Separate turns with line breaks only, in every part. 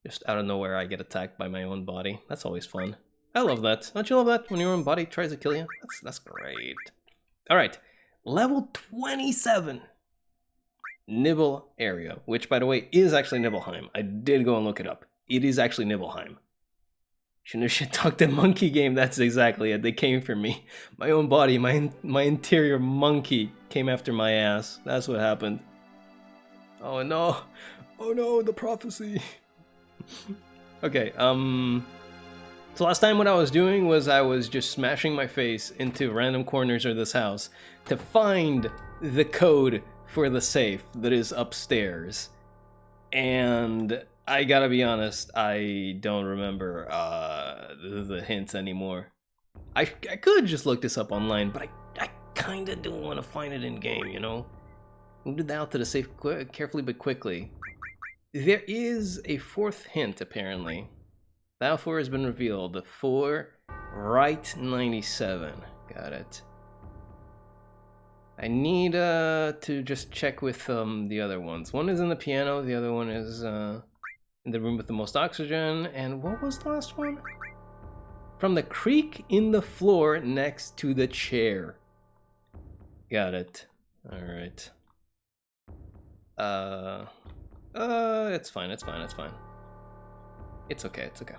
Just out of nowhere, I get attacked by my own body. That's always fun. I love that. Don't you love that when your own body tries to kill you? That's great. All right, level 27. Nibble area, which by the way is actually Nibelheim. I did go and look it up. It is actually Nibelheim. Shouldn't have shit talked the monkey game. That's exactly it. They came for me. My own body, my interior monkey came after my ass. That's what happened. Oh no. Oh no, the prophecy. Okay, so last time what I was doing was I was just smashing my face into random corners of this house to find the code for the safe that is upstairs. And I gotta be honest, I don't remember the hints anymore. I could just look this up online, but I kinda do want to find it in game, you know? Move it out to the safe carefully but quickly. There is a fourth hint, apparently. Battle 4 has been revealed. 4, right 97. Got it. I need to just check with the other ones. One is in the piano, the other one is in the room with the most oxygen. And what was the last one? From the creak in the floor next to the chair. Got it. Alright. It's fine, it's fine, it's fine. It's okay, it's okay.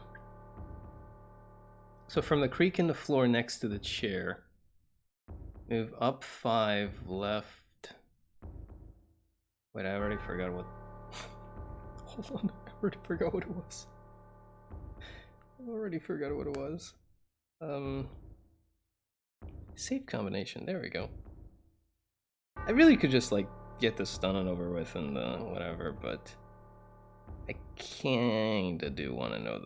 So from the creak in the floor next to the chair, move up 5, left. Wait, I already forgot what. Hold on, I already forgot what it was. I already forgot what it was. Safe combination, there we go. I really could just like get this done and over with and whatever, but I kinda do want to know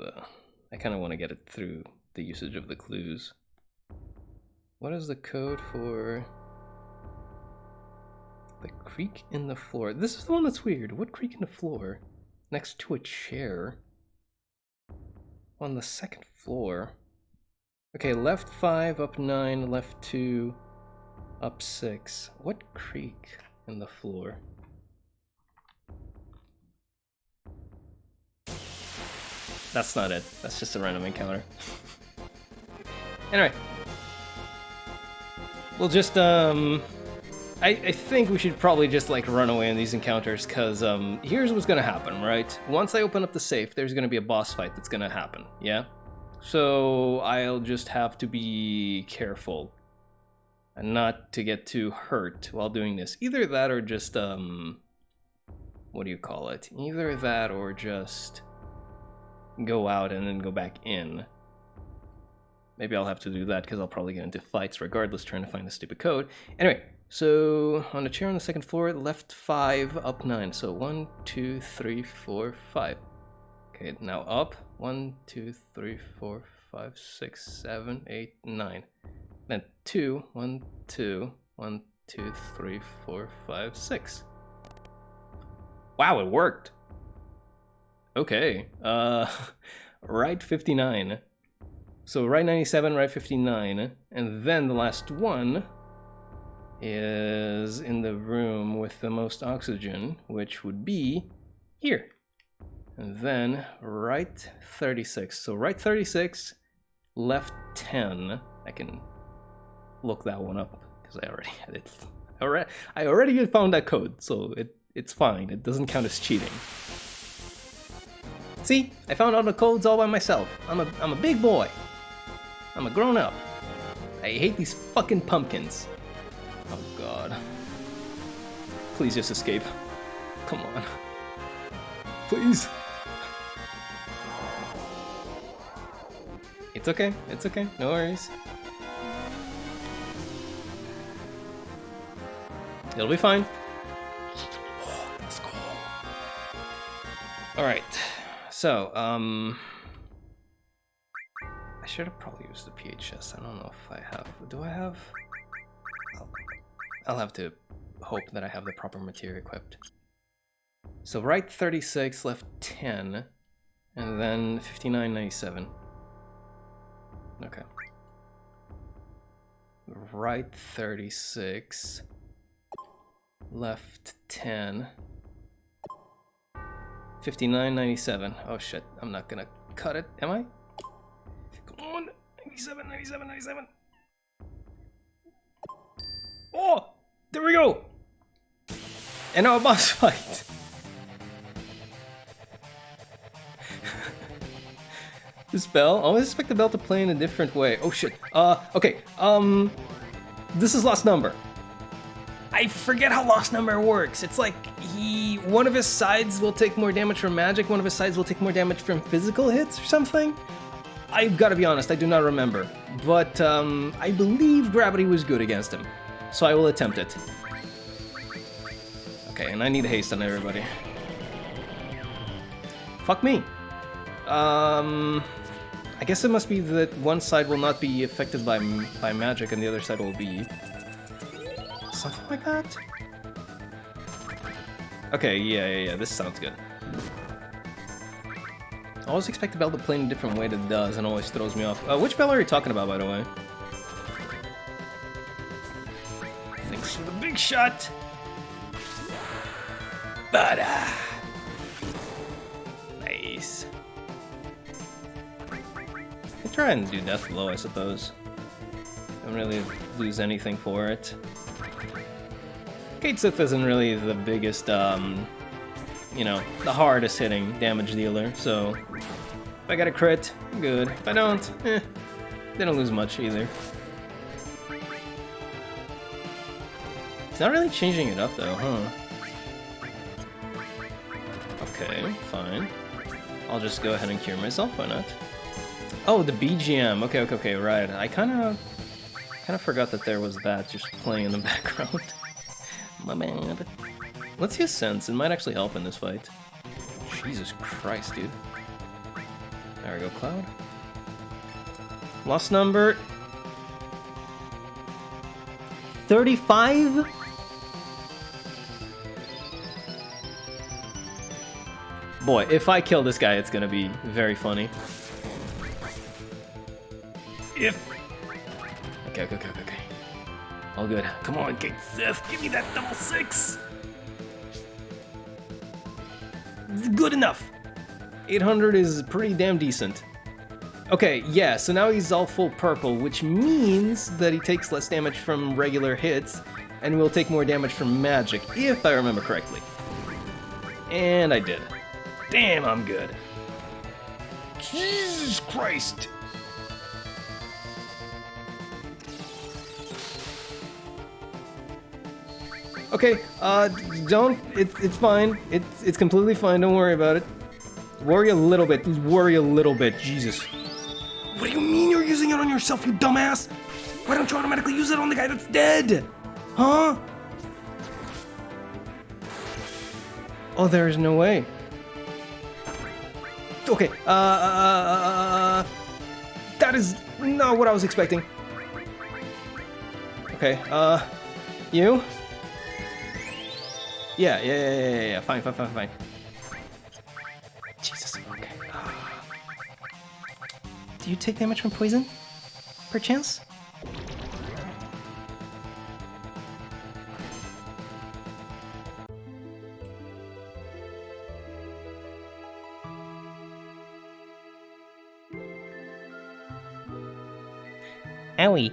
I kinda want to get it through the usage of the clues. What is the code for the creak in the floor? This is the one that's weird. What creak in the floor? Next to a chair. On the second floor. Okay, left 5, up 9, left 2, up 6. What creak in the floor? That's not it. That's just a random encounter. Anyway. We'll just, I think we should probably just, like, run away in these encounters, because, here's what's gonna happen, right? Once I open up the safe, there's gonna be a boss fight that's gonna happen, yeah? So I'll just have to be careful and not to get too hurt while doing this. Either that or just, what do you call it? Either that or just go out and then go back in. Maybe I'll have to do that because I'll probably get into fights regardless trying to find the stupid code. Anyway, so on the chair on the second floor, left 5, up 9. So 1, 2, 3, 4, 5. Okay, now up. 1, 2, 3, 4, 5, 6, 7, 8, 9. Then 2, 1, 2, 1, 2, 3, 4, 5, 6. Wow, it worked. Okay, right 59. So right 97, right 59, and then the last one is in the room with the most oxygen, which would be here. And then right 36. So right 36, left 10. I can look that one up because I already had it. I already found that code, so it's fine. It doesn't count as cheating. See, I found all the codes all by myself. I'm a big boy. I'm a grown up. I hate these fucking pumpkins. Oh god. Please just escape. Come on. Please. It's okay, no worries. It'll be fine. Let's go. Alright, so, I should have probably used the PHS. I don't know if I have. Do I have? I'll have to hope that I have the proper material equipped. So right 36, left 10, and then 59.97. Okay. Right 36, left 10, 59.97. Oh shit, I'm not gonna cut it, am I? Come on, 97, 97, 97. Oh, there we go. And now a boss fight. This bell, I always expect the bell to play in a different way. Oh shit. Okay. This is Lost Number. I forget how Lost Number works. It's like one of his sides will take more damage from magic, one of his sides will take more damage from physical hits or something. I've got to be honest, I do not remember. But I believe gravity was good against him. So I will attempt it. Okay, and I need haste on everybody. Fuck me. I guess it must be that one side will not be affected by magic and the other side will be... something like that? Okay, yeah, this sounds good. I always expect the bell to play in a different way than it does and always throws me off. Which bell are you talking about, by the way? Thanks for the big shot! Bada! Nice. I'll try and do Death Blow, I suppose. Don't really lose anything for it. Kate Sith isn't really the biggest, you know, the hardest hitting damage dealer, so if I get a crit, I'm good. If I don't, they don't lose much either. It's not really changing it up though, huh? Okay, fine. I'll just go ahead and cure myself, why not? Oh, the BGM. Okay, right. I kind of forgot that there was that just playing in the background. My bad. Let's use Sense. It might actually help in this fight. Jesus Christ, dude. There we go, Cloud. Lost Number 35? Boy, if I kill this guy, it's gonna be very funny. Okay. All good. Come on, Kate Sith, give me that double 6. Good enough. 800 is pretty damn decent. Okay, yeah, so now he's all full purple, which means that he takes less damage from regular hits and will take more damage from magic, if I remember correctly. And I did. Damn, I'm good. Jesus Christ. Okay, it's fine. It's completely fine, don't worry about it. Worry a little bit, Jesus. What do you mean you're using it on yourself, you dumbass? Why don't you automatically use it on the guy that's dead? Huh? Oh, there is no way. Okay, that is not what I was expecting. Okay, you? Yeah, fine. Jesus, okay. Do you take damage from poison? Perchance? Owie.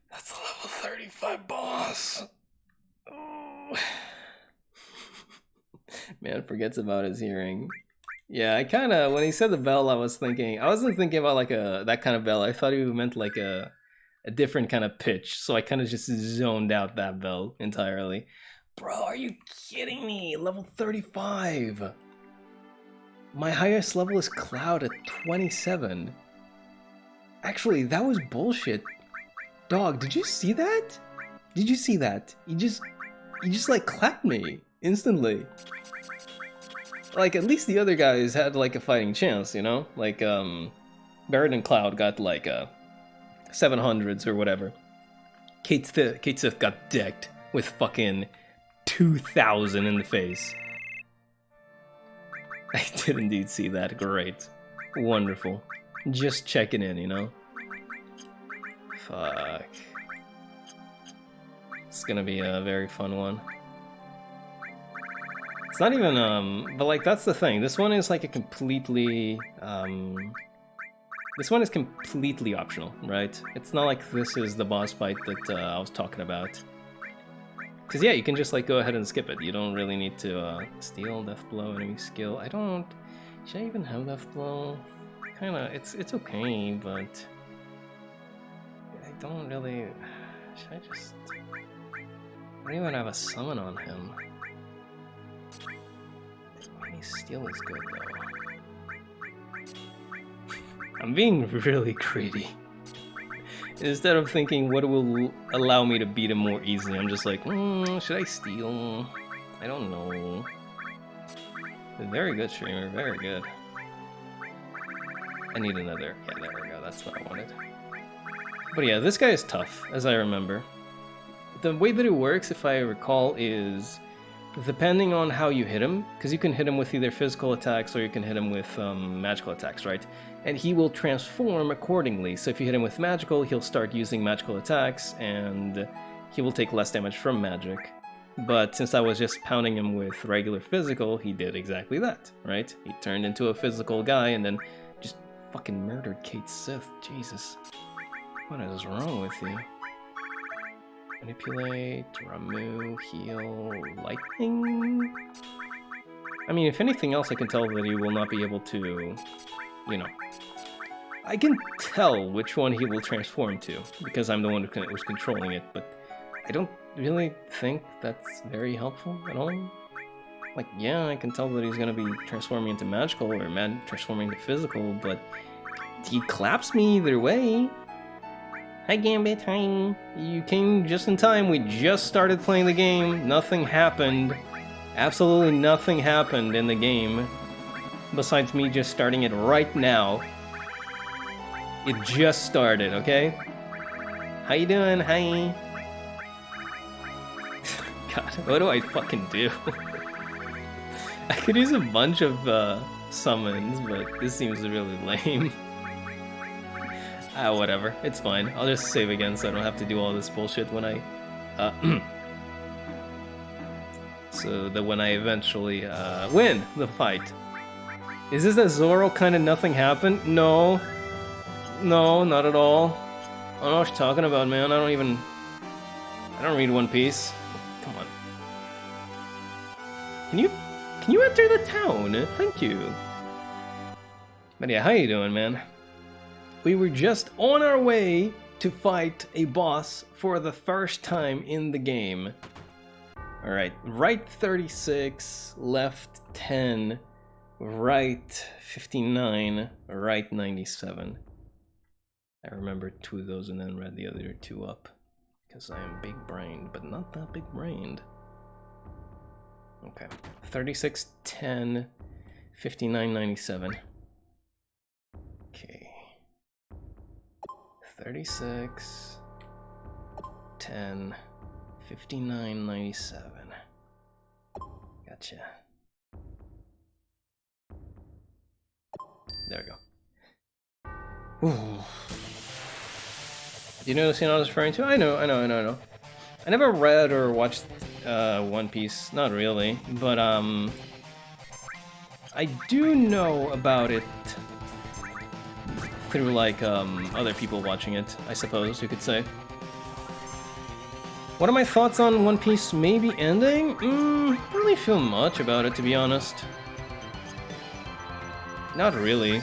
That's a level 35 boss. Oh. Man forgets about his hearing. Yeah, I kind of, when he said the bell, I wasn't thinking about like that kind of bell. I thought he meant like a different kind of pitch. So I kind of just zoned out that bell entirely. Bro, are you kidding me? Level 35. My highest level is Cloud at 27. Actually, that was bullshit. Dog, did you see that? Did you see that? You just like clapped me instantly. Like, at least the other guys had like a fighting chance, you know? Like, Barret and Cloud got like 700s or whatever. Kate Sith got decked with fucking 2,000 in the face. I did indeed see that. Great. Wonderful. Just checking in, you know? Fuck. It's gonna be a very fun one. It's not even, but like, that's the thing. This one is like a completely, this one is completely optional, right? It's not like this is the boss fight that I was talking about. Because yeah, you can just like go ahead and skip it. You don't really need to steal, death blow, enemy skill. I don't... Should I even have death blow? Kinda, it's okay, but... I don't really... Should I just... I don't even have a summon on him. Enemy steal is good though. I'm being really greedy. Instead of thinking what will allow me to beat him more easily, I'm just like, should I steal? I don't know. Very good, streamer, very good. I need another. Yeah, there we go, that's what I wanted. But yeah, this guy is tough, as I remember. The way that it works, if I recall, is depending on how you hit him, because you can hit him with either physical attacks or you can hit him with magical attacks, right? And he will transform accordingly. So if you hit him with magical, he'll start using magical attacks and he will take less damage from magic. But since I was just pounding him with regular physical, he did exactly that, right? He turned into a physical guy and then just fucking murdered Kate Sith. Jesus. What is wrong with you? Manipulate, remove, heal, lightning? I mean, if anything else, I can tell that he will not be able to, you know... I can tell which one he will transform to, because I'm the one who was controlling it, but I don't really think that's very helpful at all. Like, yeah, I can tell that he's gonna be transforming into magical or transforming into physical, but he claps me either way. Hi Gambit, hi. You came just in time. We just started playing the game. Nothing happened. Absolutely nothing happened in the game. Besides me just starting it right now. It just started, okay? How you doing? Hi. God, what do I fucking do? I could use a bunch of summons, but this seems really lame. Ah, whatever. It's fine. I'll just save again so I don't have to do all this bullshit when I... so that when I eventually win the fight. Is this a Zoro kind of nothing happened? No. No, not at all. I don't know what you're talking about, man. I don't read One Piece. Come on. Can you enter the town? Thank you. But yeah, how you doing, man? We were just on our way to fight a boss for the first time in the game. Alright, right 36, left 10, right 59, right 97. I remembered 2 of those and then read the other 2 up. Because I am big-brained, but not that big-brained. Okay, 36, 10, 59, 97. Okay. 36, 10, 59, 97. Gotcha. There we go. Ooh. Do you know the scene I was referring to? I know. I never read or watched One Piece, not really, but I do know about it through like other people watching it, I suppose you could say. What are my thoughts on One Piece maybe ending? Don't really feel much about it, to be honest. Not really.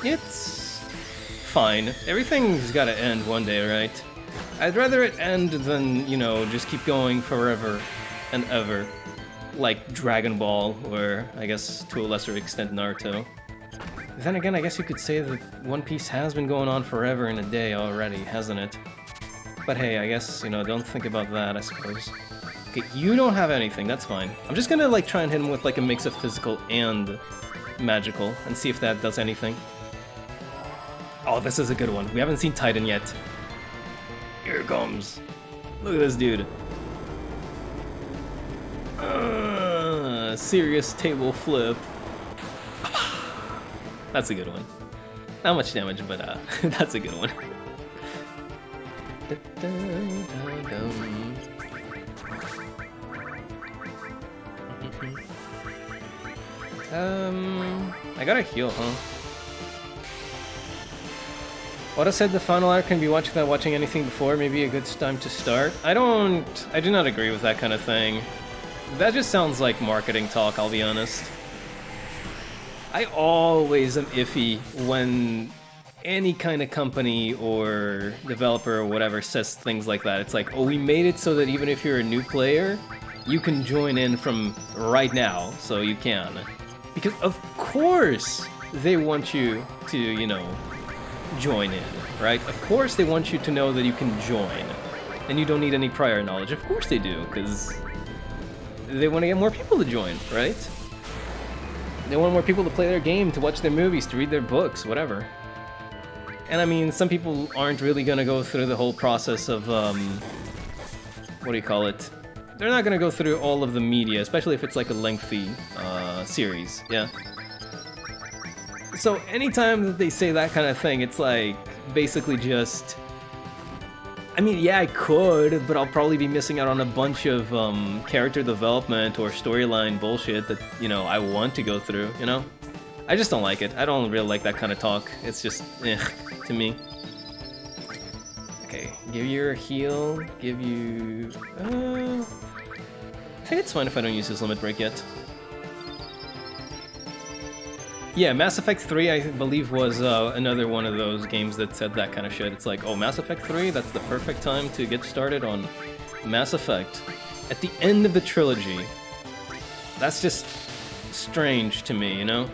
It's fine. Everything's gotta end one day, right? I'd rather it end than, you know, just keep going forever and ever. Like Dragon Ball, or I guess to a lesser extent Naruto. Then again, I guess you could say that One Piece has been going on forever and a day already, hasn't it? But hey, I guess, you know, don't think about that, I suppose. Okay, you don't have anything, that's fine. I'm just gonna like try and hit him with like a mix of physical and magical, and see if that does anything. Oh, this is a good one. We haven't seen Titan yet. Here it comes. Look at this dude. Serious table flip. That's a good one. Not much damage, but that's a good one. I gotta heal, huh? Oda said the final arc can be watched without watching anything before, maybe a good time to start. I do not agree with that kind of thing. That just sounds like marketing talk, I'll be honest. I always am iffy when any kind of company or developer or whatever says things like that. It's like, oh, we made it so that even if you're a new player, you can join in from right now, so you can. Because of course they want you to, you know, join in, right? Of course they want you to know that you can join, and you don't need any prior knowledge. Of course they do, because they want to get more people to join, right? They want more people to play their game, to watch their movies, to read their books, whatever. And I mean, some people aren't really gonna go through the whole process of, what do you call it? They're not gonna go through all of the media, especially if it's like a lengthy series, yeah? So anytime that they say that kind of thing, it's like basically just... I mean, yeah, I could, but I'll probably be missing out on a bunch of character development or storyline bullshit that, you know, I want to go through, you know? I just don't like it. I don't really like that kind of talk. It's just, to me. Okay, give you a heal, give you... I think it's fine if I don't use his limit break yet. Yeah, Mass Effect 3, I believe, was another one of those games that said that kind of shit. It's like, oh, Mass Effect 3, that's the perfect time to get started on Mass Effect. At the end of the trilogy. That's just strange to me, you know?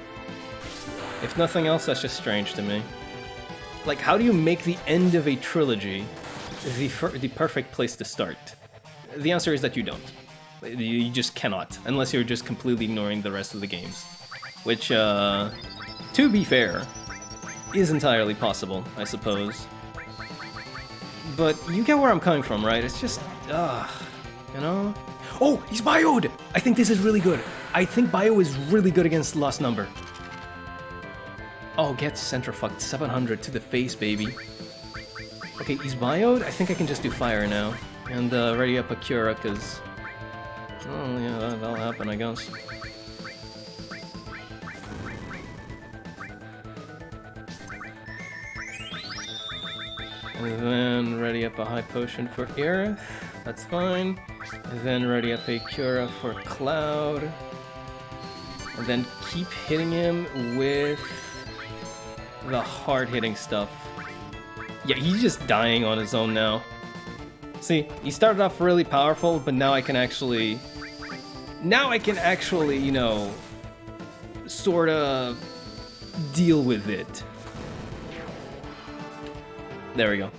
If nothing else, that's just strange to me. Like, how do you make the end of a trilogy the perfect place to start? The answer is that you don't. You just cannot, unless you're just completely ignoring the rest of the games. Which, to be fair, is entirely possible, I suppose. But you get where I'm coming from, right? It's just, you know? Oh, he's bioed! I think this is really good. I think bio is really good against Lost Number. Oh, get centrifucked 700 to the face, baby. Okay, he's bioed. I think I can just do fire now. And ready up a Cura, because... Oh, yeah, that'll happen, I guess. And then ready up a high potion for Aerith. That's fine. And then ready up a Cura for Cloud. And then keep hitting him with the hard-hitting stuff. Yeah, he's just dying on his own now. See, he started off really powerful, but now I can actually... you know, sorta deal with it. There we go.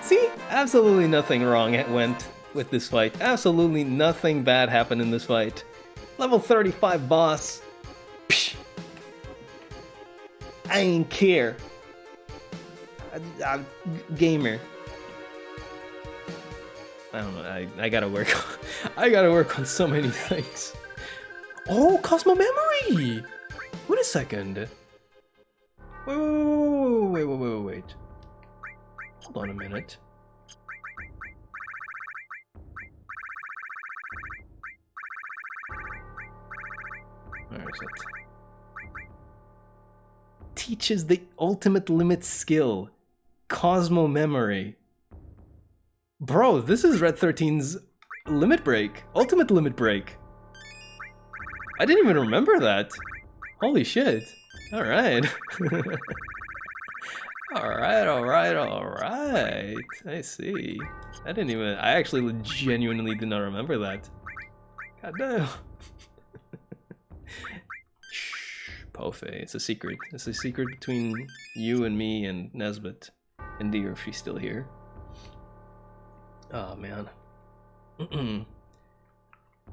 See? Absolutely nothing wrong went with this fight. Absolutely nothing bad happened in this fight. Level 35 boss. Psh. I ain't care. I'm gamer. I don't know. I gotta work. I gotta work on so many things. Oh, Cosmo Memory! Wait a second. Wait. Hold on a minute. Where is it? Teaches the ultimate limit skill. Cosmo Memory. Bro, this is Red 13's limit break. Ultimate limit break. I didn't even remember that. Holy shit. Alright. Alright. I see. I actually genuinely did not remember that. God damn. Shh, Pofe. It's a secret. It's a secret between you and me and Nesbit. And Deer if she's still here. Oh man.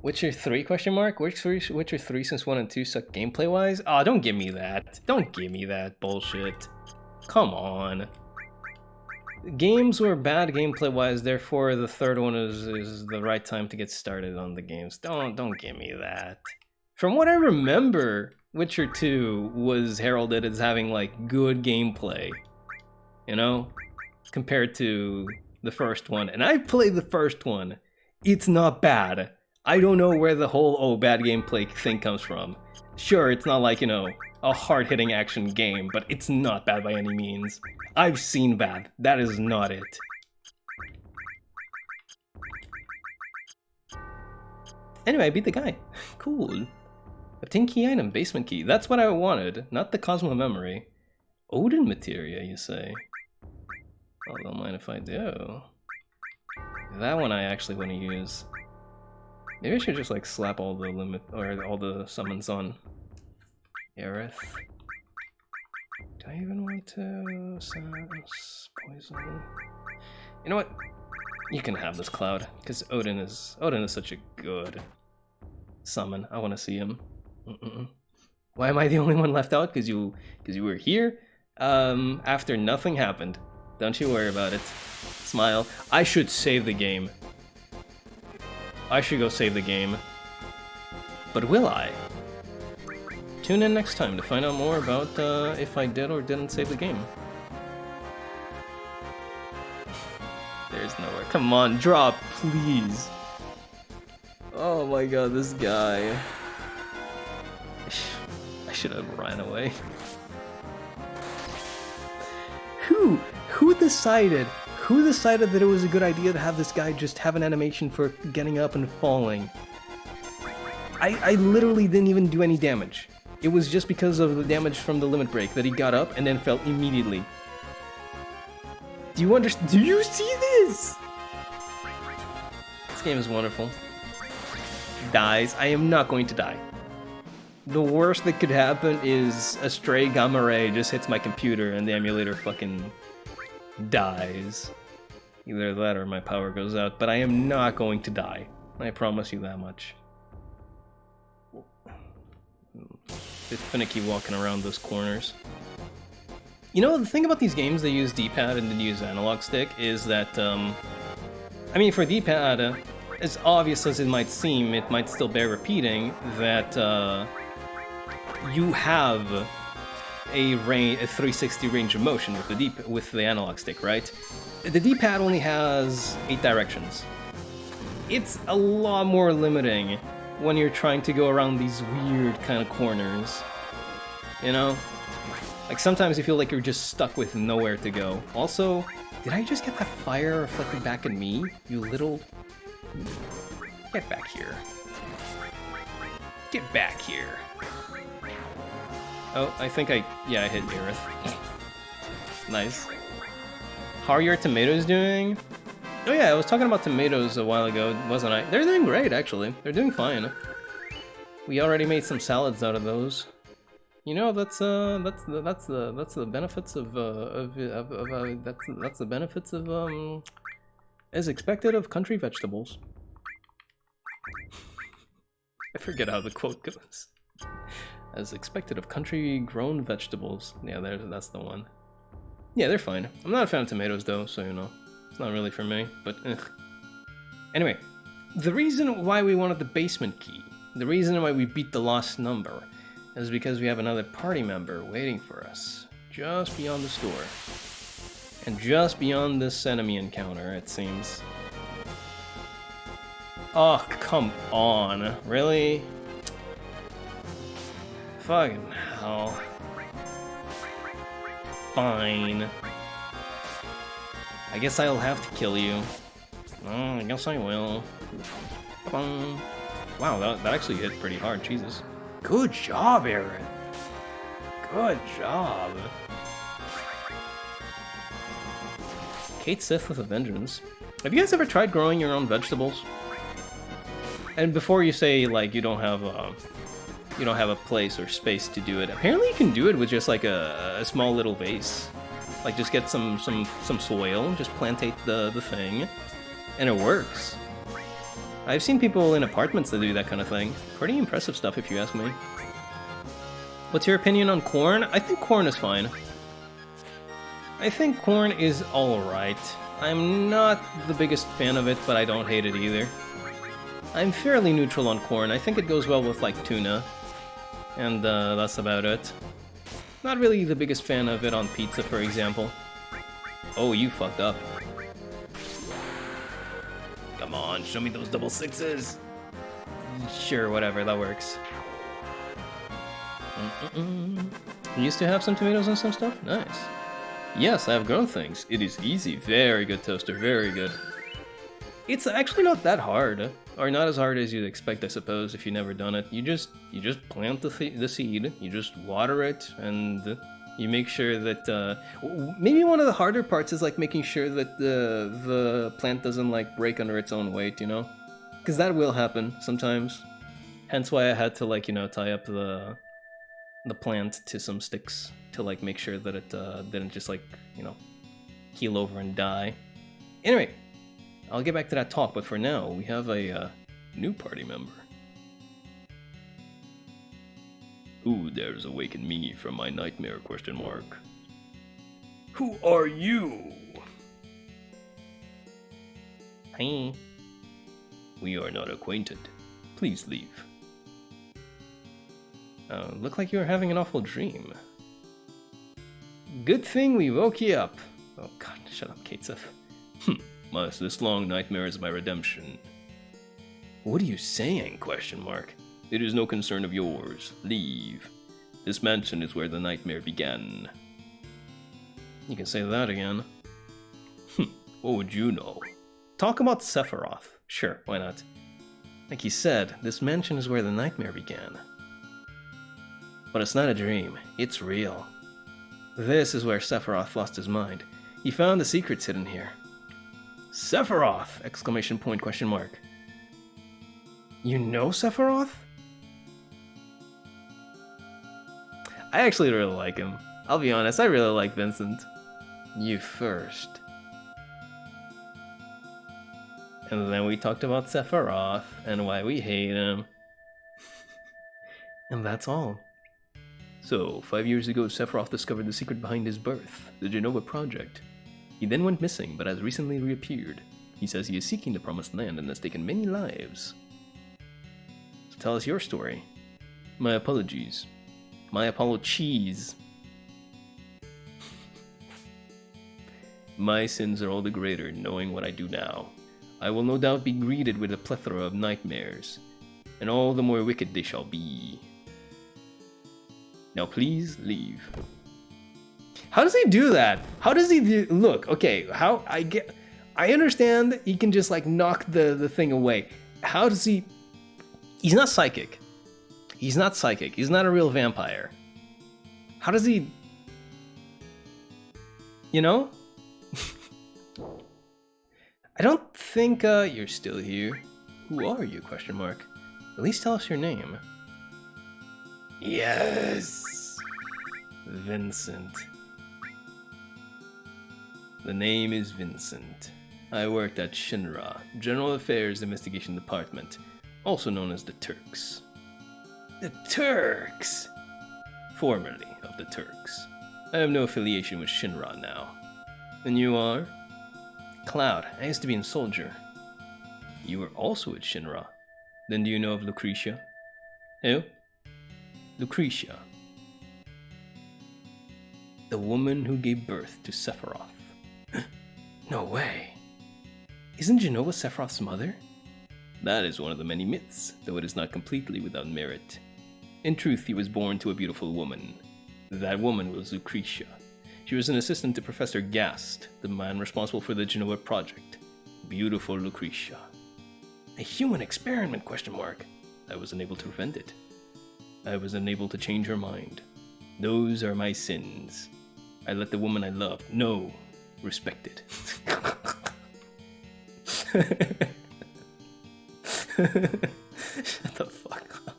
Witcher 3 question mark? Witcher 3 since 1 and 2 suck gameplay wise? Oh, don't give me that. Don't give me that bullshit. Come on. Games were bad gameplay wise, therefore the third one is the right time to get started on the games. Don't give me that. From what I remember, Witcher 2 was heralded as having like good gameplay. You know? compared to the first one, and I played the first one. It's not bad. I don't know where the whole, oh, bad gameplay thing comes from. Sure, it's not like, you know, a hard-hitting action game, but it's not bad by any means. I've seen bad. That is not it. Anyway, I beat the guy. Cool. Obtain key item, basement key. That's what I wanted, not the Cosmo memory. Odin materia, you say? Oh, don't mind if I do. That one I actually want to use. Maybe I should just like slap all the limit or all the summons on Aerith. Do I even want to poison? You know what? You can have this Cloud, because Odin is such a good summon. I want to see him. Why am I the only one left out? Because you were here after nothing happened. Don't you worry about it. Smile. I should save the game. I should go save the game. But will I? Tune in next time to find out more about if I did or didn't save the game. There's nowhere. Come on, drop, please. Oh my god, this guy. I should have ran away. Who decided that it was a good idea to have this guy just have an animation for getting up and falling? I literally didn't even do any damage. It was just because of the damage from the limit break that he got up and then fell immediately. Do you understand? Do you see this? This game is wonderful. Dies. I am not going to die. The worst that could happen is a stray gamma ray just hits my computer and the emulator fucking dies. Either that or my power goes out, but I am not going to die. I promise you that much. Bit finicky walking around those corners. You know, the thing about these games, they use D-pad and then use analog stick, is that, I mean, for D-pad, as obvious as it might seem, it might still bear repeating that, you have a 360 range of motion with the analog stick, right? The D-pad only has 8 directions. It's a lot more limiting when you're trying to go around these weird kind of corners, you know? Like sometimes you feel like you're just stuck with nowhere to go. Also, did I just get that fire reflected back at me? You little... Get back here. Get back here. Oh, I think yeah, I hit Aerith. Nice. How are your tomatoes doing? Oh yeah, I was talking about tomatoes a while ago, wasn't I? They're doing great, actually. They're doing fine. We already made some salads out of those. You know, that's the benefits of that's the benefits of as expected of country vegetables. I forget how the quote goes. As expected of country-grown vegetables. Yeah, that's the one. Yeah, they're fine. I'm not a fan of tomatoes, though, so you know. It's not really for me, but Anyway, the reason why we wanted the basement key, the reason why we beat the lost number, is because we have another party member waiting for us, just beyond the store. And just beyond this enemy encounter, it seems. Oh, come on. Really? Fucking hell. Fine. I guess I'll have to kill you. Oh, I guess I will. Ba-bum. Wow, that actually hit pretty hard, Jesus. Good job, Aaron. Good job. Kate Sith with a vengeance. Have you guys ever tried growing your own vegetables? And before you say, like, you don't have a place or space to do it, apparently you can do it with just like a small little vase. Like just get some soil, just plantate the thing, and it works. I've seen people in apartments that do that kind of thing. Pretty impressive stuff if you ask me. What's your opinion on corn? I think corn is fine. I think corn is alright. I'm not the biggest fan of it, but I don't hate it either. I'm fairly neutral on corn. I think it goes well with like tuna. And that's about it. Not really the biggest fan of it on pizza, for example. Oh, you fucked up. Come on, show me those double sixes. Sure, whatever, that works. You used to have some tomatoes and some stuff? Nice. Yes, I have grown things. It is easy. Very good, Toaster. Very good. It's actually not that hard, or not as hard as you'd expect, I suppose, if you've never done it. You just plant the seed, you just water it, and you make sure that maybe one of the harder parts is like making sure that the plant doesn't like break under its own weight, you know, because that will happen sometimes. Hence why I had to like tie up the plant to some sticks to like make sure that it didn't just like keel over and die. Anyway, I'll get back to that talk, but for now we have a new party member. Who dares awaken me from my nightmare? ? Who are you? Hey. We are not acquainted. Please leave. Look like you're having an awful dream. Good thing we woke you up. Oh god, shut up, Katesif. This long nightmare is my redemption. What are you saying? ? It is no concern of yours. Leave. This mansion is where the nightmare began. You can say that again. What would you know? Talk about Sephiroth. Sure, why not? Like you said, this mansion is where the nightmare began. But it's not a dream, it's real. This is where Sephiroth lost his mind. He found the secrets hidden here. Sephiroth! ! You know Sephiroth? I actually really like him. I'll be honest, I really like Vincent. You first. And then we talked about Sephiroth and why we hate him. And that's all. So, 5 years ago, Sephiroth discovered the secret behind his birth, the Genova Project. He then went missing, but has recently reappeared. He says he is seeking the Promised Land and has taken many lives. So tell us your story. My apologies. My apologies. My sins are all the greater, knowing what I do now. I will no doubt be greeted with a plethora of nightmares, and all the more wicked they shall be. Now please leave. How does he do that? How does he do? Look, okay, I understand he can just like knock the thing away. How does he? He's not psychic. He's not psychic. He's not a real vampire. How does he? You know? I don't think you're still here. Who are you? ? At least tell us your name. Yes! Vincent. The name is Vincent. I worked at Shinra, General Affairs Investigation Department, also known as the Turks. The Turks! Formerly of the Turks. I have no affiliation with Shinra now. And you are? Cloud. I used to be in Soldier. You were also at Shinra. Then do you know of Lucretia? Who? Lucretia. The woman who gave birth to Sephiroth. No way. Isn't Genova Sephiroth's mother? That is one of the many myths, though it is not completely without merit. In truth, he was born to a beautiful woman. That woman was Lucretia. She was an assistant to Professor Gast, the man responsible for the Genova Project. Beautiful Lucretia. A human experiment? ? I was unable to prevent it. I was unable to change her mind. Those are my sins. I let the woman I loved know, respected. Shut the fuck up.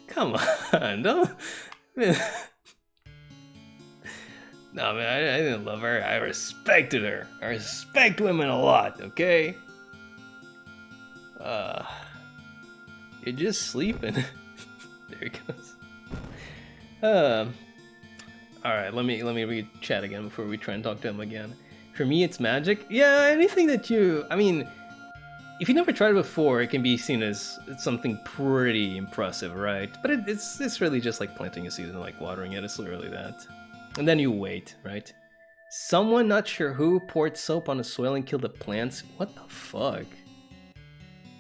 Come on, don't. No, man, I didn't love her. I respected her. I respect women a lot, okay? You're just sleeping. There he goes. Alright, let me read chat again before we try and talk to him again. For me, it's magic. Yeah, anything that you... I mean, if you never tried it before, it can be seen as something pretty impressive, right? But it's really just like planting a seed and like watering it. It's literally that. And then you wait, right? Someone not sure who poured soap on the soil and killed the plants. What the fuck?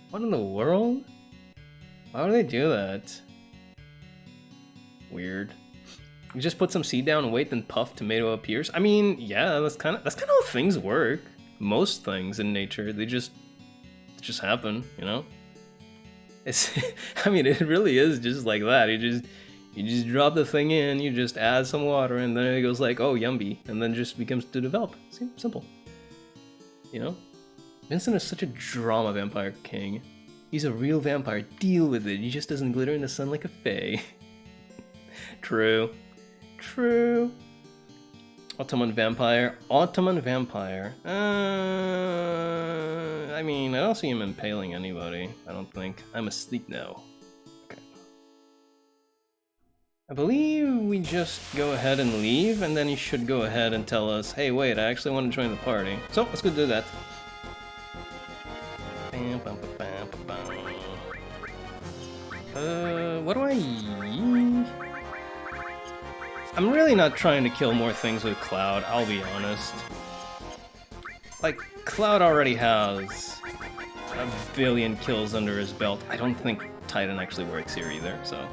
What in the world? Why would they do that? Weird. You just put some seed down and wait, then puff, tomato appears. I mean, yeah, that's kind of how things work. Most things in nature, they just happen, you know? It's I mean, it really is just like that. You just drop the thing in, you just add some water, and then it goes like, oh, yummy, and then just begins to develop. Simple. You know? Vincent is such a drama vampire king. He's a real vampire. Deal with it. He just doesn't glitter in the sun like a fae. True. True. Ottoman vampire. Ottoman vampire. I mean, I don't see him impaling anybody. I don't think. I'm asleep now. Okay. I believe we just go ahead and leave, and then he should go ahead and tell us, hey, wait, I actually want to join the party. So, let's go do that. What do I... I'm really not trying to kill more things with Cloud, I'll be honest. Like, Cloud already has a billion kills under his belt. I don't think Titan actually works here either, so...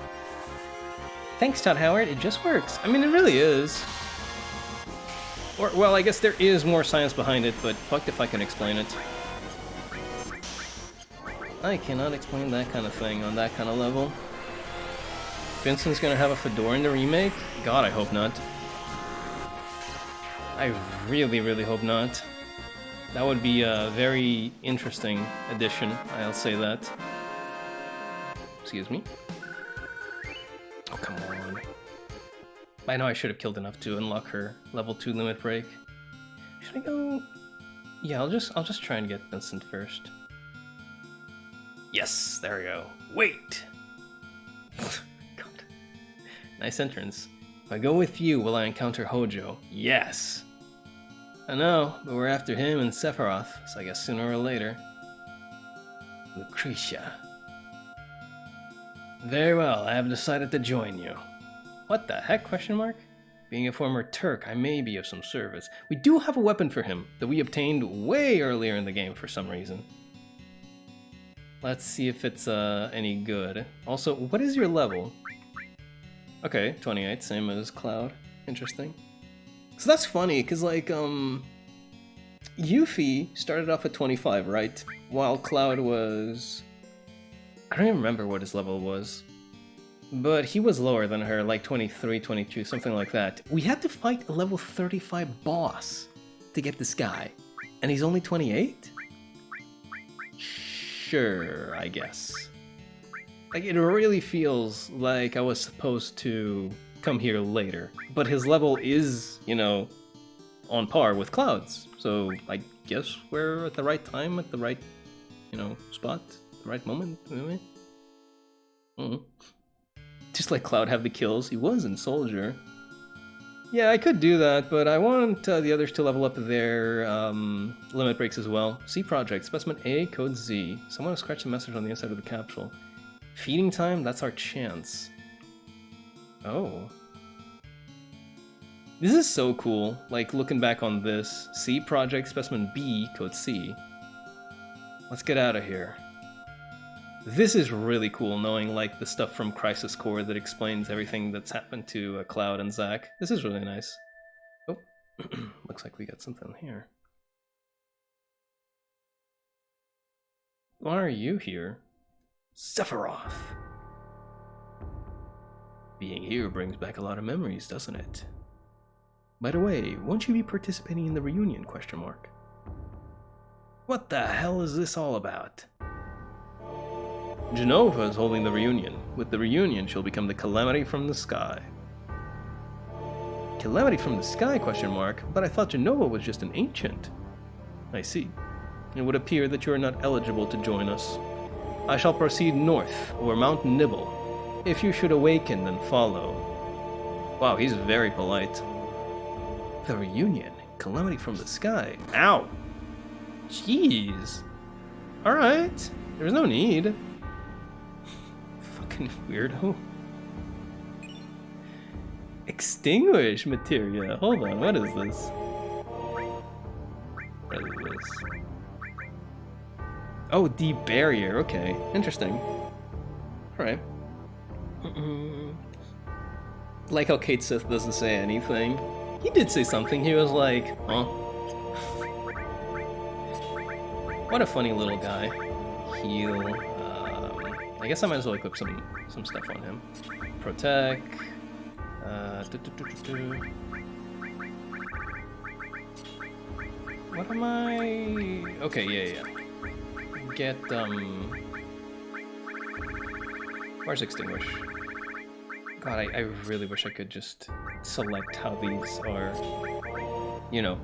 Thanks, Todd Howard, it just works. I mean, it really is. Or, well, I guess there is more science behind it, but fucked if I can explain it. I cannot explain that kind of thing on that kind of level. Vincent's gonna have a fedora in the remake? God, I hope not. I really, really hope not. That would be a very interesting addition, I'll say that. Excuse me. Oh, come on. I know I should have killed enough to unlock her level 2 limit break. Should I go... Yeah, I'll just try and get Vincent first. Yes, there we go. Wait! God. Nice entrance. If I go with you, will I encounter Hojo? Yes! I know, but we're after him and Sephiroth, so I guess sooner or later. Lucretia. Very well, I have decided to join you. What the heck, question mark? Being a former Turk, I may be of some service. We do have a weapon for him that we obtained way earlier in the game for some reason. Let's see if it's any good. Also, what is your level? Okay, 28, same as Cloud. Interesting. So that's funny, because like, Yuffie started off at 25, right? While Cloud was... I don't even remember what his level was. But he was lower than her, like 23, 22, something like that. We had to fight a level 35 boss to get this guy. And he's only 28? Sure, I guess. Like, it really feels like I was supposed to come here later. But his level is, you know, on par with Cloud's. So I guess we're at the right time, at the right, you know, spot, the right moment, maybe? Just let Cloud have the kills. He was in Soldier. Yeah, I could do that, but I want the others to level up their limit breaks as well. C Project, Specimen A, Code Z. Someone has scratched a message on the inside of the capsule. Feeding time? That's our chance. Oh. This is so cool, like looking back on this. C Project, Specimen B, Code C. Let's get out of here. This is really cool, knowing like the stuff from Crisis Core that explains everything that's happened to Cloud and Zack. This is really nice. Oh, looks like we got something here. Why are you here? Sephiroth! Being here brings back a lot of memories, doesn't it? By the way, won't you be participating in the reunion, question mark? What the hell is this all about? Genova is holding the reunion. With the reunion, she'll become the Calamity from the Sky. Calamity from the Sky, question mark? But I thought Genova was just an ancient. I see. It would appear that you are not eligible to join us. I shall proceed north, over Mount Nibble. If you should awaken, then follow. Wow, he's very polite. The reunion? Calamity from the Sky? Ow! Jeez! Alright. There's no need. Fucking weirdo. Extinguish materia. Hold on, what is this? What is this? Oh, debarrier. Okay, interesting. Alright. Like how Kate Sith doesn't say anything. He did say something. He was like, huh? What a funny little guy. Heal. I guess I might as well equip some stuff on him. Protect. What am I? Okay, yeah. Get where's extinguish? God, I really wish I could just select how these are, you know,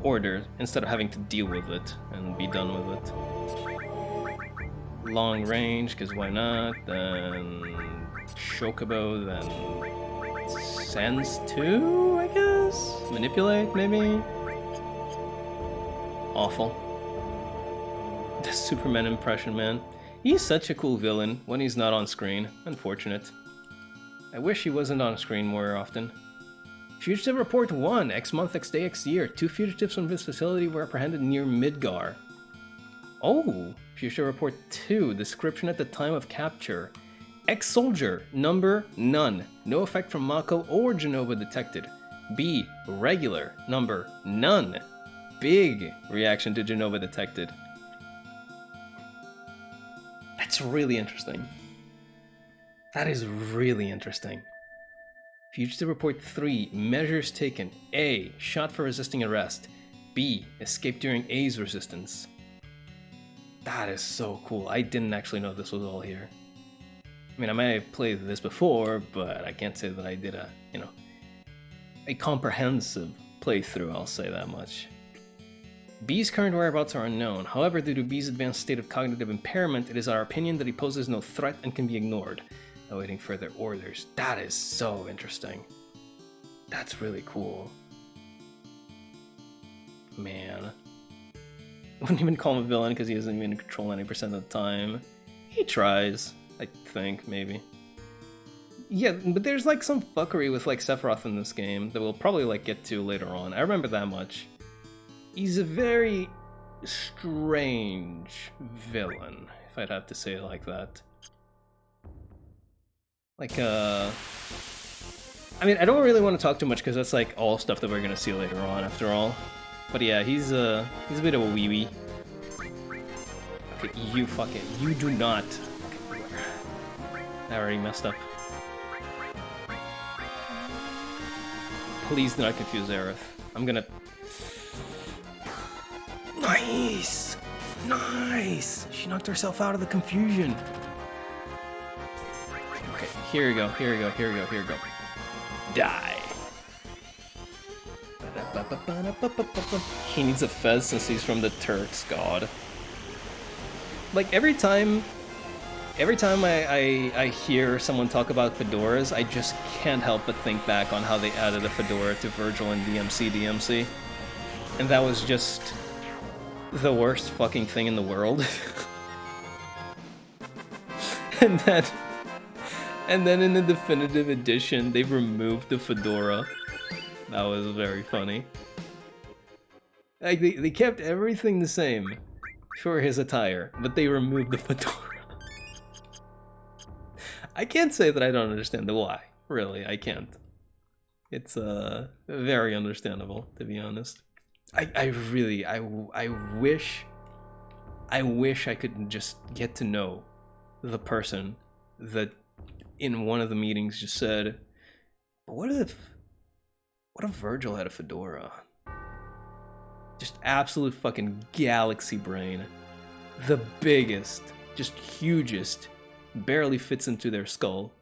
ordered instead of having to deal with it and be done with it. Long range, because why not? Then Chocobo, then Sense 2, I guess? Manipulate, maybe? Awful. The Superman impression, man. He's such a cool villain when he's not on screen. Unfortunate. I wish he wasn't on screen more often. Fugitive Report 1, X month, X day, X year. 2 fugitives from this facility were apprehended near Midgar. Oh, Fugitive Report 2, description at the time of capture. Ex-soldier, number none. No effect from Mako or Genova detected. B, regular, number none. Big reaction to Genova detected. That's really interesting. That is really interesting. Fugitive Report 3, measures taken. A, shot for resisting arrest. B, escaped during A's resistance. That is so cool. I didn't actually know this was all here. I mean, I might have played this before, but I can't say that I did a comprehensive playthrough, I'll say that much. B's current whereabouts are unknown. However, due to B's advanced state of cognitive impairment, it is our opinion that he poses no threat and can be ignored, awaiting further orders. That is so interesting. That's really cool. Man. I wouldn't even call him a villain because he doesn't even control 90% of the time. He tries, I think, maybe. Yeah, but there's like some fuckery with like Sephiroth in this game that we'll probably like get to later on. I remember that much. He's a very strange villain, if I'd have to say it like that. Like, I mean, I don't really want to talk too much because that's like all stuff that we're gonna see later on, after all. But yeah, he's a bit of a wee-wee. Okay, you do not. Okay, I already messed up. Please do not confuse Aerith. I'm gonna... Nice! Nice! She knocked herself out of the confusion. Okay, here we go. Die. He needs a fez since he's from the Turks, god. Like, every time I hear someone talk about fedoras, I just can't help but think back on how they added a fedora to Virgil and DMC. And that was just the worst fucking thing in the world. and then in the definitive edition, they removed the fedora. That was very funny. Like, they kept everything the same for his attire, but they removed the fedora. I can't say that I don't understand the why. Really, I can't. It's very understandable, to be honest. I wish I could just get to know the person that in one of the meetings just said, what if Virgil had a fedora? Just absolute fucking galaxy brain. The biggest, just hugest, barely fits into their skull.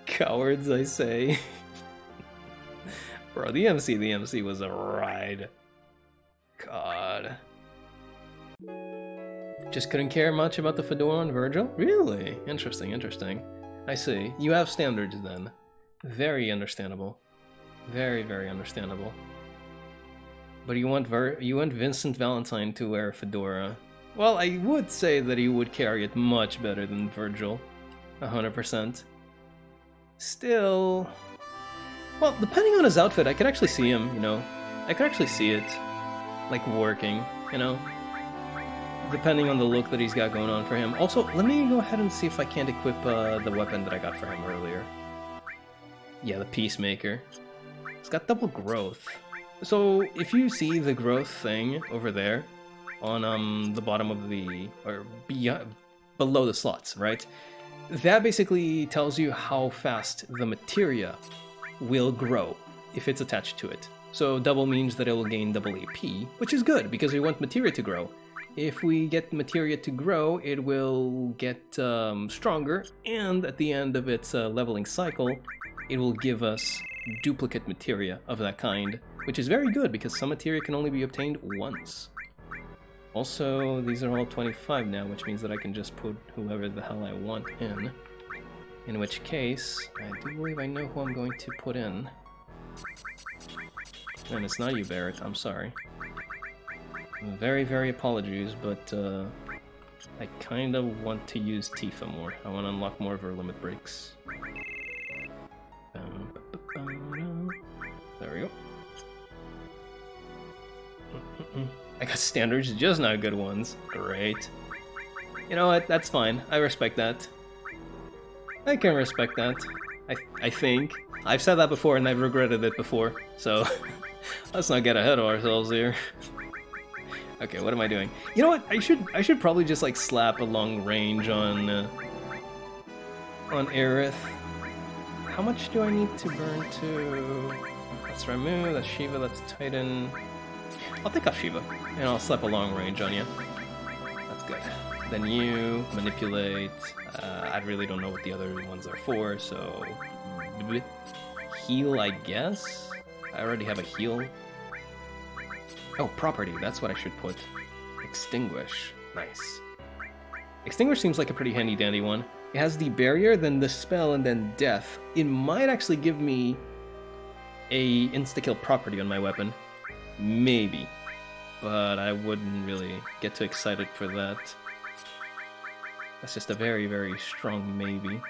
Cowards, I say. Bro, the MC was a ride. God. Just couldn't care much about the fedora on Virgil? Really? Interesting. I see. You have standards then. Very understandable. Very, very understandable. But you want Vincent Valentine to wear a fedora. Well, I would say that he would carry it much better than Virgil. 100%. Still... Well, depending on his outfit, I could actually see him, you know. I could actually see it, like, working, you know. Depending on the look that he's got going on for him. Also, let me go ahead and see if I can't equip the weapon that I got for him earlier. Yeah, the Peacemaker. It's got double growth. So, if you see the growth thing over there, on the bottom of the... or below the slots, right? That basically tells you how fast the materia will grow if it's attached to it. So double means that it will gain double AP, which is good because we want materia to grow. If we get materia to grow, it will get stronger, and at the end of its leveling cycle, it will give us duplicate materia of that kind, which is very good because some materia can only be obtained once. Also, these are all 25 now, which means that I can just put whoever the hell I want in. In which case, I do believe I know who I'm going to put in. And it's not you, Barrett, I'm sorry. Very, very apologies, but I kind of want to use Tifa more. I want to unlock more of her limit breaks. There we go. I got standards, just not good ones. Great. You know what, that's fine. I respect that. I can respect that. I think. I've said that before and I've regretted it before, so let's not get ahead of ourselves here. Okay, what am I doing? You know what, I should probably just like slap a long range on Aerith. How much do I need to burn to... That's Ramu, that's Shiva, that's Titan... I'll take off Shiva, and I'll slap a long range on you. That's good. Then you manipulate. I really don't know what the other ones are for, so... Heal, I guess? I already have a heal. Oh, property, that's what I should put. Extinguish. Nice. Extinguish seems like a pretty handy-dandy one. It has the barrier, then the spell, and then death. It might actually give me a insta-kill property on my weapon. Maybe. But I wouldn't really get too excited for that. That's just a very, very strong maybe.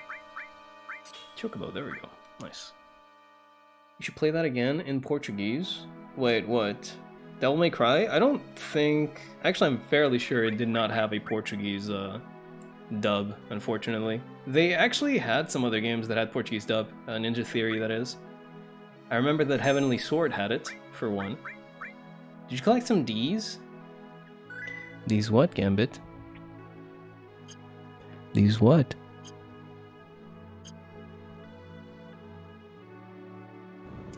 Chocobo, there we go. Nice. You should play that again in Portuguese. Wait, what? Devil May Cry? I don't think... Actually, I'm fairly sure it did not have a Portuguese dub, unfortunately. They actually had some other games that had Portuguese dub. Ninja Theory, that is. I remember that Heavenly Sword had it, for one. Did you collect some Ds? These what, Gambit? These what?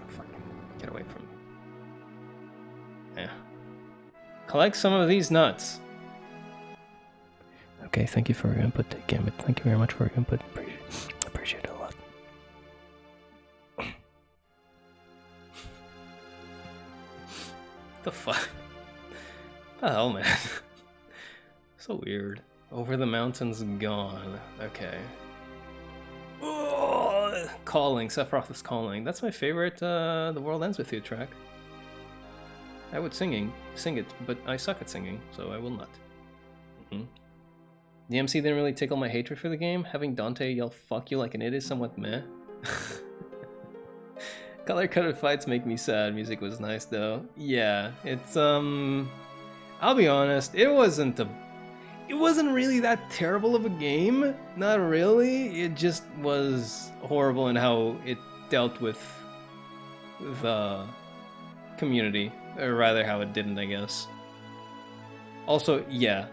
Fucking get away from... Yeah. Collect some of these nuts. Okay, thank you for your input, Gambit. Thank you very much for your input. Appreciate it a lot. The fuck? The hell, man? So weird. Over the mountains gone. Okay. Oh, calling. Sephiroth is calling. That's my favorite The World Ends With You track. I would sing it, but I suck at singing, so I will not. The MC didn't really tickle my hatred for the game. Having Dante yell "fuck you" like an idiot is somewhat meh. Color-coded fights make me sad. Music was nice though. Yeah, it's I'll be honest, it wasn't really that terrible of a game. Not really. It just was horrible in how it dealt with the community, or rather how it didn't, I guess. Also, yeah,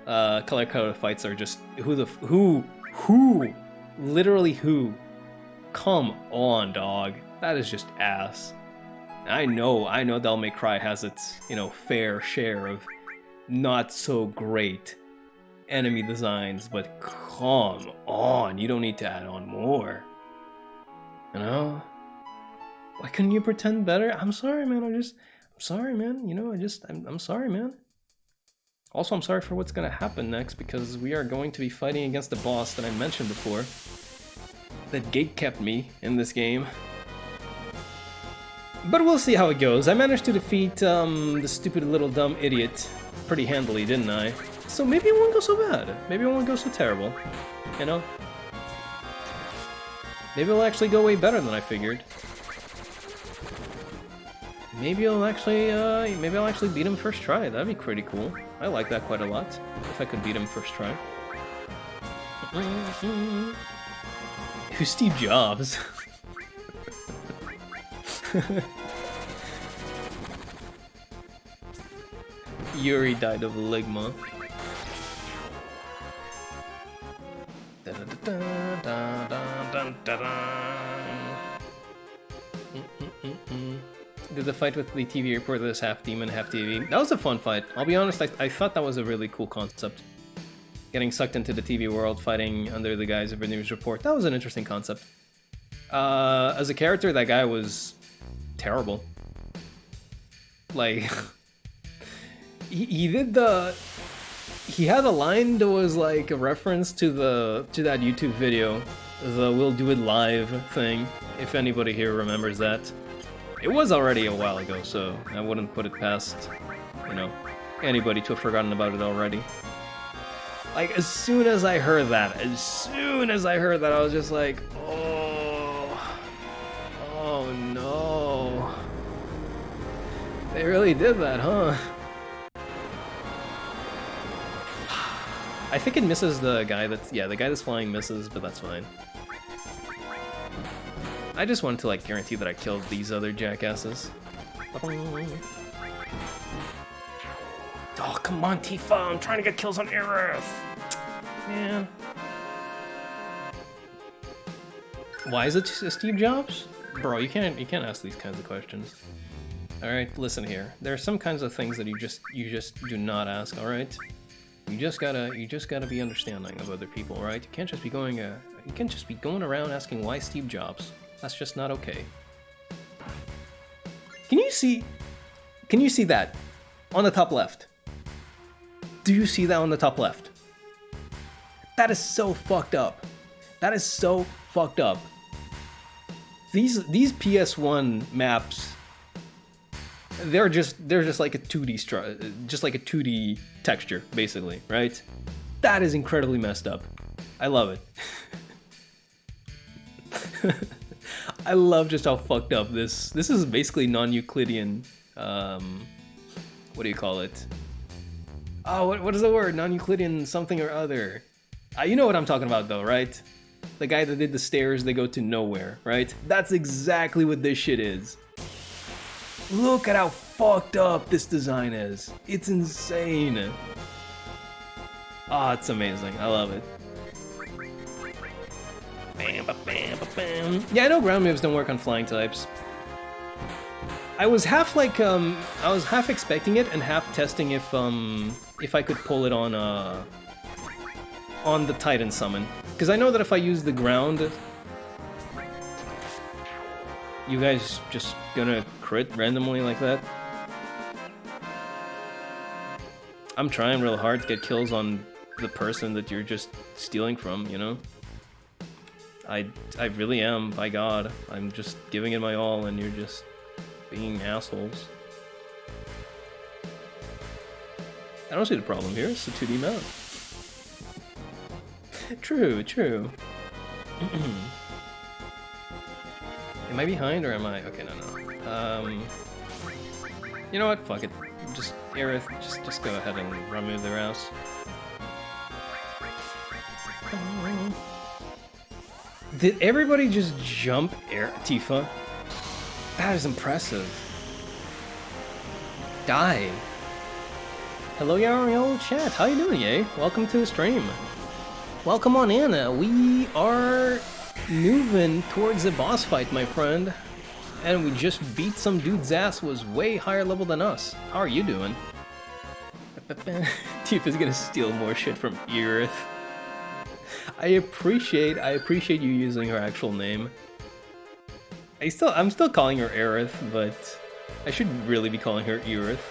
color-coded fights are just literally who? Come on, dog. That is just ass. I know Devil May Cry has its, fair share of not so great enemy designs, but come on, you don't need to add on more. Why couldn't you pretend better? I'm sorry, man. I'm sorry, man. I'm sorry, man. Also, I'm sorry for what's gonna happen next, because we are going to be fighting against the boss that I mentioned before that gate kept me in this game. But we'll see how it goes. I managed to defeat the stupid little dumb idiot pretty handily, didn't I? So maybe it won't go so bad. Maybe it won't go so terrible. You know? Maybe it'll actually go way better than I figured. Maybe I'll actually beat him first try. That'd be pretty cool. I like that quite a lot. If I could beat him first try. Who's Steve Jobs? Yuri died of ligma. Did the fight with the TV reporter that's half demon, half TV? That was a fun fight. I'll be honest, I thought that was a really cool concept. Getting sucked into the TV world, fighting under the guise of a news report. That was an interesting concept. As a character, that guy was terrible. Like, he had a line that was like a reference to that YouTube video, the "We'll Do It Live" thing. If anybody here remembers that, it was already a while ago, so I wouldn't put it past, you know, anybody to have forgotten about it already. Like, as soon as I heard that, I was just like, oh no. They really did that, huh? I think it misses the guy that's, yeah, the guy that's flying misses, but that's fine. I just wanted to, like, guarantee that I killed these other jackasses. Oh, come on, Tifa, I'm trying to get kills on Aerith! Man. Why is it Steve Jobs? Bro, you can't ask these kinds of questions. Alright, listen here. There are some kinds of things that you just do not ask, alright? You just gotta be understanding of other people, right? You can't just be going around asking why Steve Jobs. That's just not okay. Can you see that on the top left? Do you see that on the top left? That is so fucked up. That is so fucked up. These PS1 maps, they're just like a 2D texture, basically, right? That is incredibly messed up. I love it. I love just how fucked up this is basically non-Euclidean, what do you call it? Oh, what is the word? Non-Euclidean something or other. You know what I'm talking about though, right? The guy that did the stairs, they go to nowhere, right? That's exactly what this shit is. Look at how fucked up this design is. It's insane. Ah, it's amazing. I love it. Bam, ba, bam, ba, bam. Yeah, I know ground moves don't work on flying types. I was half expecting it and half testing if I could pull it on the Titan summon. Because I know that if I use the ground, you guys just gonna crit randomly like that? I'm trying real hard to get kills on the person that you're just stealing from, you know? I really am, by God. I'm just giving it my all and you're just being assholes. I don't see the problem here, it's a 2D map. True. Am I behind or am I? Okay, no. You know what? Fuck it. Just Aerith. Just go ahead and remove their ass. Did everybody just jump Tifa? That is impressive. Die. Hello, y'all chat. How you doing, yay? Welcome to the stream. Welcome on in. We are moving towards a boss fight, my friend. And we just beat some dude's ass who was way higher level than us. How are you doing? Tifa's gonna steal more shit from Aerith. I appreciate you using her actual name. I'm still calling her Aerith, but I should really be calling her Aerith.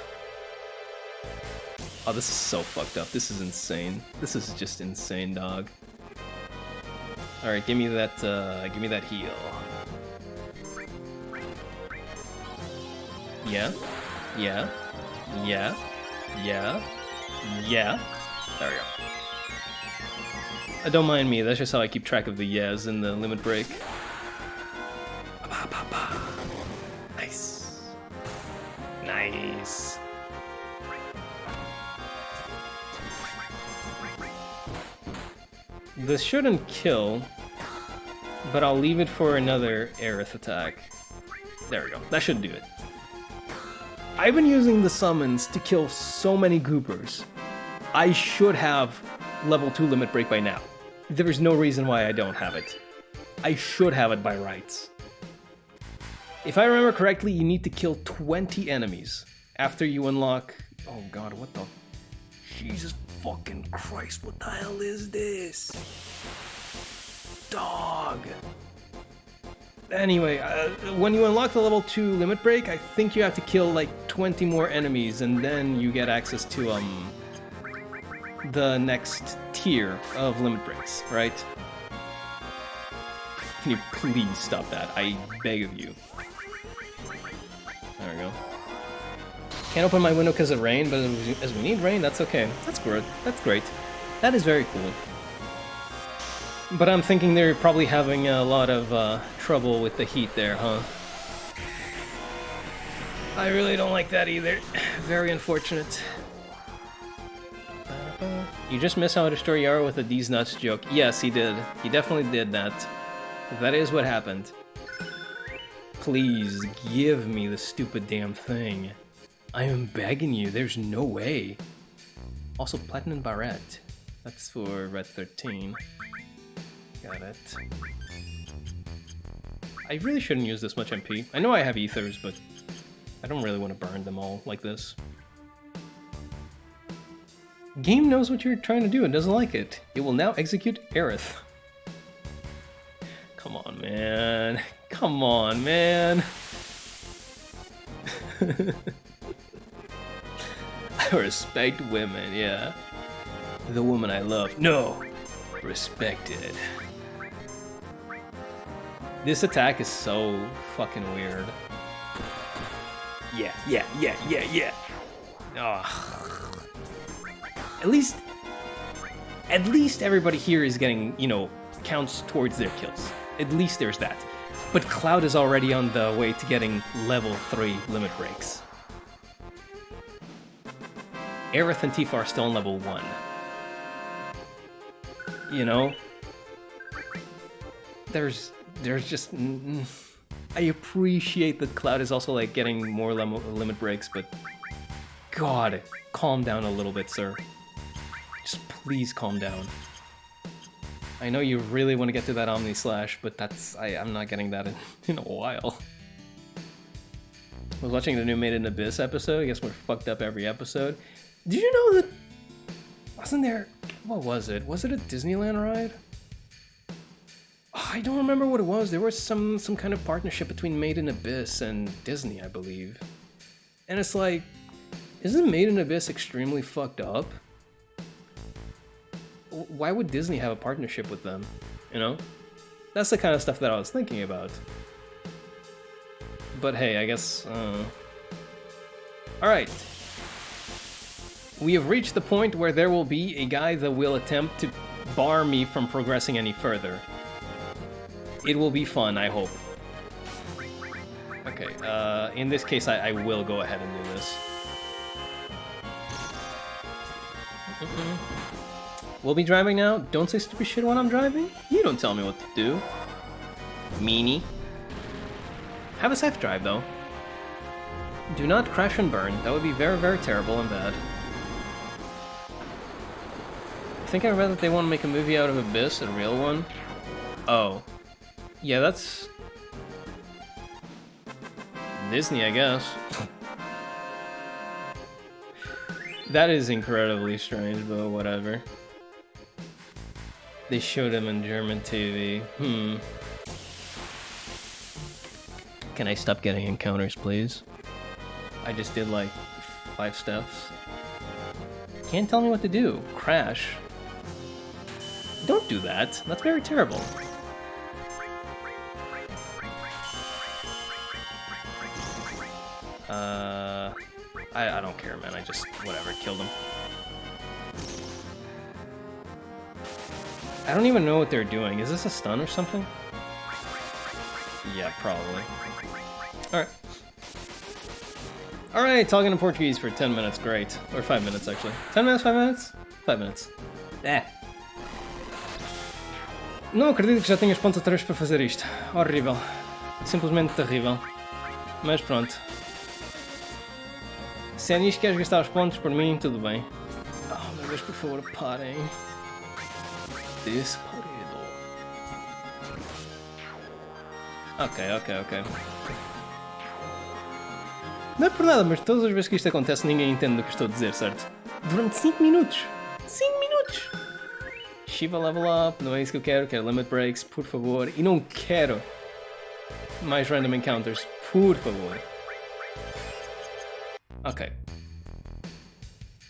Oh, this is so fucked up. This is insane. This is just insane, dog. All right, give me that heal. Yeah. Yeah. Yeah. Yeah. Yeah. There we go. Don't mind me, that's just how I keep track of the yes in the limit break. Nice. Nice. This shouldn't kill, but I'll leave it for another Aerith attack. There we go. That should do it. I've been using the summons to kill so many goopers. I should have level 2 limit break by now. There is no reason why I don't have it. I should have it by rights. If I remember correctly, you need to kill 20 enemies after you unlock... Oh god, what the... Jesus fucking Christ, what the hell is this? Dog. Anyway, when you unlock the level 2 limit break, I think you have to kill like 20 more enemies and then you get access to the next tier of limit breaks, right? Can you please stop that? I beg of you. There we go. Can't open my window because of rain, but as we need rain, that's okay. That's good. That's great. That is very cool. But I'm thinking they're probably having a lot of trouble with the heat there, huh? I really don't like that either. Very unfortunate. You just miss how to destroy Yara with a D's nuts joke. Yes, he did. He definitely did that. That is what happened. Please, give me the stupid damn thing. I am begging you, there's no way. Also, Platinum Barrette. That's for Red 13. Got it. I really shouldn't use this much MP. I know I have ethers, but I don't really want to burn them all like this. Game knows what you're trying to do and doesn't like it. It will now execute Aerith. Come on, man. Come on, man. I respect women, yeah. The woman I love. No! Respected. This attack is so fucking weird. Yeah. Ugh. At least everybody here is getting, you know, counts towards their kills. At least there's that. But Cloud is already on the way to getting level 3 limit breaks. Aerith and Tifa are still on level 1. You know? There's just... I appreciate that Cloud is also, like, getting more limit breaks, but... God, calm down a little bit, sir. Just please calm down. I know you really want to get to that Omni Slash, but that's... I'm not getting that in a while. I was watching the new Made in Abyss episode. I guess we're fucked up every episode. Did you know that... Wasn't there... What was it? Was it a Disneyland ride? Oh, I don't remember what it was. There was some kind of partnership between Made in Abyss and Disney, I believe. And it's like... Isn't Made in Abyss extremely fucked up? Why would Disney have a partnership with them? You know? That's the kind of stuff that I was thinking about. But hey, I guess... Alright. We have reached the point where there will be a guy that will attempt to bar me from progressing any further. It will be fun, I hope. Okay, in this case, I will go ahead and do this. We'll be driving now? Don't say stupid shit when I'm driving? You don't tell me what to do. Meanie. Have a safe drive, though. Do not crash and burn. That would be very, very terrible and bad. I think I read that they want to make a movie out of Abyss, a real one. Oh. Yeah, that's... Disney, I guess. That is incredibly strange, but whatever. They showed him in German TV. Can I stop getting encounters, please? I just did like 5 steps. Can't tell me what to do. Crash. Don't do that. That's very terrible. I don't care, man. I just, whatever, killed him. I don't even know what they're doing. Is this a stun or something? Yeah, probably. Alright. Alright, talking in Portuguese for 10 minutes, great. Or 5 minutes, actually. 10 minutes, 5 minutes? 5 minutes. Não acredito que já tenhas ponto 3 para fazer isto. Horrível. Simplesmente terrível. Mas pronto. Se é nisto que queres gastar os pontos, por mim, tudo bem. Oh, meu Deus, por favor, parem. Disparido. Ok. Não é por nada, mas todas as vezes que isto acontece ninguém entende o que estou a dizer, certo? Durante 5 minutos! 5 minutos! Shiva level up, não é isso que eu quero limit breaks, por favor. E não quero mais random encounters, por favor.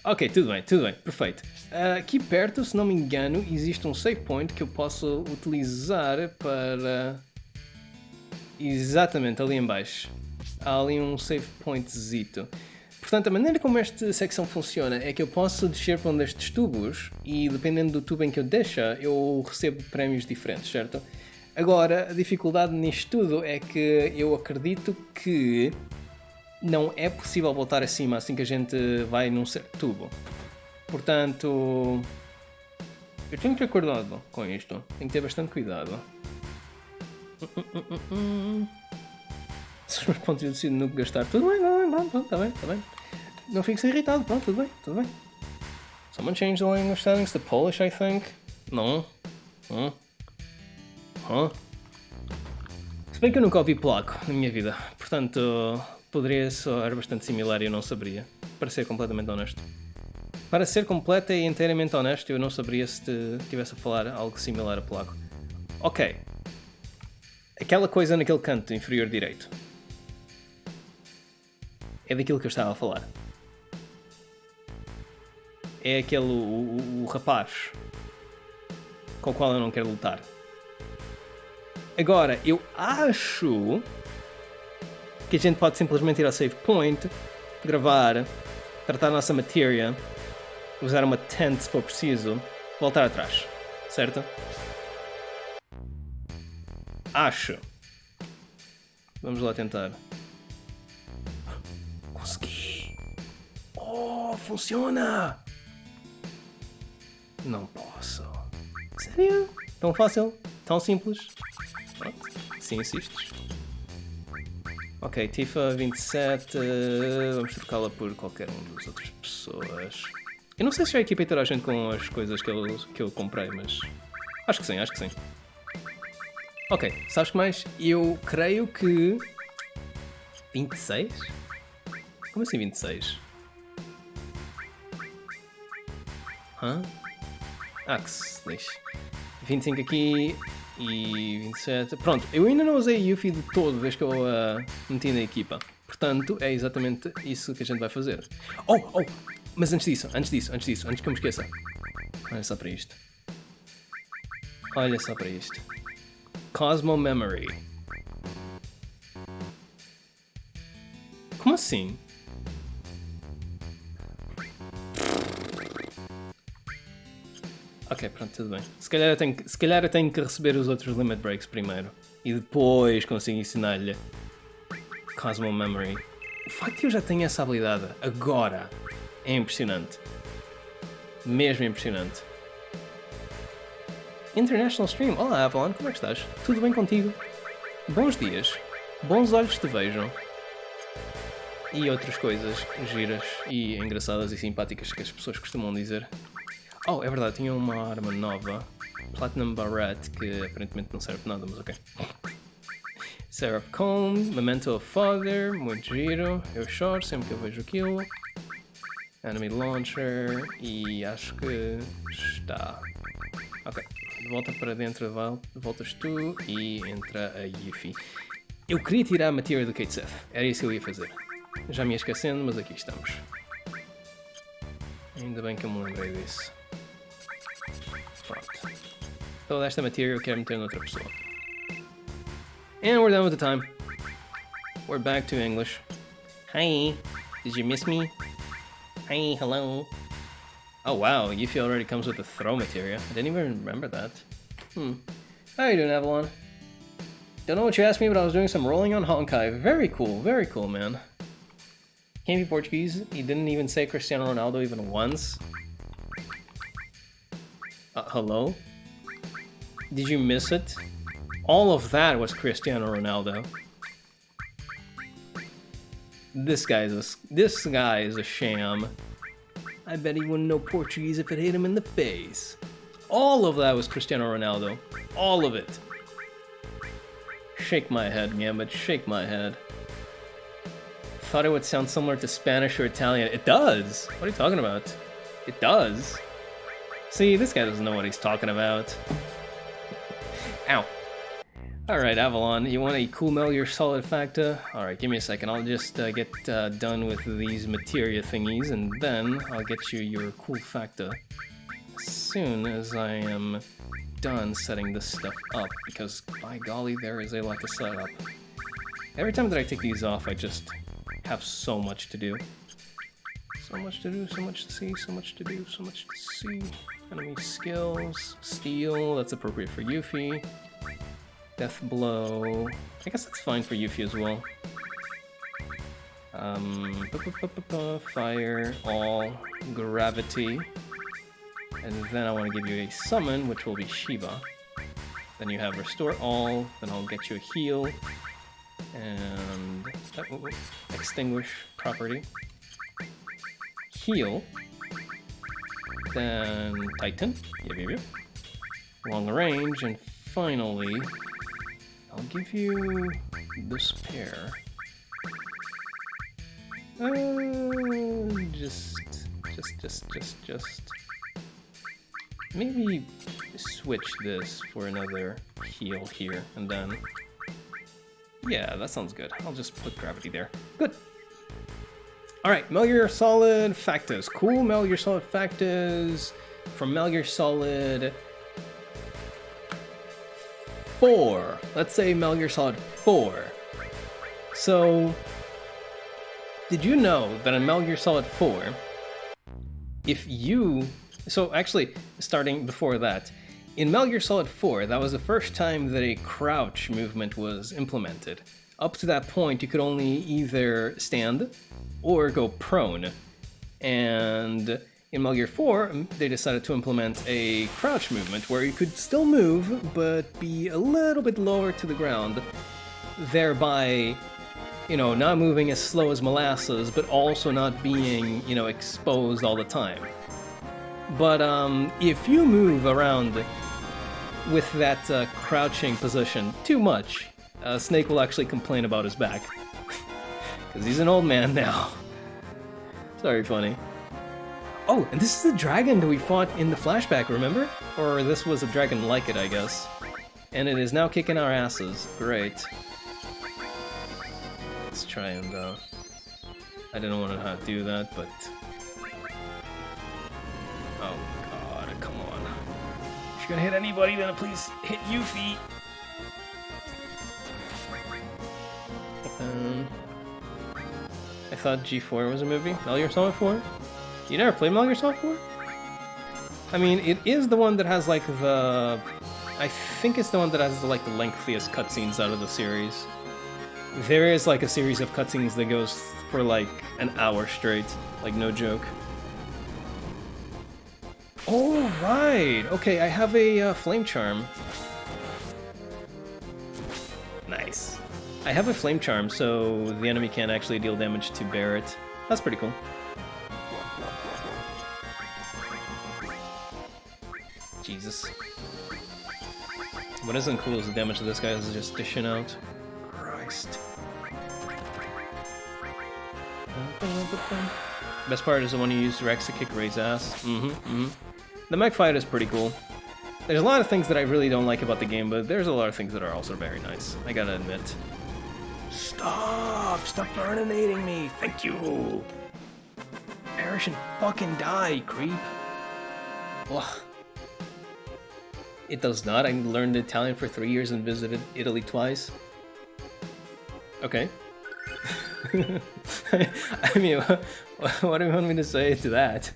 Ok, tudo bem, perfeito. Aqui perto, se não me engano, existe um save point que eu posso utilizar para... Exatamente, ali em baixo. Há ali um save pointzito. Portanto, a maneira como esta secção funciona é que eu posso descer para um destes tubos e, dependendo do tubo em que eu deixa, eu recebo prémios diferentes, certo? Agora, a dificuldade nisto tudo é que eu acredito que não é possível voltar acima assim que a gente vai num certo tubo. Portanto, eu tenho que ter cuidado com isto. Tenho que ter bastante cuidado. Se os meus pontos eu decido nunca gastar, tudo bem, pronto, tá bem. Não fiques irritado, pronto, tudo bem. Someone changed the language settings to Polish, I think. Não. Se bem que eu nunca ouvi polaco na minha vida, portanto, poderia soar bastante similar e eu não saberia, para ser completamente honesto. Para ser completa e inteiramente honesto, eu não saberia se estivesse a falar algo similar a polaco. Ok. Aquela coisa naquele canto inferior direito. É daquilo que eu estava a falar. É aquele, o rapaz com o qual eu não quero lutar. Agora, eu acho que a gente pode simplesmente ir ao save point, gravar, tratar a nossa matéria, usar uma tent se for preciso, voltar atrás. Certo? Acho. Vamos lá tentar. Consegui! Oh, funciona! Não posso. Sério? Tão fácil? Tão simples? Pronto, se insistes. Ok, Tifa 27. Vamos trocá-la por qualquer uma das outras pessoas. Eu não sei se já equipei toda a gente com as coisas que eu comprei, mas... Acho que sim. Ok, sabes que mais? Eu creio que... 26? Como assim 26? Hã? Que se lixe. 25 aqui e 27... Pronto, eu ainda não usei a Yuffie de todo desde que eu a meti na equipa. Portanto, é exatamente isso que a gente vai fazer. Oh! Mas antes que eu me esqueça. Olha só para isto. Cosmo Memory. Como assim? Ok, pronto, tudo bem. Se calhar eu tenho que receber os outros Limit Breaks primeiro. E depois consigo ensinar-lhe Cosmo Memory. O facto de eu já tenho essa habilidade agora é impressionante. Mesmo impressionante. International Stream. Olá, Avalon, como é que estás? Tudo bem contigo? Bons dias. Bons olhos te vejam. E outras coisas giras e engraçadas e simpáticas que as pessoas costumam dizer. Oh, é verdade, tinha uma arma nova. Platinum Barrette, que aparentemente não serve de nada, mas ok. Seraph Cone, Memento of Father, muito giro. Eu choro sempre que eu vejo aquilo. Enemy Launcher e acho que está. Ok, de volta para dentro voltas tu e entra a Yuffie. Eu queria tirar a matéria do Kate Seth, era isso que eu ia fazer. Já me ia esquecendo, mas aqui estamos. Ainda bem que eu me lembrei disso. Pronto. Toda esta matéria eu quero meter noutra pessoa. And we're done with the time. We're back to English. Hi, did you miss me? Hi, hello. Oh wow, Yuffie already comes with the throw materia. I didn't even remember that. How you doing, Avalon? Don't know what you asked me, but I was doing some rolling on Honkai. Very cool, man. Can't be Portuguese. He didn't even say Cristiano Ronaldo even once. Hello? Did you miss it? All of that was Cristiano Ronaldo. This guy is a sham. I bet he wouldn't know Portuguese if it hit him in the face. All of that was Cristiano Ronaldo. All of it. Shake my head, Gambit. Shake my head. Thought it would sound similar to Spanish or Italian. It does! What are you talking about? It does. See, this guy doesn't know what he's talking about. Ow. Alright, Avalon, you want a cool Metal Solid Factor? Alright, give me a second. I'll just get done with these materia thingies, and then I'll get you your cool factor as soon as I am done setting this stuff up, because by golly, there is a lot to set up. Every time that I take these off, I just have so much to do. So much to do, so much to see, so much to do, so much to see. Enemy skills, steel, that's appropriate for Yuffie. Death blow, I guess that's fine for Yuffie as well. Fire, all, gravity. And then I want to give you a summon, which will be Shiva. Then you have restore all, then I'll get you a heal. And extinguish property. Heal. Then Titan. Yep. Long range, and finally, I'll give you this pair. Just. Maybe switch this for another heal here, and then... Yeah, that sounds good. I'll just put gravity there. Good. Alright, Metal Gear Solid Factors. Cool Metal Gear Solid Factors from Metal Gear Solid 4. Let's say Metal Gear Solid 4. So, did you know that in Metal Gear Solid 4, so actually, starting before that, in Metal Gear Solid 4, that was the first time that a crouch movement was implemented. Up to that point, you could only either stand or go prone. And in Metal Gear 4, they decided to implement a crouch movement where you could still move, but be a little bit lower to the ground, thereby, not moving as slow as molasses, but also not being, exposed all the time. But if you move around with that crouching position too much, Snake will actually complain about his back. Because he's an old man now. It's very funny. Oh, and this is the dragon that we fought in the flashback, remember? Or this was a dragon like it, I guess. And it is now kicking our asses. Great. Let's try and, I didn't want to do that, but... Oh god, come on. If you're gonna hit anybody, then please hit Yuffie. I thought G4 was a movie. Metal Gear Solid 4? You never played Metal Gear Solid 4? I mean, it is the one that has like the... I think it's the one that has like the lengthiest cutscenes out of the series. There is like a series of cutscenes that goes for like an hour straight. Like, no joke. Oh, right! Okay, I have a Flame Charm. Nice. I have a Flame Charm, so the enemy can't actually deal damage to Barret. That's pretty cool. Jesus. What isn't cool is the damage that this guy is just dishing out. Christ. Best part is the one you use Rex to kick Ray's ass. The mech fight is pretty cool. There's a lot of things that I really don't like about the game, but there's a lot of things that are also very nice. I gotta admit. Stop burninating me! Thank you! Perish and fucking die, creep! Ugh. It does not. I learned Italian for 3 years and visited Italy twice. Okay. I mean, what do you want me to say to that?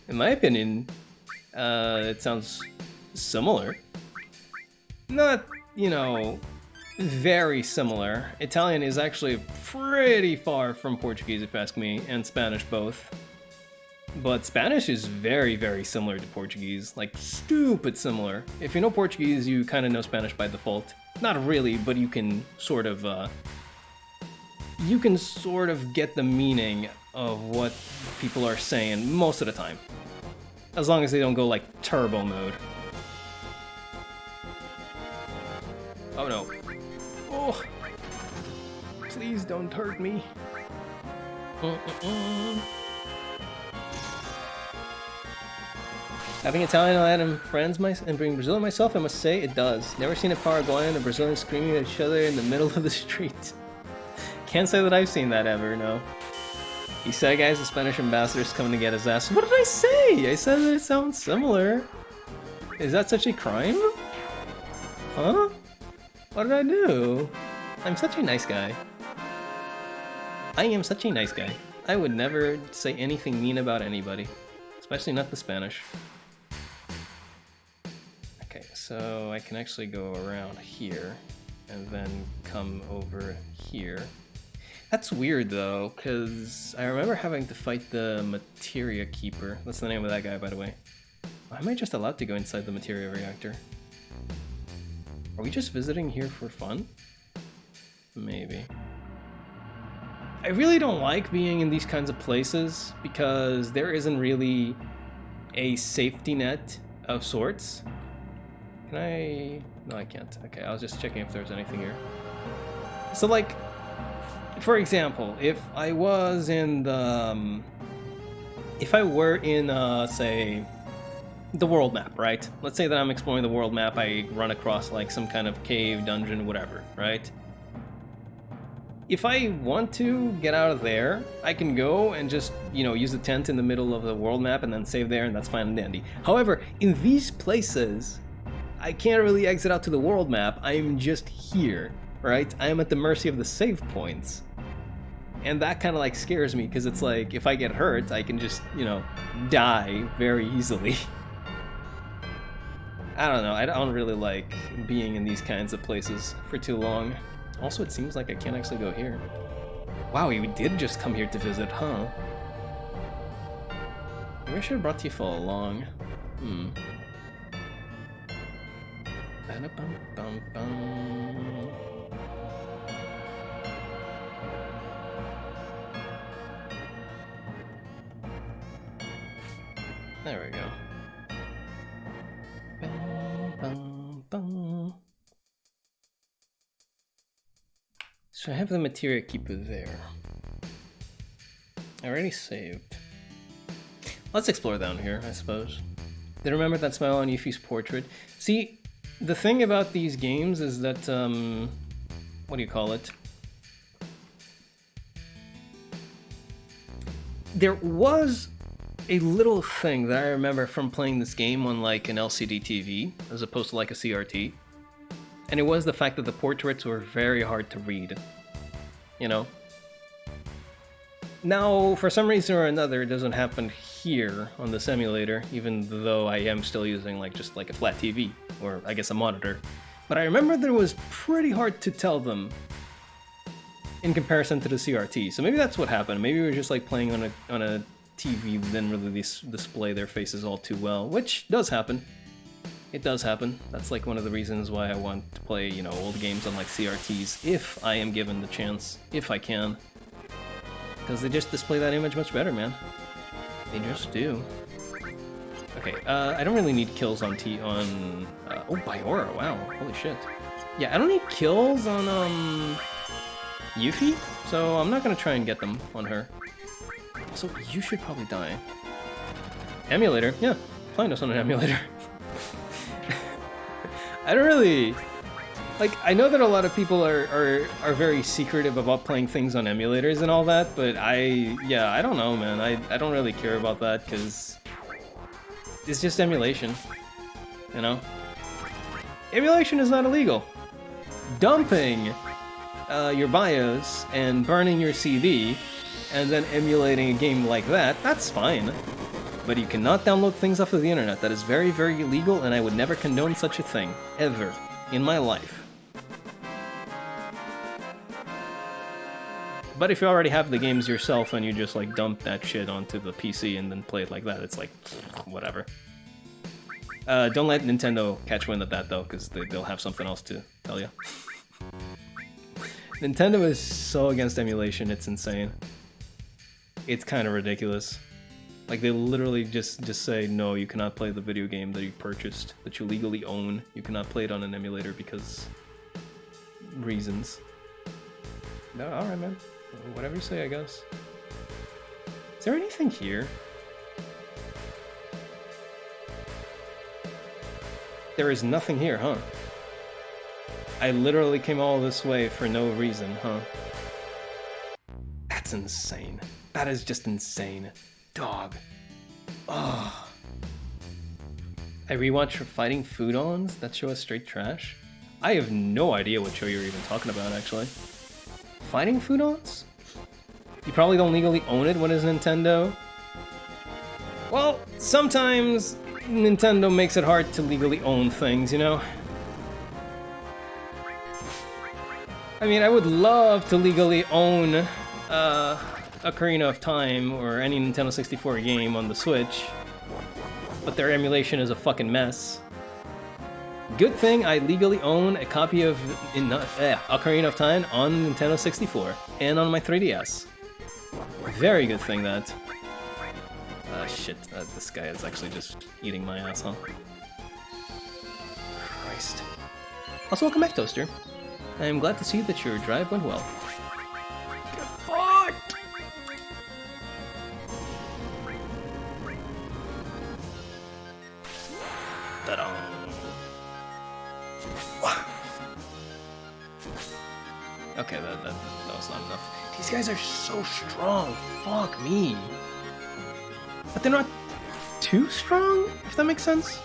In my opinion, it sounds similar. Not, you know, very similar. Italian is actually pretty far from Portuguese, if you ask me, and Spanish both. But Spanish is very, very similar to Portuguese, like stupid similar. If you know Portuguese, you kind of know Spanish by default. Not really, but you can sort of get the meaning of what people are saying most of the time. As long as they don't go like turbo mode. Oh no. Oh! Please don't hurt me. Having Italian lad and friends and bring Brazil and myself, I must say, it does. Never seen a Paraguayan and a Brazilian screaming at each other in the middle of the street. Can't say that I've seen that ever, no. He said, guys, the Spanish ambassador's coming to get his ass. What did I say? I said that it sounds similar. Is that such a crime? Huh? What did I do? I'm such a nice guy. I am such a nice guy. I would never say anything mean about anybody. Especially not the Spanish. Okay, so I can actually go around here and then come over here. That's weird though, because I remember having to fight the Materia Keeper. That's the name of that guy, by the way. Am I just allowed to go inside the Materia Reactor? Are we just visiting here for fun? Maybe. I really don't like being in these kinds of places because there isn't really a safety net of sorts. Can I... No, I can't. Okay, I was just checking if there's anything here. So like, for example, if I was in the... if I were in, say, the world map, right? Let's say that I'm exploring the world map, I run across like some kind of cave, dungeon, whatever, right? If I want to get out of there, I can go and just, you know, use the tent in the middle of the world map and then save there, and that's fine and dandy. However, in these places, I can't really exit out to the world map. I'm just here, right? I am at the mercy of the save points. And that kind of like scares me, because it's like, if I get hurt, I can just, you know, die very easily. I don't know, I don't really like being in these kinds of places for too long. Also, it seems like I can't actually go here. Wow, we did just come here to visit, huh? Maybe I should have brought Tifa along. Ba-da-bum-bum-bum. There we go. Bum-bum-bum. So I have the Materia Keeper there. I already saved. Let's explore down here, I suppose. Did I remember that smile on Yuffie's portrait? See, the thing about these games is that, what do you call it? There was a little thing that I remember from playing this game on like an LCD TV, as opposed to like a CRT. And it was the fact that the portraits were very hard to read, you know? Now, for some reason or another, it doesn't happen here on this emulator, even though I am still using like just like a flat TV, or I guess a monitor. But I remember that it was pretty hard to tell them in comparison to the CRT. So maybe that's what happened. Maybe we were just like playing on a TV that didn't really display their faces all too well, which does happen. It does happen. That's like one of the reasons why I want to play, you know, old games on like CRTs, if I am given the chance, if I can. Because they just display that image much better, man. They just do. Okay, I don't really need kills on oh, Biora, wow, holy shit. Yeah, I don't need kills on, Yuffie, so I'm not gonna try and get them on her. Also, you should probably die. Emulator, yeah, find us on an emulator. I don't really... Like, I know that a lot of people are very secretive about playing things on emulators and all that, but I don't know, man. I don't really care about that, because it's just emulation, you know? Emulation is not illegal. Dumping your BIOS and burning your CD and then emulating a game like that, that's fine. But you cannot download things off of the internet. That is very, very illegal, and I would never condone such a thing, ever, in my life. But if you already have the games yourself and you just like dump that shit onto the PC and then play it like that, it's like, whatever. Don't let Nintendo catch wind of that though, because they'll have something else to tell you. Nintendo is so against emulation, it's insane. It's kind of ridiculous. Like, they literally just say, no, you cannot play the video game that you purchased, that you legally own. You cannot play it on an emulator because... reasons. No, alright, man. Whatever you say, I guess. Is there anything here? There is nothing here, huh? I literally came all this way for no reason, huh? That's insane. That is just insane. Dog. Oh. I rewatched Fighting Foodons that show us straight trash. I have no idea what show you're even talking about, actually. Fighting Foodons? You probably don't legally own it. What is Nintendo? Well, sometimes Nintendo makes it hard to legally own things, you know? I mean, I would love to legally own Ocarina of Time or any Nintendo 64 game on the Switch, but their emulation is a fucking mess. Good thing I legally own a copy of Ocarina of Time on Nintendo 64 and on my 3DS. Very good thing that. Shit, this guy is actually just eating my ass, huh? Christ. Also, welcome back, Toaster. I am glad to see that your drive went well. Get fucked! Ta-da! Okay, that was not enough. These guys are so strong. Fuck me. But they're not too strong, if that makes sense.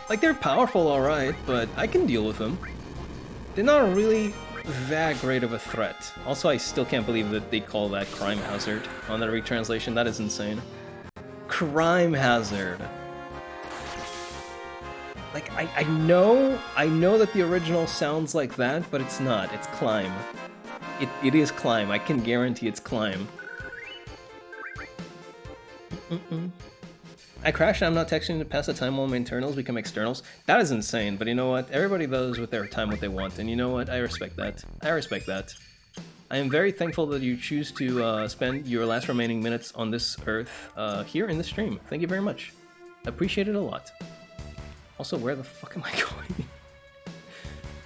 Like, they're powerful, alright, but I can deal with them. They're not really that great of a threat. Also, I still can't believe that they call that Crime Hazard on the retranslation. That is insane. Crime Hazard. Like, I know that the original sounds like that, but it's not. It's Climb. It is Climb. I can guarantee it's Climb. I crashed and I'm not texting to pass the time while my internals become externals. That is insane, but you know what? Everybody does with their time what they want, and you know what? I respect that. I respect that. I am very thankful that you choose to spend your last remaining minutes on this earth here in the stream. Thank you very much. I appreciate it a lot. Also, where the fuck am I going?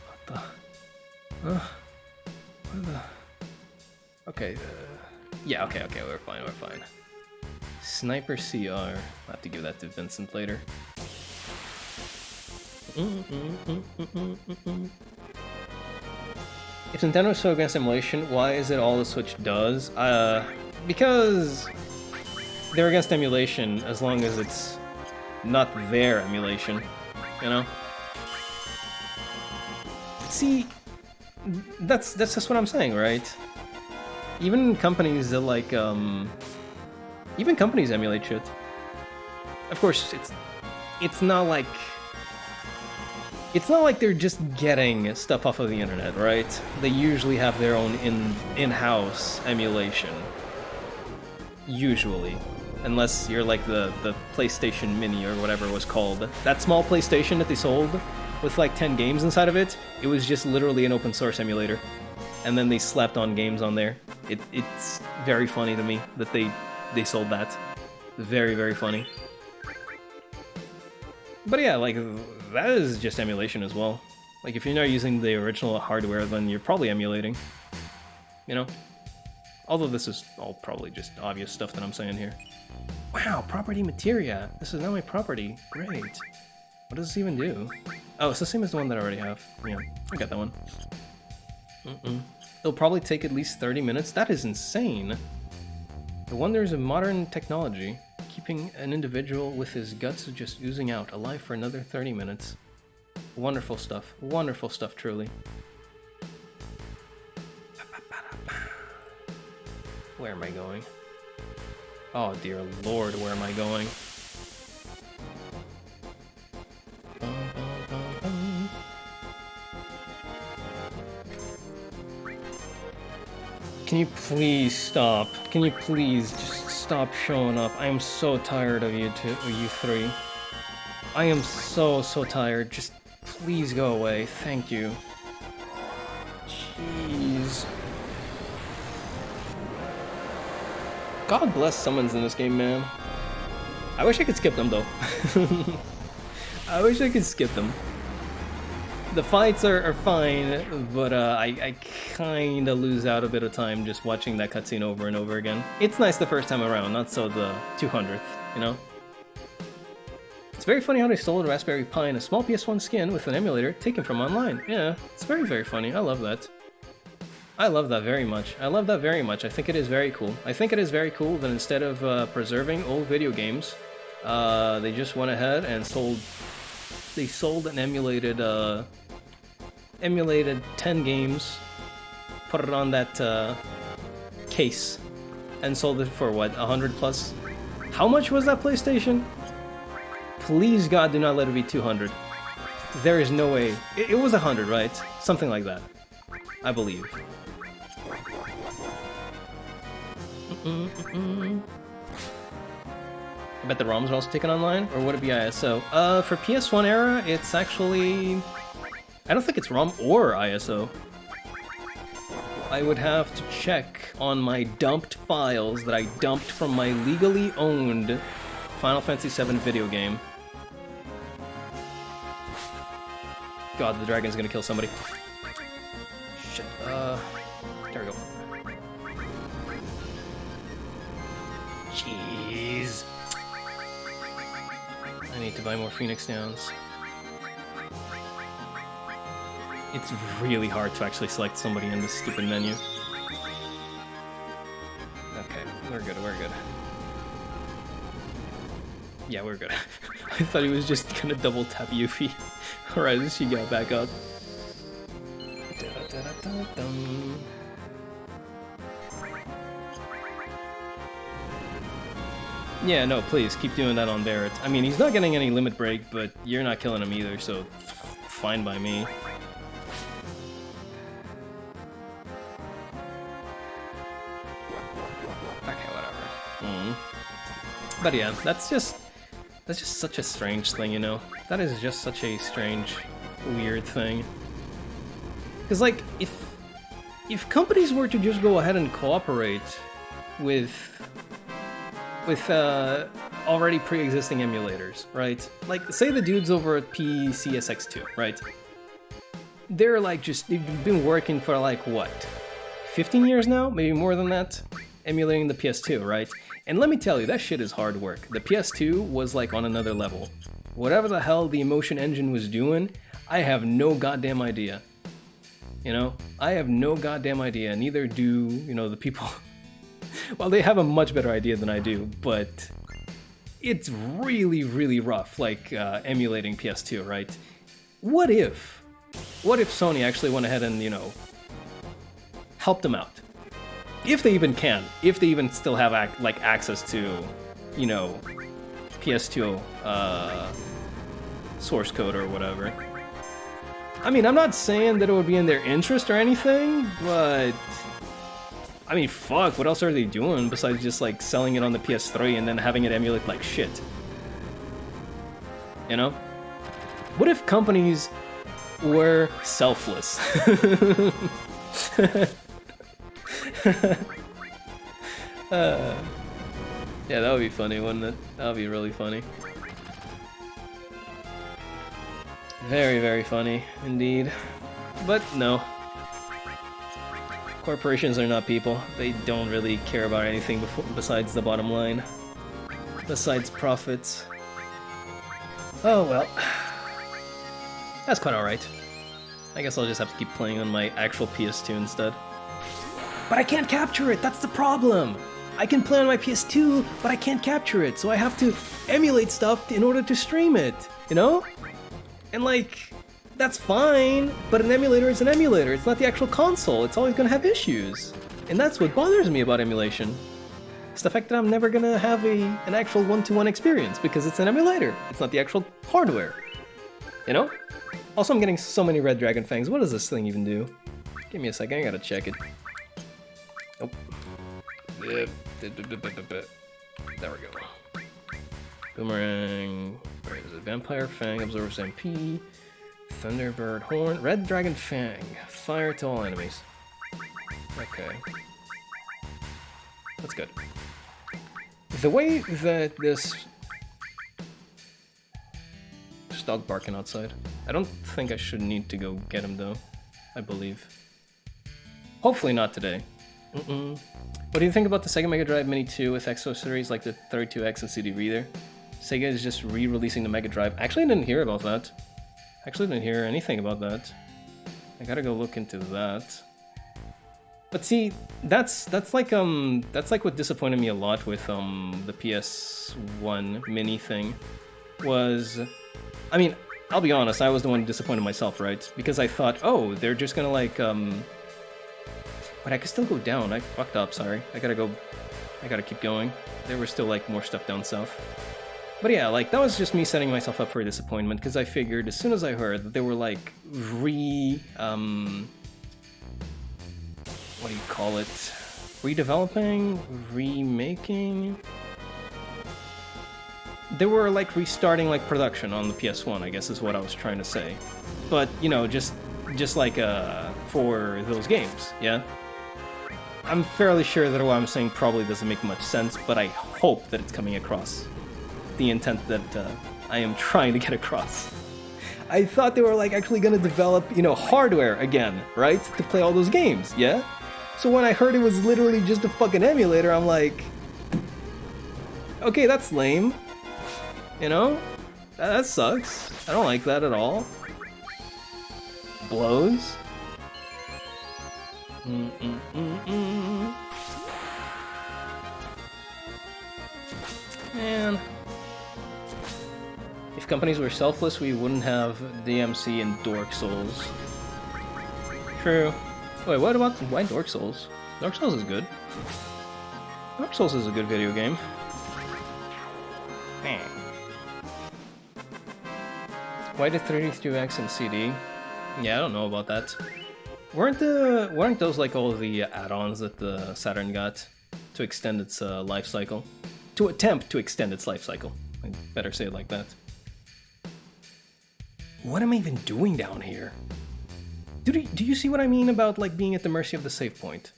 What the... where the... Okay, yeah, okay, we're fine. Sniper CR. I'll have to give that to Vincent later. If Nintendo is so against emulation, why is it all the Switch does? Because they're against emulation as long as it's not their emulation, you know? See, that's just what I'm saying, right? Even companies that like, even companies emulate shit. Of course, it's not like they're just getting stuff off of the internet, right? They usually have their own in-house emulation. Usually. Unless you're like the PlayStation Mini or whatever it was called. That small PlayStation that they sold with like 10 games inside of it, it was just literally an open source emulator. And then they slapped on games on there. It's very funny to me that they sold that. Very, very funny. But yeah, like, that is just emulation as well. Like, if you're not using the original hardware, then you're probably emulating. You know? Although this is all probably just obvious stuff that I'm saying here. Wow, property materia! This is now my property. Great. What does this even do? Oh, it's the same as the one that I already have. Yeah, I got that one. It'll probably take at least 30 minutes. That is insane! The wonders of modern technology, keeping an individual with his guts just oozing out, alive for another 30 minutes. Wonderful stuff, truly. Where am I going? Oh dear lord, where am I going? Can you please stop? Can you please just stop showing up? I am so tired of you two, you three. I am so tired. Just please go away. Thank you. Jeez. God bless summons in this game, man. I wish I could skip them though. I wish I could skip them. The fights are fine, but I kinda lose out a bit of time just watching that cutscene over and over again. It's nice the first time around, not so the 200th, you know? It's very funny how they sold Raspberry Pi in a small PS1 skin with an emulator taken from online. Yeah, it's very funny. I love that. I love that very much. I love that very much. I think it is very cool. I think it is very cool that instead of preserving old video games, they just went ahead and sold an emulated 10 games, put it on that case, and sold it for what, 100 plus? How much was that PlayStation? Please God, do not let it be 200. There is no way. It was 100, right? Something like that, I believe. I bet the ROMs are also taken online, or would it be ISO? For PS1 era, it's actually... I don't think it's ROM or ISO. I would have to check on my dumped files that I dumped from my legally owned Final Fantasy VII video game. God, the dragon's gonna kill somebody. Shit, there we go. Jeez. I need to buy more Phoenix Downs. It's really hard to actually select somebody in this stupid menu. Okay, we're good. Yeah, we're good. I thought he was just gonna double tap Yuffie. Alright, she got back up. Yeah, no, please, keep doing that on Barrett. I mean, he's not getting any limit break, but you're not killing him either, so fine by me. Okay, whatever. But yeah, that's just such a strange thing, you know? That is just such a strange, weird thing. Because, like, if companies were to just go ahead and cooperate with already pre-existing emulators, right? Like, say the dudes over at PCSX2, right? They're like they've been working for like, what? 15 years now? Maybe more than that? Emulating the PS2, right? And let me tell you, that shit is hard work. The PS2 was like on another level. Whatever the hell the Emotion Engine was doing, I have no goddamn idea. You know? I have no goddamn idea, neither do, you know, the people... Well, they have a much better idea than I do, but it's really rough, like emulating PS2, right? What if Sony actually went ahead and, you know, helped them out? If they even can, if they even still have like access to, you know, PS2 source code or whatever. I mean, I'm not saying that it would be in their interest or anything, but... I mean, fuck, what else are they doing besides just, like, selling it on the PS3 and then having it emulate like shit? You know? What if companies were selfless? Yeah, that would be funny, wouldn't it? That would be really funny. Very funny, indeed. But no. Corporations are not people. They don't really care about anything besides the bottom line. Besides profits. Oh well. That's quite alright. I guess I'll just have to keep playing on my actual PS2 instead. But I can't capture it! That's the problem! I can play on my PS2, but I can't capture it, so I have to emulate stuff in order to stream it, you know? And like... that's fine, but an emulator is an emulator. It's not the actual console. It's always gonna have issues. And that's what bothers me about emulation. It's the fact that I'm never gonna have an actual one-to-one experience because it's an emulator. It's not the actual hardware. You know? Also, I'm getting so many red dragon fangs. What does this thing even do? Give me a second, I gotta check it. Nope. There we go. Boomerang. Where is it? Vampire Fang, Absorbs MP. Thunderbird Horn. Red Dragon Fang. Fire to all enemies. Okay. That's good. The way that this... There's dog barking outside. I don't think I should need to go get him though. I believe. Hopefully not today. What do you think about the Sega Mega Drive Mini 2 with Exo series like the 32X and CD reader? Sega is just re-releasing the Mega Drive. Actually, I didn't hear about that. Actually, didn't hear anything about that. I gotta go look into that. But see, that's like what disappointed me a lot with the PS1 Mini thing. Was, I mean, I'll be honest, I was the one who disappointed myself, right? Because I thought, oh, they're just gonna like but I could still go down. I fucked up, sorry. I gotta keep going. There was still like more stuff down south. But yeah, like that was just me setting myself up for a disappointment because I figured as soon as I heard that they were like what do you call it? Redeveloping? Remaking? They were like restarting like production on the PS1, I guess is what I was trying to say. But, you know, just like for those games, yeah? I'm fairly sure that what I'm saying probably doesn't make much sense, but I hope that it's coming across the intent that I am trying to get across. I thought they were like actually gonna develop, you know, hardware again, right? To play all those games, yeah? So when I heard it was literally just a fucking emulator, I'm like, okay, that's lame. You know? That sucks. I don't like that at all. Blows. Man. If companies were selfless, we wouldn't have DMC and Dork Souls. True. Wait, why Dark Souls? Dark Souls is good. Dark Souls is a good video game. Why the 32X and CD? Yeah, I don't know about that. Weren't those like all the add-ons that the Saturn got to extend its life cycle? To attempt to extend its life cycle. I better say it like that. What am I even doing down here? Do you see what I mean about like being at the mercy of the save point?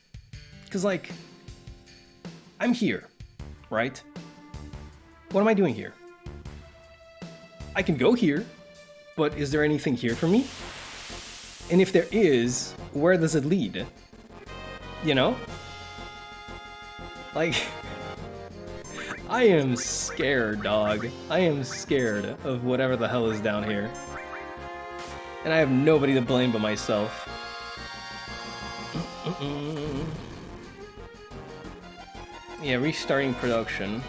Because like, I'm here, right? What am I doing here? I can go here, but is there anything here for me? And if there is, where does it lead? You know? Like, I am scared, dog. I am scared of whatever the hell is down here. And I have nobody to blame but myself. Yeah, restarting production.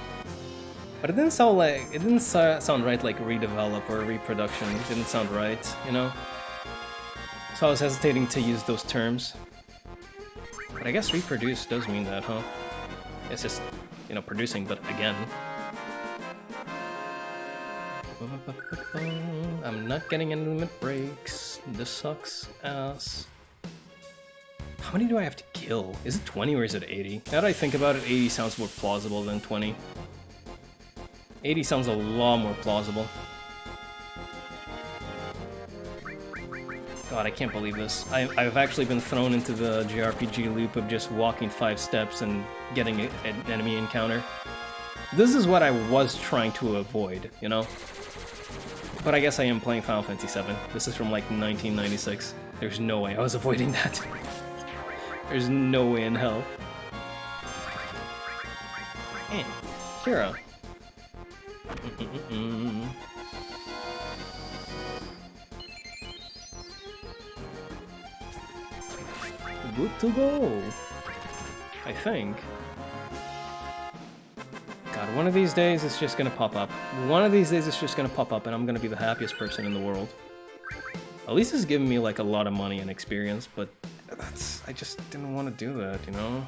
But it didn't sound right like redevelop or reproduction. It didn't sound right, you know? So I was hesitating to use those terms. But I guess reproduce does mean that, huh? It's just, you know, producing, but again. I'm not getting any limit breaks. This sucks ass. How many do I have to kill? Is it 20 or is it 80? Now that I think about it, 80 sounds more plausible than 20. 80 sounds a lot more plausible. God, I can't believe this. I've actually been thrown into the JRPG loop of just walking 5 steps and getting an enemy encounter. This is what I was trying to avoid, you know? But I guess I am playing Final Fantasy VII. This is from like 1996. There's no way I was avoiding that. There's no way in hell. Kira. Good to go, I think. God, one of these days it's just gonna pop up. One of these days it's just gonna pop up and I'm gonna be the happiest person in the world. At least it's giving me like a lot of money and experience, but that's just didn't want to do that, you know?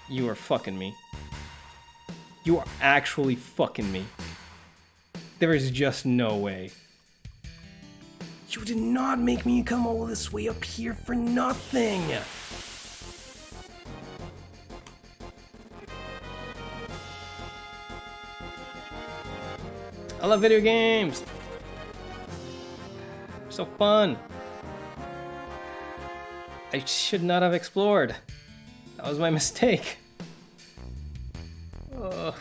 You are fucking me. You are actually fucking me. There is just no way. You did not make me come all this way up here for nothing! I love video games! So fun! I should not have explored. That was my mistake. Ugh.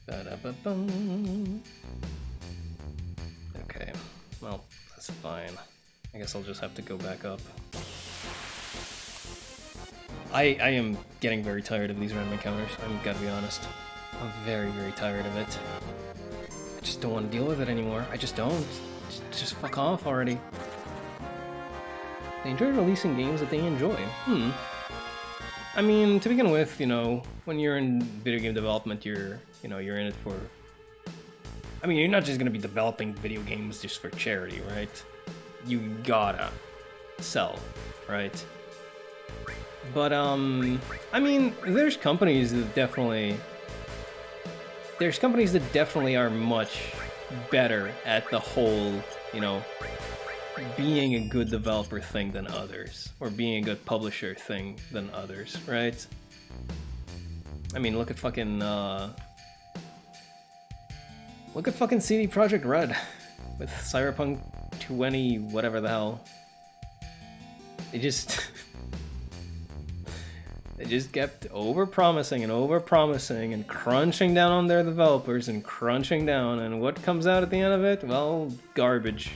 Ba-da-ba-bum. Okay, well, that's fine. I guess I'll just have to go back up. I am getting very tired of these random encounters, I'm gotta be honest. I'm very, very tired of it. I just don't want to deal with it anymore. I just don't. Just fuck off already. They enjoy releasing games that they enjoy. I mean, to begin with, you know, when you're in video game development, you're in it for... I mean, you're not just gonna be developing video games just for charity, right? You gotta sell, right? But, I mean, there's companies that definitely are much better at the whole, you know, being a good developer thing than others, or being a good publisher thing than others, right? I mean, look at fucking CD Projekt Red with Cyberpunk 20 whatever the hell. They just kept overpromising and crunching down on their developers and crunching down, and what comes out at the end of it? Well, garbage.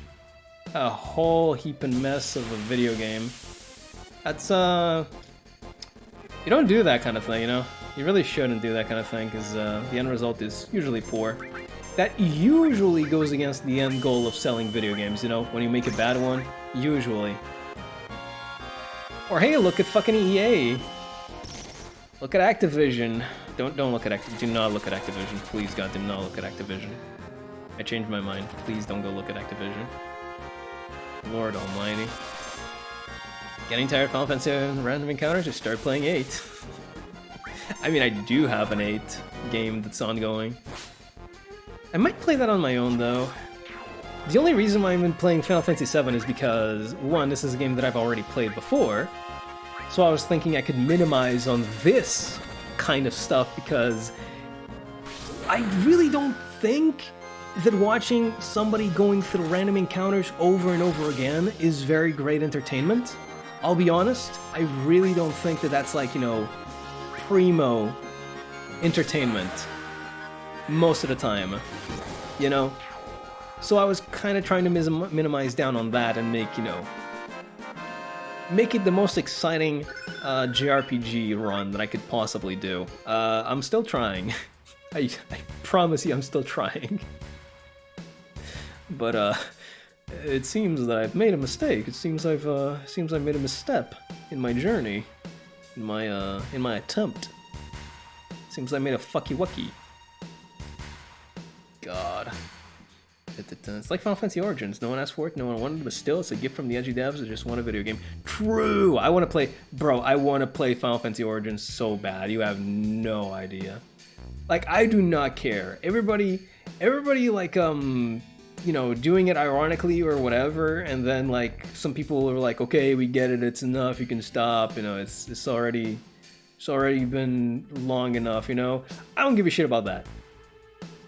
A whole heaping mess of a video game. That's, you don't do that kind of thing, you know? You really shouldn't do that kind of thing, because the end result is usually poor. That usually goes against the end goal of selling video games, you know? When you make a bad one, usually. Or hey, look at fucking EA! Look at Activision. Don't look at Activision. Do not look at Activision. Please, God, do not look at Activision. I changed my mind. Please don't go look at Activision. Lord almighty. Getting tired of Final Fantasy random encounters? Just start playing 8. I mean, I do have an 8 game that's ongoing. I might play that on my own, though. The only reason why I've been playing Final Fantasy VII is because, one, this is a game that I've already played before, so I was thinking I could minimize on this kind of stuff, because I really don't think that watching somebody going through random encounters over and over again is very great entertainment. I'll be honest, I really don't think that that's like, you know, primo entertainment most of the time, you know? So I was kind of trying to minimize down on that and make, you know, make it the most exciting JRPG run that I could possibly do. I'm still trying. I promise you I'm still trying. But it seems that I've made a mistake. It seems I've made a misstep in my journey, in my attempt. Seems I made a fucky wucky. God. It's like Final Fantasy Origins. No one asked for it, no one wanted it, but still, it's a gift from the edgy devs that just want a video game. True! I want to play... Bro, I want to play Final Fantasy Origins so bad. You have no idea. Like, I do not care. Everybody like, you know, doing it ironically or whatever, and then, like, some people are like, okay, we get it, it's enough, you can stop, you know, it's already been long enough, you know? I don't give a shit about that.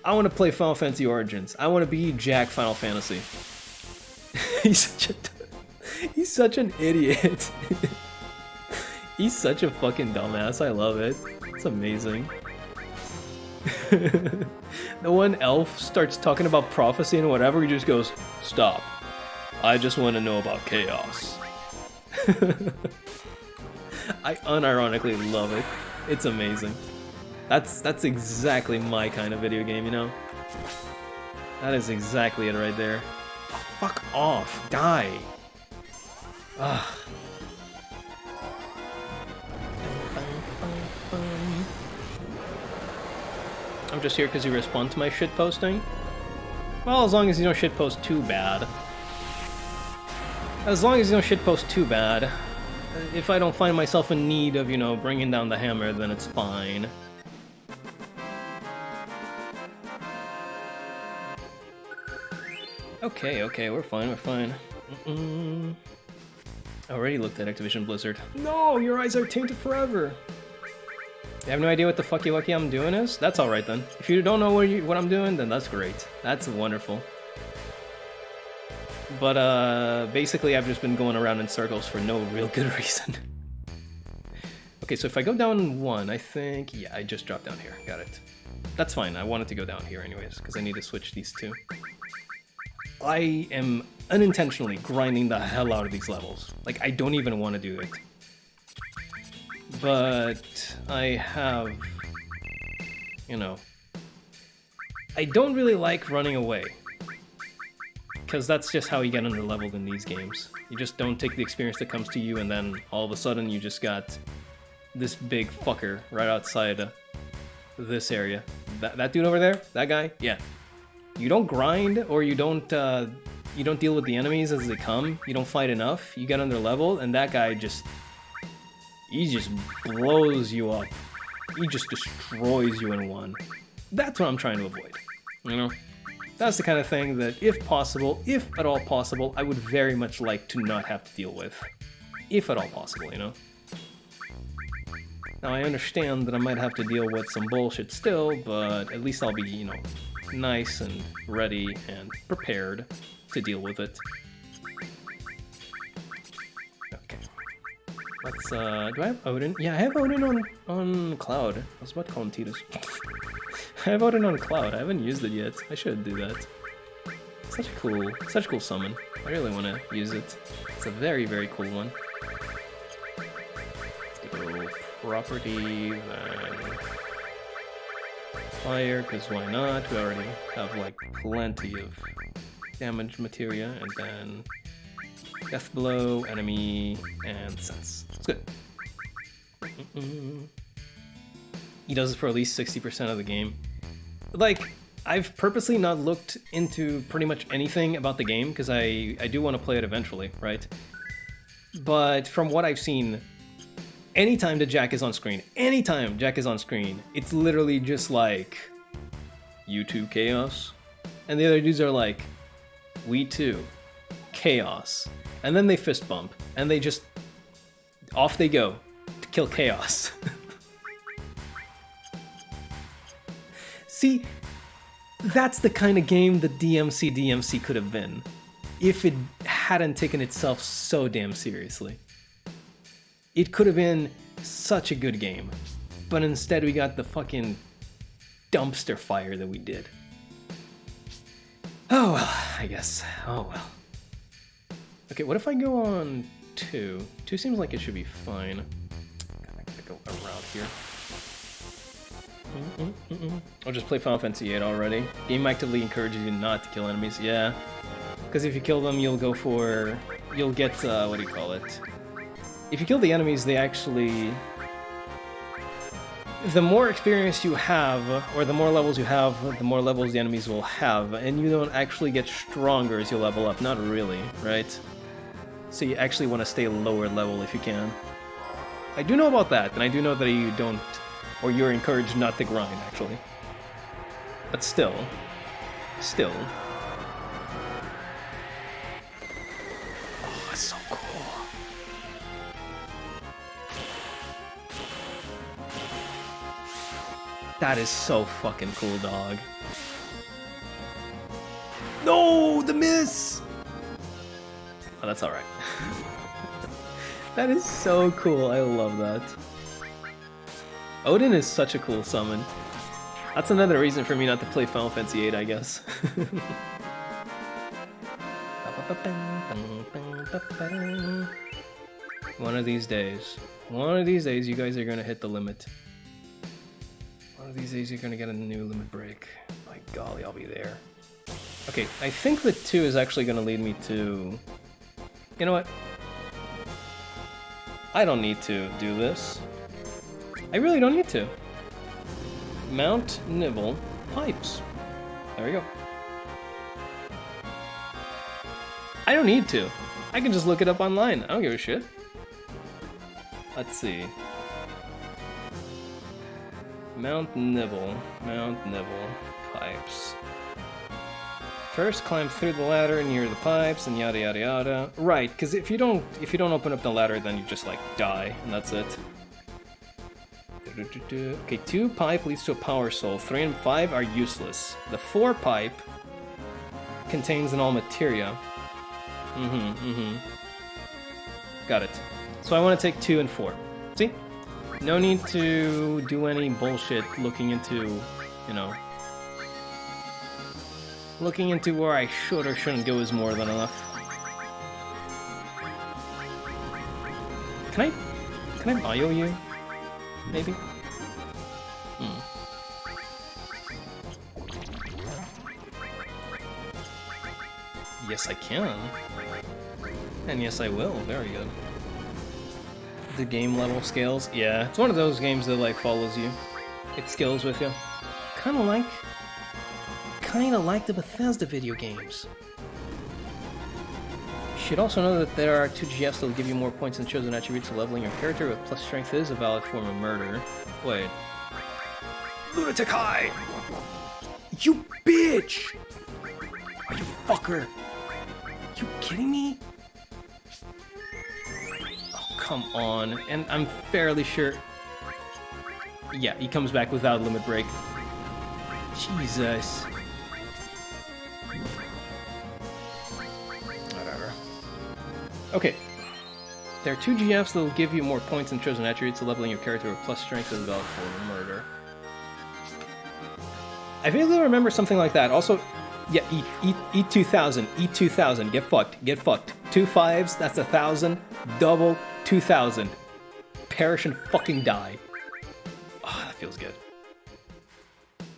I want to play Final Fantasy Origins. I want to be Jack Final Fantasy. He's such an idiot. He's such a fucking dumbass. I love it. It's amazing. The one elf starts talking about prophecy and whatever, he just goes, stop. I just want to know about chaos. I unironically love it. It's amazing. That's exactly my kind of video game, you know? That is exactly it right there. Oh, fuck off. Die. Ugh. I'm just here because you respond to my shit posting? Well, as long as you don't shit post too bad. As long as you don't shitpost too bad. If I don't find myself in need of, you know, bringing down the hammer, then it's fine. Okay, okay, we're fine, we're fine. I already looked at Activision Blizzard. No, your eyes are tainted forever! You have no idea what the fucky wucky I'm doing is? That's alright then. If you don't know what I'm doing, then that's great. That's wonderful. But, basically I've just been going around in circles for no real good reason. Okay, so if I go down one, I think... Yeah, I just dropped down here. Got it. That's fine, I wanted to go down here anyways, because I need to switch these two. I am unintentionally grinding the hell out of these levels. Like, I don't even want to do it. But I have... You know... I don't really like running away. Because that's just how you get under-leveled in these games. You just don't take the experience that comes to you, and then all of a sudden you just got this big fucker right outside this area. That dude over there? That guy? Yeah. You don't grind, or you don't deal with the enemies as they come. You don't fight enough. You get under-leveled, and that guy just... He just blows you up. He just destroys you in one. That's what I'm trying to avoid. You know? That's the kind of thing that, if possible, if at all possible, I would very much like to not have to deal with. If at all possible, you know? Now, I understand that I might have to deal with some bullshit still, but at least I'll be, you know, nice and ready and prepared to deal with it. Okay. Let's, do I have Odin? Yeah, I have Odin on Cloud. I was about to call him Titus. I have Odin on Cloud. I haven't used it yet. I should do that. Such a cool summon. I really want to use it. It's a very, very cool one. Let's go property, then fire, because why not? We already have like plenty of damage materia, and then death blow, enemy, and sense. It's good. He does it for at least 60% of the game. Like, I've purposely not looked into pretty much anything about the game, because I do want to play it eventually, right? But from what I've seen, anytime that Jack is on screen, it's literally just like, you too, chaos? And the other dudes are like, we too, chaos. And then they fist bump, and they just, off they go to kill chaos. See, that's the kind of game the DMC could have been, if it hadn't taken itself so damn seriously. It could have been such a good game, but instead we got the fucking dumpster fire that we did. Oh well, I guess. Oh well. Okay, what if I go on 2? 2 seems like it should be fine. I gotta go around here. I'll just play Final Fantasy VIII already. Game actively encourages you not to kill enemies. Yeah, because if you kill them, you'll get what do you call it? If you kill the enemies, they actually... The more experience you have, or the more levels you have, the more levels the enemies will have, and you don't actually get stronger as you level up. Not really, right? So you actually want to stay lower level if you can. I do know about that, and I do know that you don't... Or you're encouraged not to grind, actually. But still. Oh, it's so cool. That is so fucking cool, dog. No, the miss! Oh, that's alright. That is so cool, I love that. Odin is such a cool summon. That's another reason for me not to play Final Fantasy VIII, I guess. One of these days, you guys are gonna hit the limit. One of these days, you're gonna get a new limit break. By golly, I'll be there. Okay, I think the 2 is actually gonna lead me to... You know what? I don't need to do this. I really don't need to. Mount Nibble Pipes. There we go. I don't need to. I can just look it up online. I don't give a shit. Let's see. Mount Nibble. Mount Nibble. Pipes. First, climb through the ladder near the pipes, and yada yada yada. Right, because if you don't open up the ladder, then you just like die, and that's it. Okay, 2 pipe leads to a power soul. 3 and 5 are useless. The 4 pipe contains an all materia. Got it. So I want to take 2 and 4. See? No need to do any bullshit looking into, you know... Looking into where I should or shouldn't go is more than enough. Can I bio you? Maybe? Yes, I can. And yes, I will. Very good. The game level scales? Yeah, it's one of those games that, like, follows you. It scales with you. Kinda like the Bethesda video games. You should also know that there are 2 GFs that will give you more points than chosen attributes, so leveling your character with plus strength is a valid form of murder. Wait. Lunatic High! You bitch! Are you fucker? You kidding me? Oh, come on. And I'm fairly sure... Yeah, he comes back without limit break. Jesus. Whatever. Okay. There are 2 GFs that will give you more points than chosen attributes, so leveling your character with plus strength is a valid form of murder. I vaguely remember something like that. Also, yeah, eat 2,000. Eat 2,000. Get fucked. Get fucked. 2 5s, that's 1,000. Double 2,000. Perish and fucking die. Oh, that feels good.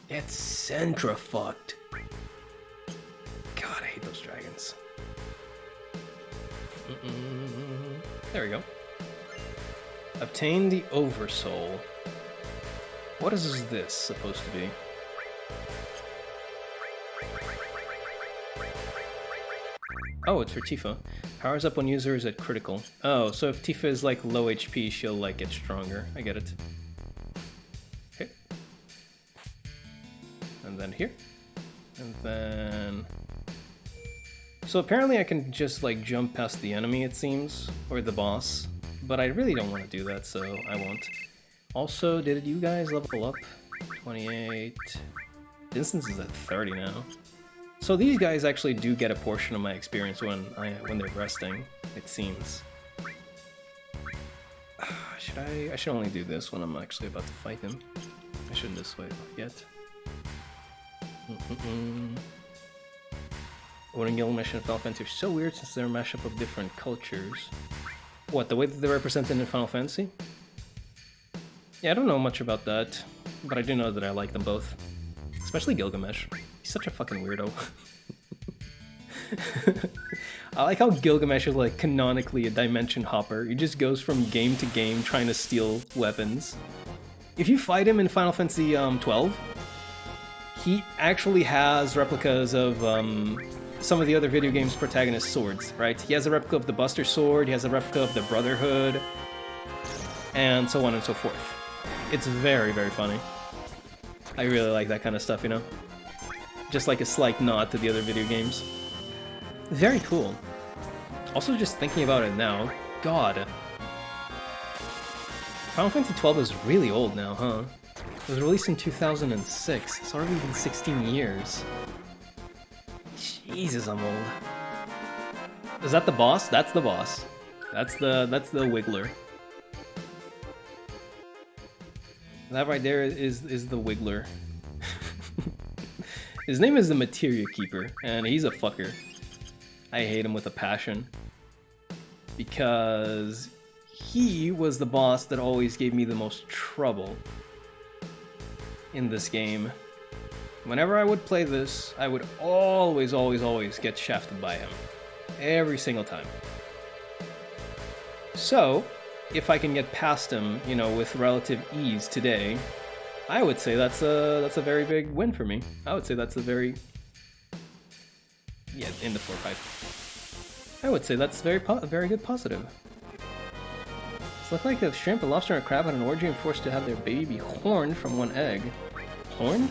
It's centrifucked. God, I hate those dragons. There we go. Obtain the Oversoul. What is this supposed to be? Oh, it's for Tifa. Powers up when user is at critical. Oh, so if Tifa is like low HP, she'll like get stronger. I get it. Okay. And then here. And then... So apparently I can just like jump past the enemy, it seems, or the boss. But I really don't want to do that, so I won't. Also, did you guys level up? 28... Instance is at 30 now. So these guys actually do get a portion of my experience when they're resting, it seems. I should only do this when I'm actually about to fight him. I shouldn't this way yet. Wooden Guild mission in Final Fantasy are so weird since they're a mashup of different cultures. What, the way that they're represented in Final Fantasy? Yeah, I don't know much about that, but I do know that I like them both. Especially Gilgamesh. He's such a fucking weirdo. I like how Gilgamesh is like canonically a dimension hopper. He just goes from game to game trying to steal weapons. If you fight him in Final Fantasy 12, he actually has replicas of some of the other video games' protagonist swords, right? He has a replica of the Buster Sword, he has a replica of the Brotherhood, and so on and so forth. It's very, very funny. I really like that kind of stuff, you know? Just like a slight nod to the other video games. Very cool. Also, just thinking about it now, God. Final Fantasy XII is really old now, huh? It was released in 2006. It's already been 16 years. Jesus, I'm old. Is that the boss? That's the boss. That's the Wiggler. That right there is the Wiggler. His name is the Materia Keeper, and he's a fucker. I hate him with a passion. Because he was the boss that always gave me the most trouble in this game. Whenever I would play this, I would always get shafted by him. Every single time. So, if I can get past him, you know, with relative ease today, I would say that's a very big win for me. I would say that's a very... Yeah, in the 4-5. I would say that's very good positive. It's look like a shrimp, a lobster, and a crab had an orgy and forced to have their baby horned from one egg. Horned?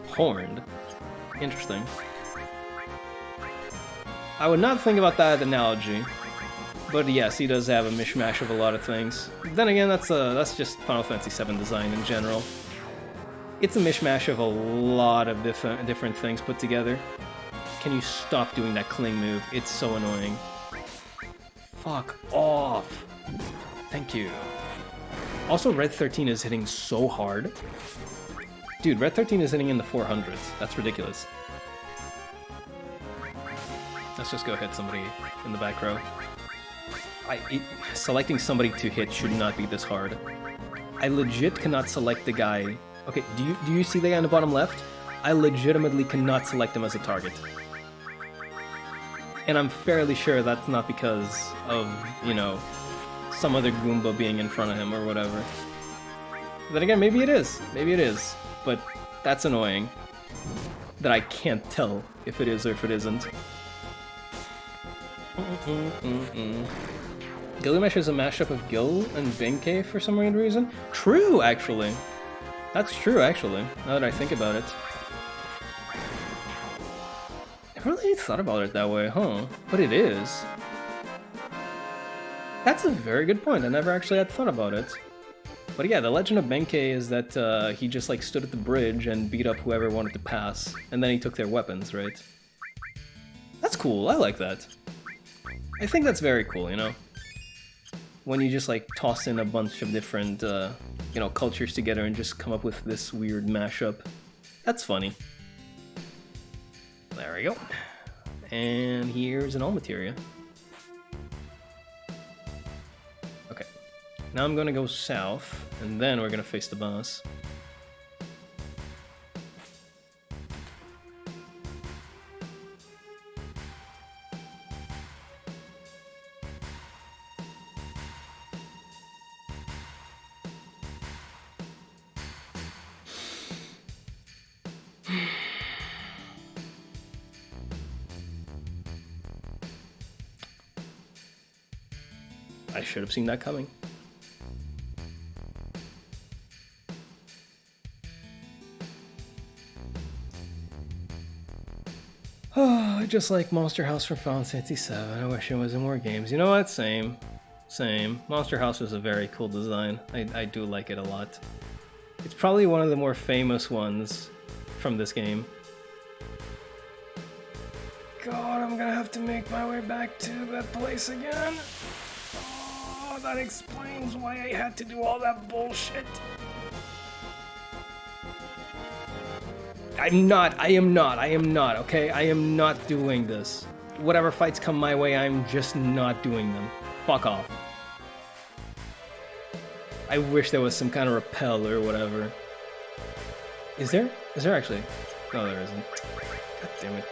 Horned. Interesting. I would not think about that analogy. But yes, he does have a mishmash of a lot of things. Then again, that's just Final Fantasy VII design in general. It's a mishmash of a lot of different things put together. Can you stop doing that cling move? It's so annoying. Fuck off. Thank you. Also, Red 13 is hitting so hard. Dude, Red 13 is hitting in the 400s. That's ridiculous. Let's just go hit somebody in the back row. Selecting somebody to hit should not be this hard. I legit cannot select the guy. Okay, do you see the guy on the bottom left? I legitimately cannot select him as a target. And I'm fairly sure that's not because of, you know, some other Goomba being in front of him or whatever. Then again, maybe it is. Maybe it is. But that's annoying. That I can't tell if it is or if it isn't. Gilgamesh is a mashup of Gil and Benkei for some weird reason. True, actually. That's true, actually, now that I think about it. I really thought about it that way, huh? But it is. That's a very good point. I never actually had thought about it. But yeah, the legend of Benkei is that he just like stood at the bridge and beat up whoever wanted to pass, and then he took their weapons, right? That's cool, I like that. I think that's very cool, you know? When you just like toss in a bunch of different, you know, cultures together and just come up with this weird mashup. That's funny. There we go. And here's an all materia. Okay. Now I'm gonna go south, and then we're gonna face the boss. I should have seen that coming. Oh, just like Monster House from Final Fantasy VII. I wish it was in more games. You know what? Same. Same. Monster House was a very cool design. I do like it a lot. It's probably one of the more famous ones from this game. God, I'm gonna have to make my way back to that place again. Oh, that explains why I had to do all that bullshit. I am not, okay? I am not doing this. Whatever fights come my way, I'm just not doing them. Fuck off. I wish there was some kind of repel or whatever. Is there? Is there actually? No, there isn't. God damn it.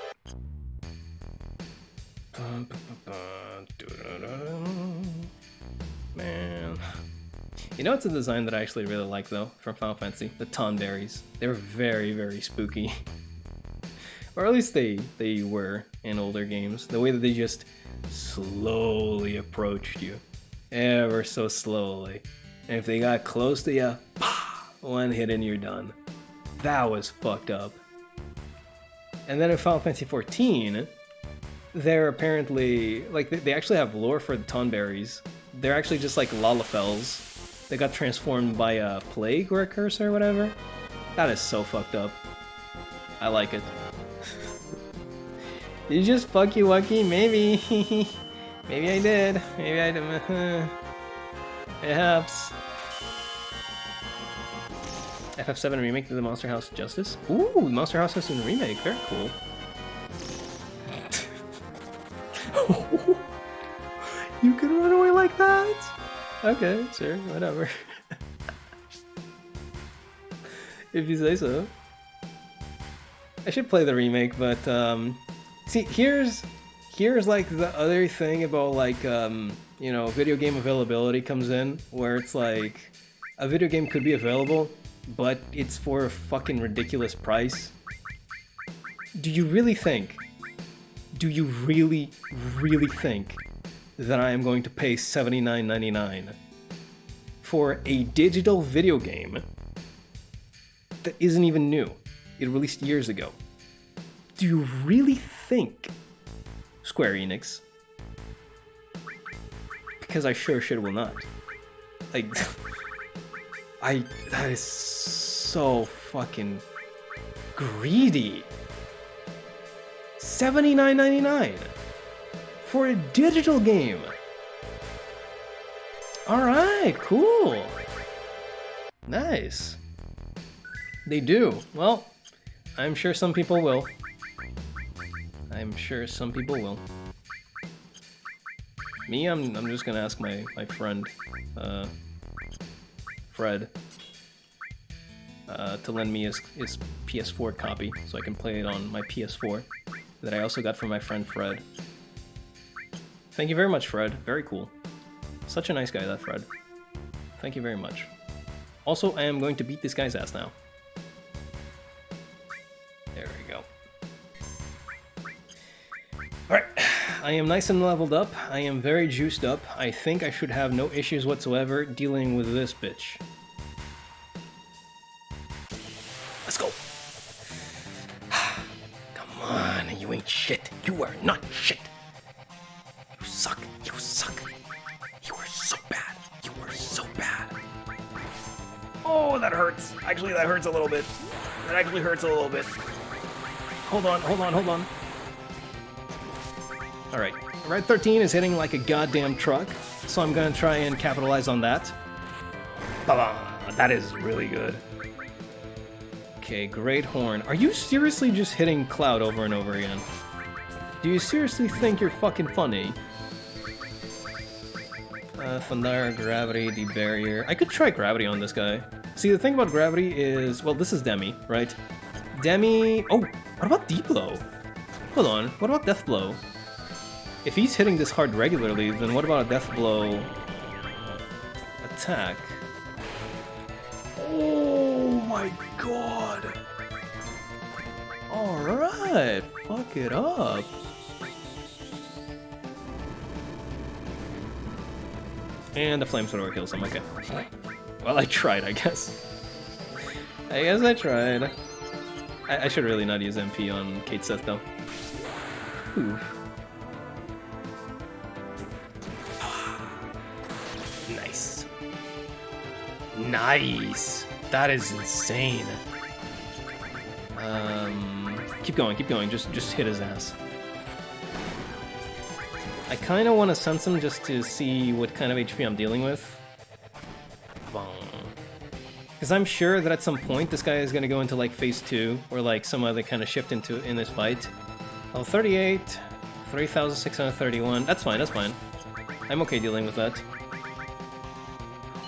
Man. You know, it's a design that I actually really like, though, from Final Fantasy? The Tonberries. They're very, very spooky. Or at least they were in older games. The way that they just slowly approached you. Ever so slowly. And if they got close to you, one hit and you're done. That was fucked up. And then in Final Fantasy XIV, they're apparently, like, they actually have lore for the Tonberries. They're actually just like Lalafels. They got transformed by a plague or a curse or whatever. That is so fucked up. I like it. Did you just fuck you, Wucky? Maybe. Maybe I did. Maybe I did. Perhaps. FF7 remake to the Monster House Justice? Ooh, Monster House has a remake. Very cool. You can run away like that? Okay, sure, whatever. If you say so. I should play the remake, but see, here's like the other thing about like you know, video game availability comes in, where it's like a video game could be available, but it's for a fucking ridiculous price. Do you really think Do you really, really think that I am going to pay $79.99 for a digital video game that isn't even new? It released years ago. Do you really think, Square Enix? Because I sure shit will not. Like, that is so fucking greedy. $79.99 for a digital game. Alright, cool. Nice. They do. Well, I'm sure some people will. I'm sure some people will. Me, I'm just gonna ask my friend, Fred, to lend me his PS4 copy so I can play it on my PS4 that I also got from my friend Fred. Thank you very much, Fred. Very cool. Such a nice guy, that Fred. Thank you very much. Also, I am going to beat this guy's ass now. There we go. Alright, I am nice and leveled up. I am very juiced up. I think I should have no issues whatsoever dealing with this bitch. Let's go. Come on, you ain't shit. You are not shit. You suck. You suck. You are so bad. You are so bad. Oh, that hurts. Actually, that hurts a little bit. That actually hurts a little bit. Hold on, hold on, hold on. Alright, Red 13 is hitting like a goddamn truck, so I'm gonna try and capitalize on that. Ba-ba! That is really good. Okay, Great Horn. Are you seriously just hitting Cloud over and over again? Do you seriously think you're fucking funny? Thundara, Gravity, Debarrier. I could try Gravity on this guy. See, the thing about Gravity is... Well, this is Demi, right? Demi... Oh, what about Deep Blow? Hold on, what about Death Blow? If he's hitting this hard regularly, then what about a Death Blow attack? Oh my god! Alright, fuck it up. And the Flamethrower kills him, okay. Well, I tried, I guess. I guess I tried. I should really not use MP on Kate Seth, though. Ooh. Nice. Nice! That is insane. Keep going, just hit his ass. I kind of want to sense him just to see what kind of HP I'm dealing with. Because I'm sure that at some point this guy is going to go into like phase 2 or like some other kind of shift in this fight. Oh, 38, 3,631. That's fine, that's fine. I'm okay dealing with that.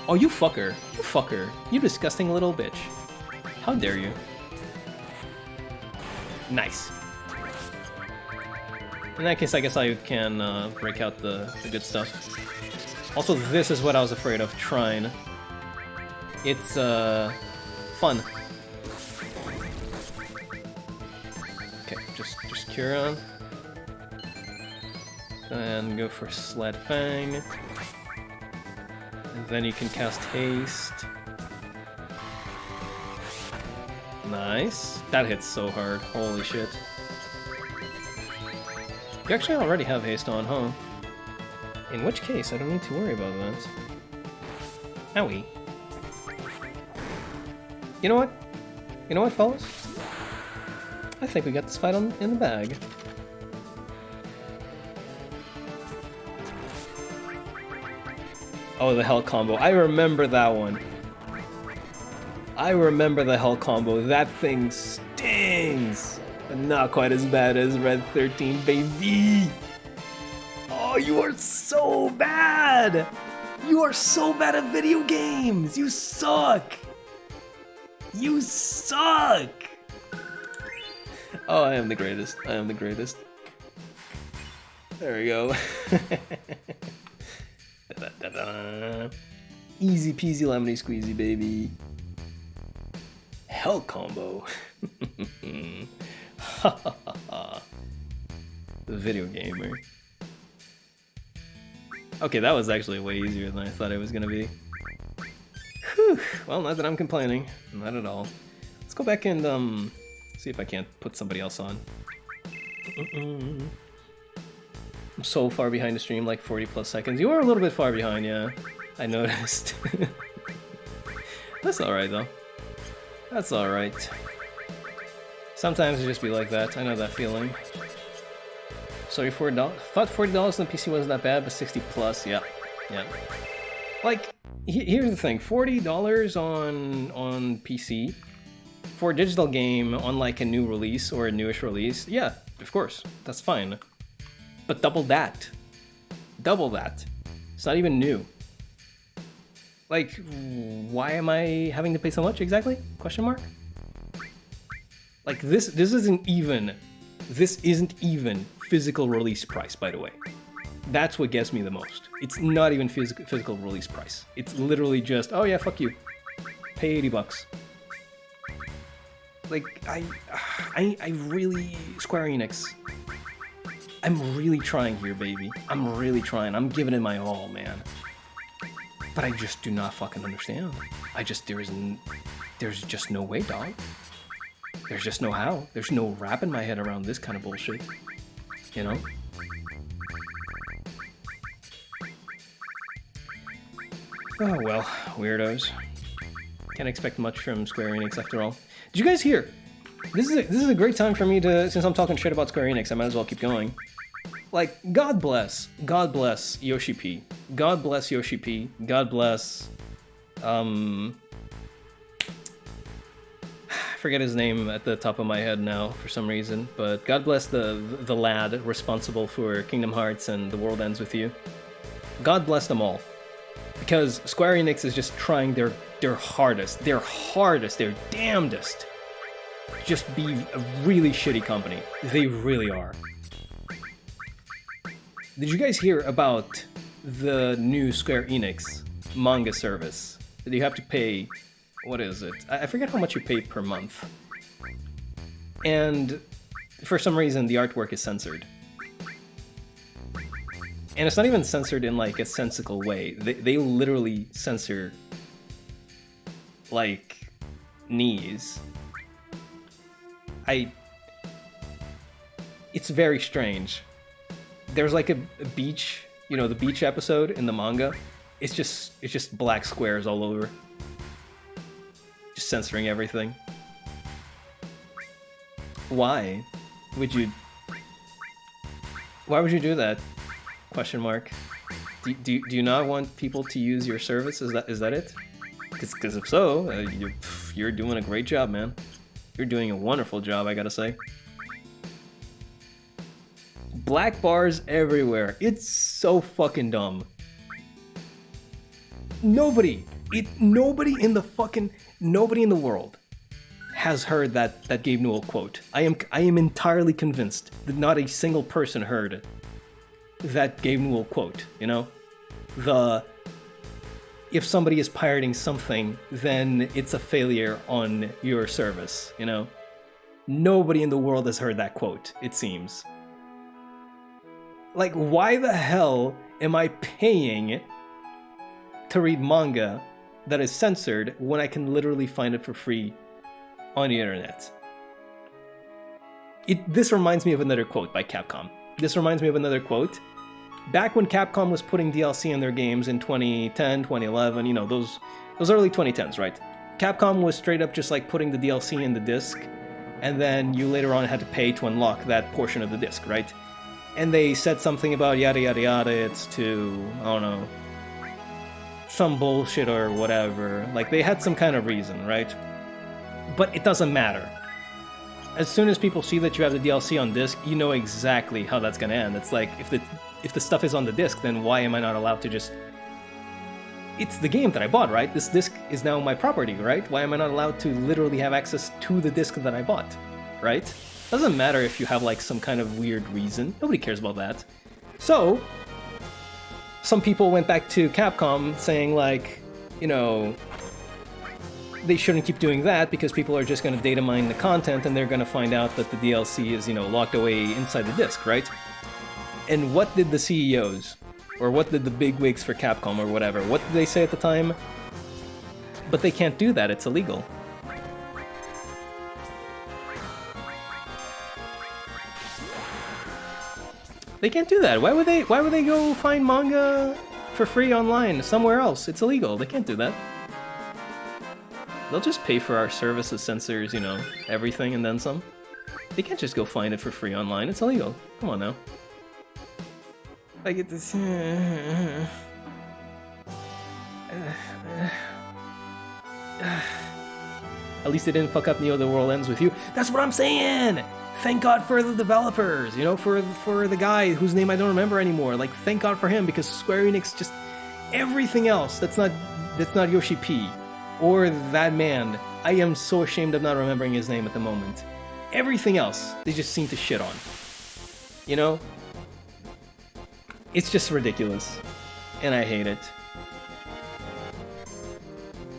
Oh, you fucker. You fucker. You disgusting little bitch. How dare you? Nice. In that case, I guess I can break out the good stuff. Also, this is what I was afraid of trying. It's fun. Okay, just cure on. And go for Sled Fang. And then you can cast Haste. Nice. That hits so hard. Holy shit. You actually already have haste on, huh? In which case, I don't need to worry about that. Owie. You know what? You know what, fellas? I think we got this fight in the bag. Oh, the Hell combo. I remember that one. I remember the Hell combo. That thing stings. But not quite as bad as Red 13, baby! Oh, you are so bad! You are so bad at video games! You suck! You suck! Oh, I am the greatest. I am the greatest. There we go. Da-da-da-da. Easy peasy lemony squeezy, baby. Hell combo. video gamer. Okay, that was actually way easier than I thought it was gonna be. Whew. Well, not that I'm complaining. Not at all. Let's go back and see if I can't put somebody else on. I'm so far behind the stream, like 40 plus seconds. You are a little bit far behind, yeah. I noticed. That's alright though. That's alright. Sometimes it just be like that. I know that feeling. Sorry, $40. Thought $40 on the PC wasn't that bad, but 60 plus, yeah. Yeah. Like, here's the thing, $40 on PC for a digital game on like a new release or a newish release, yeah, of course, that's fine. But double that. Double that. It's not even new. Like, why am I having to pay so much exactly? Question mark? Like this isn't even physical release price, by the way. That's what gets me the most. It's not even physical release price. It's literally just, oh yeah, fuck you. Pay 80 bucks. Like, I really, Square Enix, I'm really trying here, baby. I'm really trying. I'm giving it my all, man. But I just do not fucking understand. There's just no way, dog. There's just no how. There's no wrapping my head around this kind of bullshit. You know? Oh well, weirdos. Can't expect much from Square Enix after all. Did you guys hear? This is a great time for me to, since I'm talking shit about Square Enix, I might as well keep going. Like, God bless Yoshi P. God bless Yoshi P. God bless, I forget his name at the top of my head now for some reason, but God bless the lad responsible for Kingdom Hearts and The World Ends With You. God bless them all. Because Square Enix is just trying their hardest, their damnedest, just be a really shitty company. They really are. Did you guys hear about the new Square Enix manga service? That you have to pay, what is it? I forget how much you pay per month. And for some reason the artwork is censored. And it's not even censored in like a sensical way. They literally censor like knees. It's very strange. There's like a beach, you know, the beach episode in the manga. It's just black squares all over. Just censoring everything. Why would you do that? Question mark. Do you not want people to use your service? Is that it? Because if so, you're doing a great job, man. You're doing a wonderful job, I gotta say. Black bars everywhere. It's so fucking dumb. Nobody in the world has heard that Gabe Newell quote. I am entirely convinced that not a single person heard that Gabe Newell quote, you know? If somebody is pirating something, then it's a failure on your service, you know? Nobody in the world has heard that quote, it seems. Like, why the hell am I paying to read manga that is censored when I can literally find it for free on the internet? This reminds me of another quote by Capcom. Back when Capcom was putting DLC in their games in 2010, 2011, you know, those early 2010s, right? Capcom was straight up just like putting the DLC in the disc, and then you later on had to pay to unlock that portion of the disc, right? And they said something about yada yada yada, it's to, I don't know, some bullshit or whatever. Like, they had some kind of reason, right? But it doesn't matter. As soon as people see that you have the DLC on disc, you know exactly how that's gonna end. It's like, if the stuff is on the disc, then why am I not allowed to just... It's the game that I bought, right? This disc is now my property, right? Why am I not allowed to literally have access to the disc that I bought, right? Doesn't matter if you have like some kind of weird reason. Nobody cares about that. So, some people went back to Capcom saying like, you know, they shouldn't keep doing that because people are just going to data mine the content and they're going to find out that the DLC is, you know, locked away inside the disc, right? And what did the CEOs, or what did the big wigs for Capcom or whatever, what did they say at the time? But they can't do that, it's illegal. They can't do that. Why would they go find manga for free online somewhere else? It's illegal. They can't do that. They'll just pay for our services, censors, you know, everything and then some. They can't just go find it for free online. It's illegal. Come on now. I get this. At least they didn't fuck up Neo The World Ends With You. That's what I'm saying! Thank God for the developers, you know, for the guy whose name I don't remember anymore. Like, thank God for him, because Square Enix just... Everything else that's not Yoshi P or that man, I am so ashamed of not remembering his name at the moment. Everything else, they just seem to shit on. You know? It's just ridiculous. And I hate it.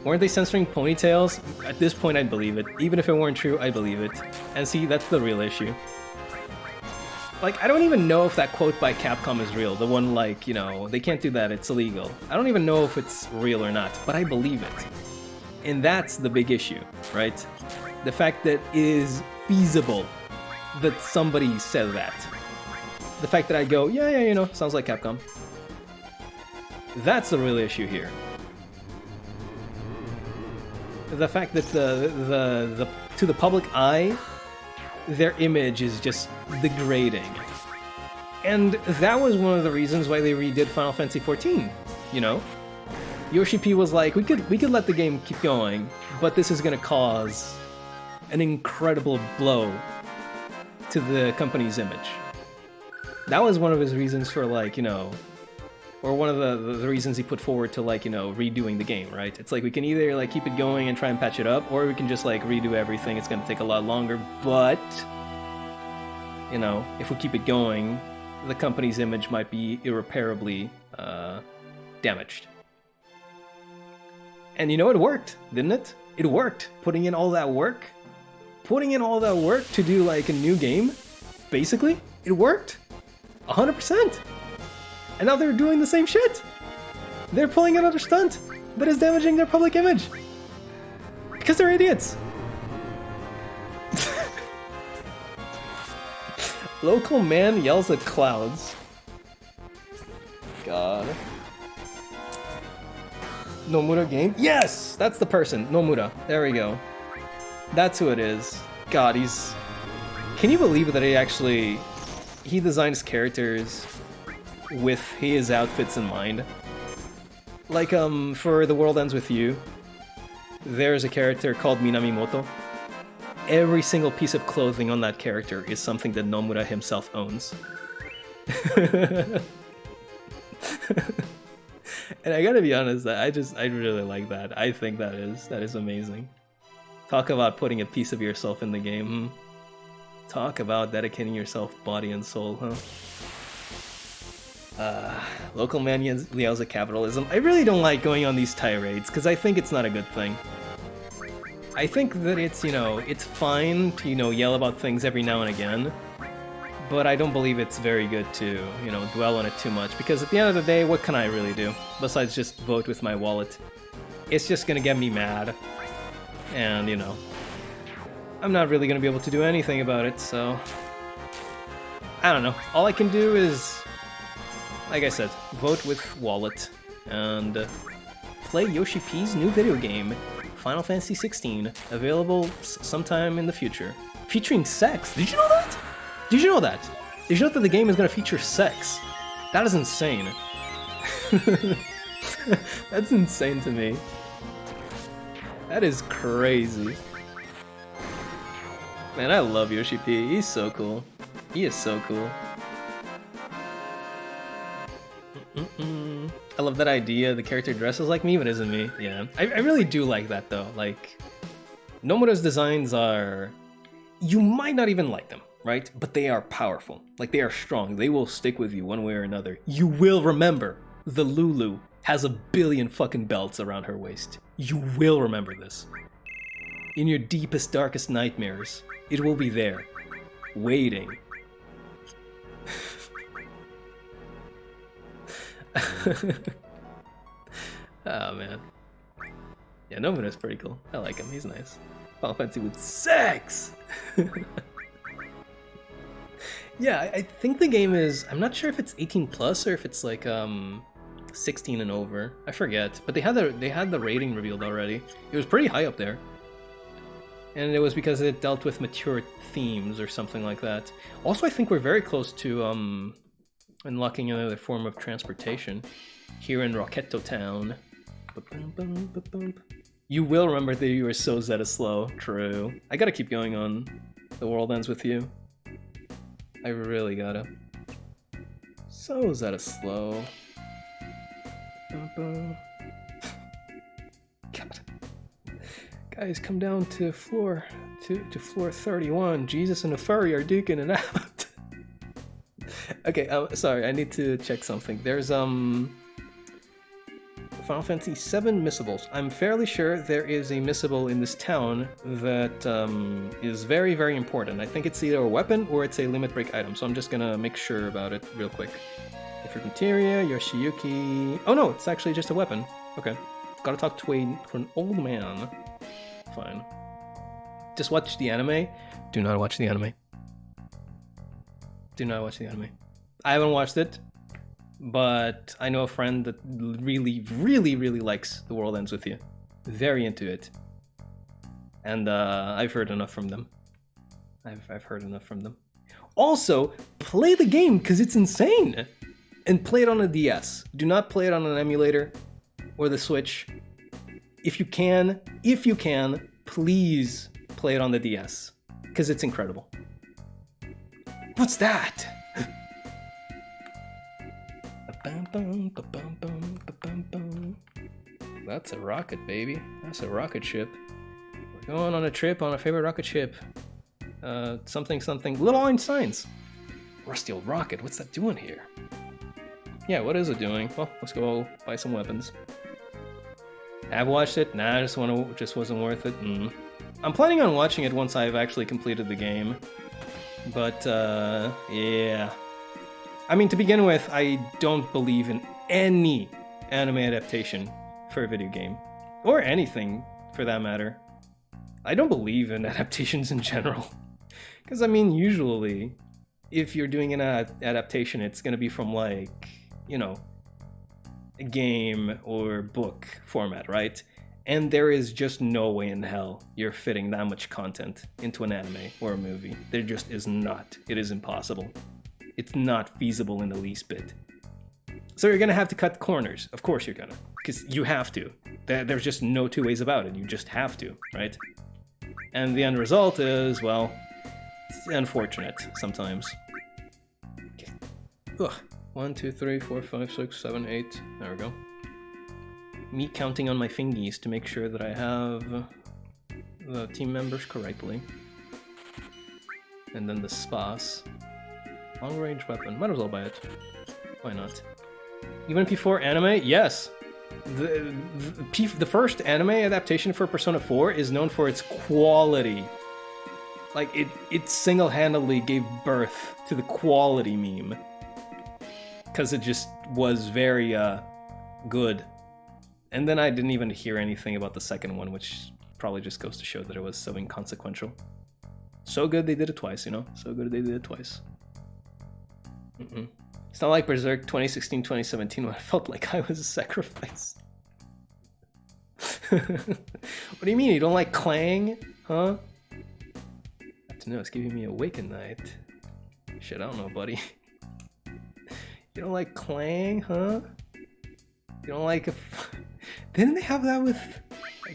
Weren't they censoring ponytails? At this point, I'd believe it. Even if it weren't true, I believe it. And see, that's the real issue. Like, I don't even know if that quote by Capcom is real. The one like, you know, they can't do that, it's illegal. I don't even know if it's real or not, but I believe it. And that's the big issue, right? The fact that it is feasible that somebody said that. The fact that I go, yeah, you know, sounds like Capcom. That's the real issue here. The fact that to the public eye, their image is just degrading. And that was one of the reasons why they redid Final Fantasy XIV, you know? Yoshi P was like, we could let the game keep going, but this is gonna cause an incredible blow to the company's image. That was one of his reasons for, like, you know, or one of the reasons he put forward to, like, you know, redoing the game, right? It's like, we can either, like, keep it going and try and patch it up, or we can just, like, redo everything. It's gonna take a lot longer, but, you know, if we keep it going, the company's image might be irreparably damaged. And you know, it worked, didn't it? It worked. Putting in all that work to do, like, a new game, basically, it worked. 100%. And now they're doing the same shit. They're pulling another stunt that is damaging their public image. Because they're idiots. Local man yells at clouds. God. Nomura game? Yes! That's the person. Nomura. There we go. That's who it is. God, he's... Can you believe that he designs characters with his outfits in mind? Like, for The World Ends With You, there's a character called Minamimoto. Every single piece of clothing on that character is something that Nomura himself owns. And I gotta be honest, I really like that. I think that is amazing. Talk about putting a piece of yourself in the game, Talk about dedicating yourself body and soul, huh? Local man yells at capitalism. I really don't like going on these tirades, because I think it's not a good thing. I think that it's, you know, it's fine to, you know, yell about things every now and again, but I don't believe it's very good to, you know, dwell on it too much, because at the end of the day, what can I really do, besides just vote with my wallet? It's just gonna get me mad, and, you know, I'm not really gonna be able to do anything about it, so... I don't know. All I can do is, like I said, vote with wallet, and play Yoshi P's new video game, Final Fantasy XVI, available sometime in the future. Featuring sex! Did you know that? Did you know that? Did you know that the game is gonna feature sex? That is insane. That's insane to me. That is crazy. Man, I love Yoshi P. He's so cool. He is so cool. I love that idea. The character dresses like me, but isn't me. Yeah, I really do like that, though. Like, Nomura's designs are... You might not even like them, right? But they are powerful. Like, they are strong. They will stick with you one way or another. You will remember the Lulu has a billion fucking belts around her waist. You will remember this. In your deepest, darkest nightmares, it will be there, waiting. Oh man. Yeah, Nobuna's pretty cool. I like him, he's nice. Final Fantasy with sex! Yeah, I think the game is, I'm not sure if it's 18 plus or if it's like 16 and over. I forget, but they had the rating revealed already. It was pretty high up there. And it was because it dealt with mature themes or something like that. Also, I think we're very close to unlocking another form of transportation here in Rocketto Town. You will remember that you were so Zeta slow. True. I gotta keep going on The World Ends With You. I really gotta. So Zeta slow. God. Guys, come down to floor 31. Jesus and the furry are duking it out. Okay, sorry, I need to check something. There's Final Fantasy VII missables. I'm fairly sure there is a missable in this town that is very, very important. I think it's either a weapon or it's a limit break item, so I'm just gonna make sure about it real quick. Different materia, Yoshiyuki... Oh no, it's actually just a weapon. Okay. Gotta talk to an old man. Fine. Just watch the anime. Do not watch the anime. Do not watch the anime. I haven't watched it, but I know a friend that really, really, really likes The World Ends With You. Very into it. And I've heard enough from them. I've heard enough from them. Also, play the game, because it's insane! And play it on a DS. Do not play it on an emulator or the Switch. If you can, please play it on the DS, because it's incredible. What's that? That's a rocket, baby. That's a rocket ship. We're going on a trip on our favorite rocket ship. Something. Little Einsteins. Rusty old rocket. What's that doing here? Yeah, what is it doing? Well, let's go buy some weapons. Have watched it? Nah, just wasn't worth it. I'm planning on watching it once I've actually completed the game. But, yeah. I mean, to begin with, I don't believe in any anime adaptation for a video game. Or anything, for that matter. I don't believe in adaptations in general. Because, I mean, usually, if you're doing an adaptation, it's gonna be from, like, you know, a game or book format, right? And there is just no way in hell you're fitting that much content into an anime or a movie. There just is not. It is impossible. It's not feasible in the least bit. So you're gonna have to cut corners. Of course you're gonna, because you have to. There's just no two ways about it. You just have to, right? And the end result is, well, it's unfortunate sometimes. Okay. Ugh. 1, 2, 3, 4, 5, 6, 7, 8. There we go. Me counting on my fingies to make sure that I have the team members correctly. And then the spas. Long range weapon. Might as well buy it. Why not? Even before anime? Yes! The first anime adaptation for Persona 4 is known for its quality. Like, it single-handedly gave birth to the quality meme. Because it just was very good. And then I didn't even hear anything about the second one, which probably just goes to show that it was so inconsequential. So good they did it twice, you know? So good they did it twice. It's not like Berserk 2016-2017 when I felt like I was a sacrifice. What do you mean? You don't like Clang? Huh? I have to know, it's giving me a Awaken Night. Shit, I don't know, buddy. You don't like Clang, huh? You don't like Didn't they have that with...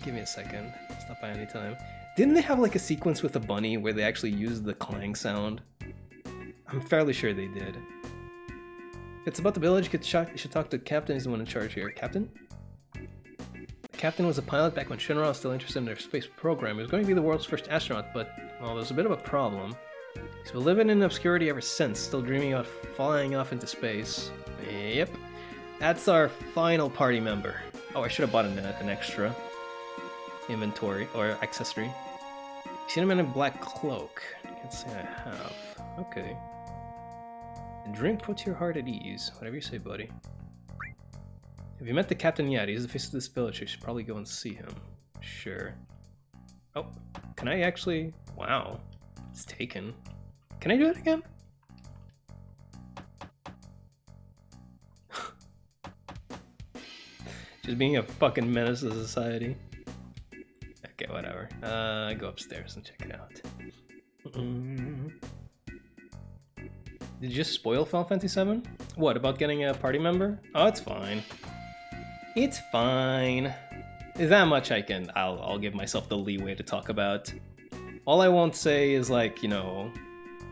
Give me a second. Stop by any time. Didn't they have like a sequence with a bunny where they actually used the clang sound? I'm fairly sure they did. If it's about the village, you should talk to the captain. He's the one in charge here. Captain? The captain was a pilot back when Shinra was still interested in their space program. He was going to be the world's first astronaut, but, well, there's a bit of a problem. He's been living in obscurity ever since, still dreaming about flying off into space. Yep. That's our final party member. Oh, I should have bought an extra inventory or accessory. Seen him in a black cloak. Can't say I have. Okay. A drink puts your heart at ease. Whatever you say, buddy. Have you met the captain yet? He's the face of this village. You should probably go and see him. Sure. Oh, can I actually? Wow, it's taken. Can I do it again? Just being a fucking menace to society. Okay, whatever. Go upstairs and check it out. Did you just spoil Final Fantasy VII? What, about getting a party member? Oh, it's fine. It's fine. That much I'll give myself the leeway to talk about. All I won't say is like, you know,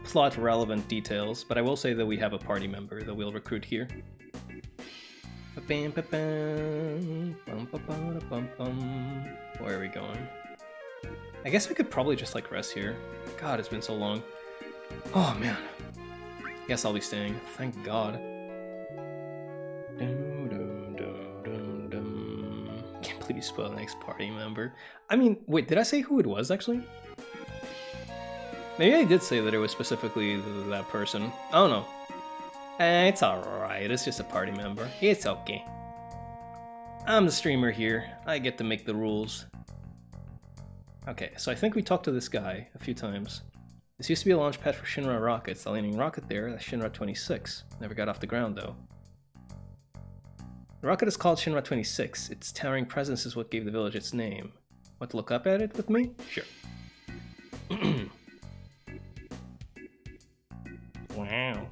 plot relevant details, but I will say that we have a party member that we'll recruit here. Where are we going? I guess I could probably just like rest here. God, it's been so long. Oh man. Guess I'll be staying. Thank God. Can't believe you spoiled the next party member. I mean, wait, did I say who it was actually? Maybe I did say that it was specifically that person. I don't know. It's alright, it's just a party member. It's okay. I'm the streamer here. I get to make the rules. Okay, so I think we talked to this guy a few times. This used to be a launch pad for Shinra rockets. The landing rocket there, that's Shinra 26. Never got off the ground though. The rocket is called Shinra 26. Its towering presence is what gave the village its name. Want to look up at it with me? Sure. Wow.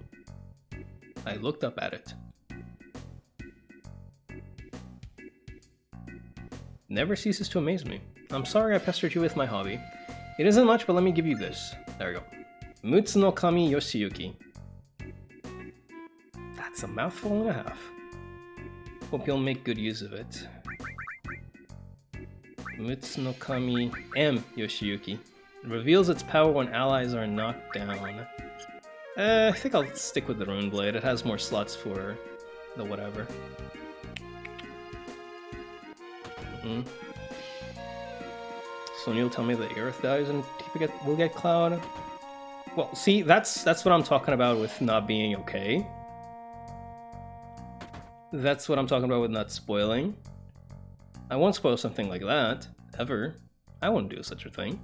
I looked up at it. Never ceases to amaze me. I'm sorry I pestered you with my hobby. It isn't much, but let me give you this. There we go. Mutsu no Kami Yoshiyuki. That's a mouthful and a half. Hope you'll make good use of it. Mutsu no Kami M Yoshiyuki. It reveals its power when allies are knocked down. I think I'll stick with the Rune Blade. It has more slots for the whatever. So you'll tell me that Aerith dies and we'll get Cloud? Well, see, that's what I'm talking about with not being okay. That's what I'm talking about with not spoiling. I won't spoil something like that, ever. I won't do such a thing.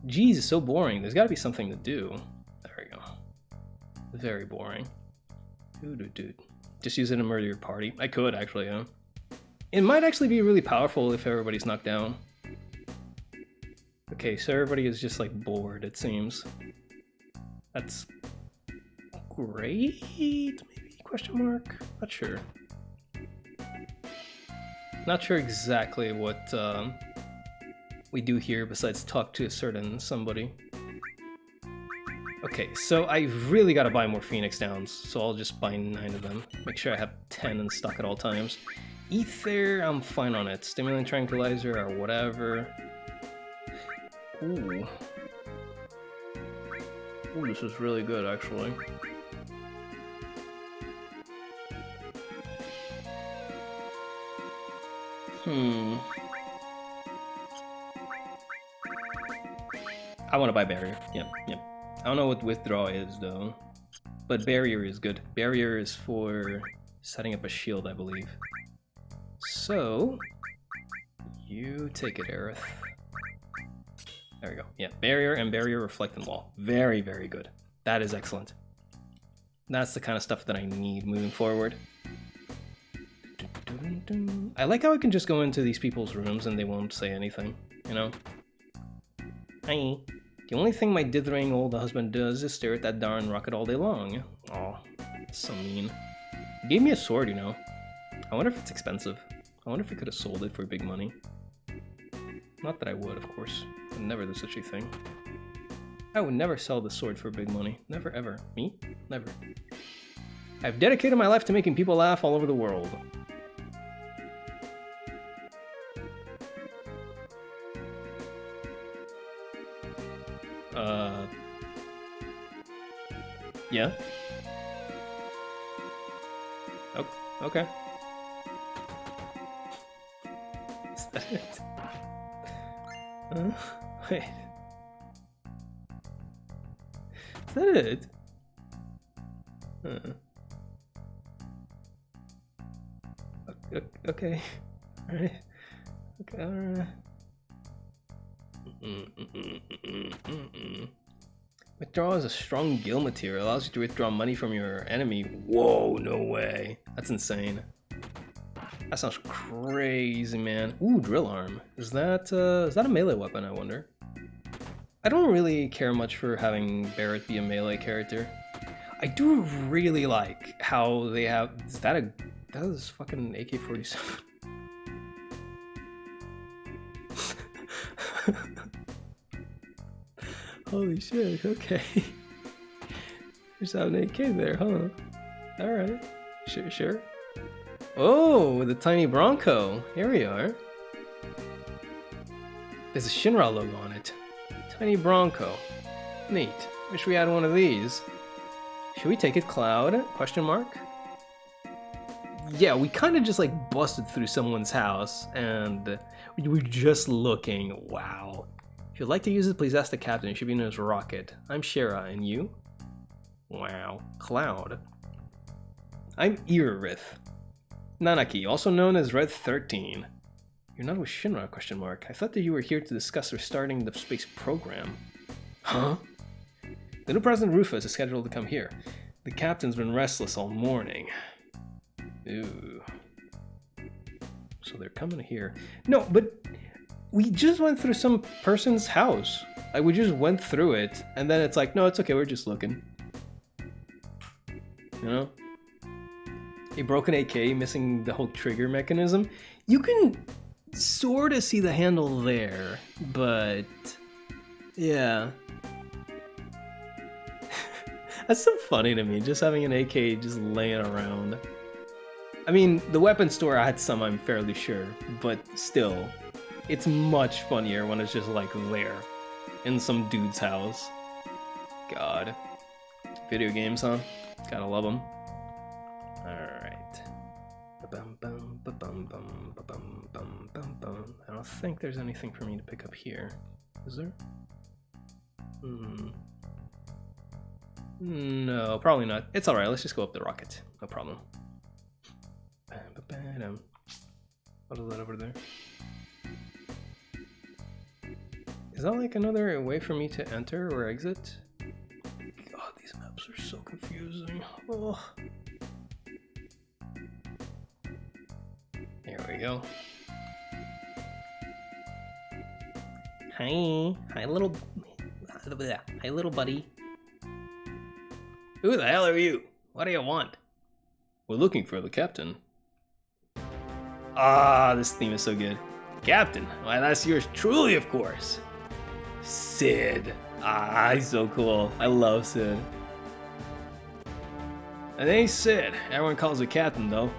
Jeez, it's so boring. There's gotta be something to do. There we go. Very boring. Dude. Just use it to murder your party. I could, actually, yeah. It might actually be really powerful if everybody's knocked down. Okay, so everybody is just like bored, it seems. That's great, maybe? Question mark? Not sure. Not sure exactly what we do here besides talk to a certain somebody. Okay, so I really gotta buy more Phoenix Downs, so I'll just buy 9 of them. Make sure I have 10 in stock at all times. Ether, I'm fine on it. Stimulant Tranquilizer or whatever. Ooh. Ooh, this is really good, actually. I want to buy Barrier. Yep. I don't know what Withdraw is, though. But Barrier is good. Barrier is for setting up a shield, I believe. So, you take it, Aerith. There we go. Yeah, Barrier and Barrier Reflect and Wall. Very, very good. That is excellent. That's the kind of stuff that I need moving forward. I like how I can just go into these people's rooms and they won't say anything, you know? Hi. The only thing my dithering old husband does is stare at that darn rocket all day long. Aw, so mean. He gave me a sword, you know? I wonder if it's expensive. I wonder if we could have sold it for big money. Not that I would, of course. I'd never do such a thing. I would never sell the sword for big money. Never, ever. Me? Never. I've dedicated my life to making people laugh all over the world. Yeah? Oh, okay. Is that it? Wait. Is that it? Okay. Alright. Okay, alright. Withdraw is a strong gil material. Allows you to withdraw money from your enemy. Whoa, no way. That's insane. That sounds crazy, man. Ooh, drill arm. Is that a melee weapon, I wonder? I don't really care much for having Barrett be a melee character. I do really like how they have... That is fucking AK-47. Holy shit, okay. There's an AK there, huh? Alright. Sure. Oh, with a tiny Bronco. Here we are. There's a Shinra logo on it. Tiny Bronco. Neat. Wish we had one of these. Should we take it, Cloud? Question mark? Yeah, we kind of just like busted through someone's house and we were just looking. Wow. If you'd like to use it, please ask the captain. It should be known as Rocket. I'm Shira, and you? Wow. Cloud. I'm Irith. Nanaki, also known as Red 13. You're not with Shinra, question mark. I thought that you were here to discuss restarting the space program. Huh? The new President Rufus is scheduled to come here. The captain's been restless all morning. Ooh. So they're coming here. No, but we just went through some person's house. Like, we just went through it, and then it's like, no, it's okay, we're just looking. You know? A broken AK, missing the whole trigger mechanism. You can sort of see the handle there, but yeah. That's so funny to me, just having an AK just laying around. I mean, the weapon store had some, I'm fairly sure, but still, it's much funnier when it's just like there, in some dude's house. God. Video games, huh? Gotta love them. Alright. I don't think there's anything for me to pick up here. Is there? No, probably not. It's alright, let's just go up the rocket. No problem. What is that over there? Is that like another way for me to enter or exit? God, these maps are so confusing. Oh. Here we go. Hi little buddy. Who the hell are you? What do you want? We're looking for the captain. Ah, this theme is so good. Captain, why that's yours truly, of course. Sid. Ah, he's so cool. I love Sid. And he's Sid. Everyone calls him Captain, though.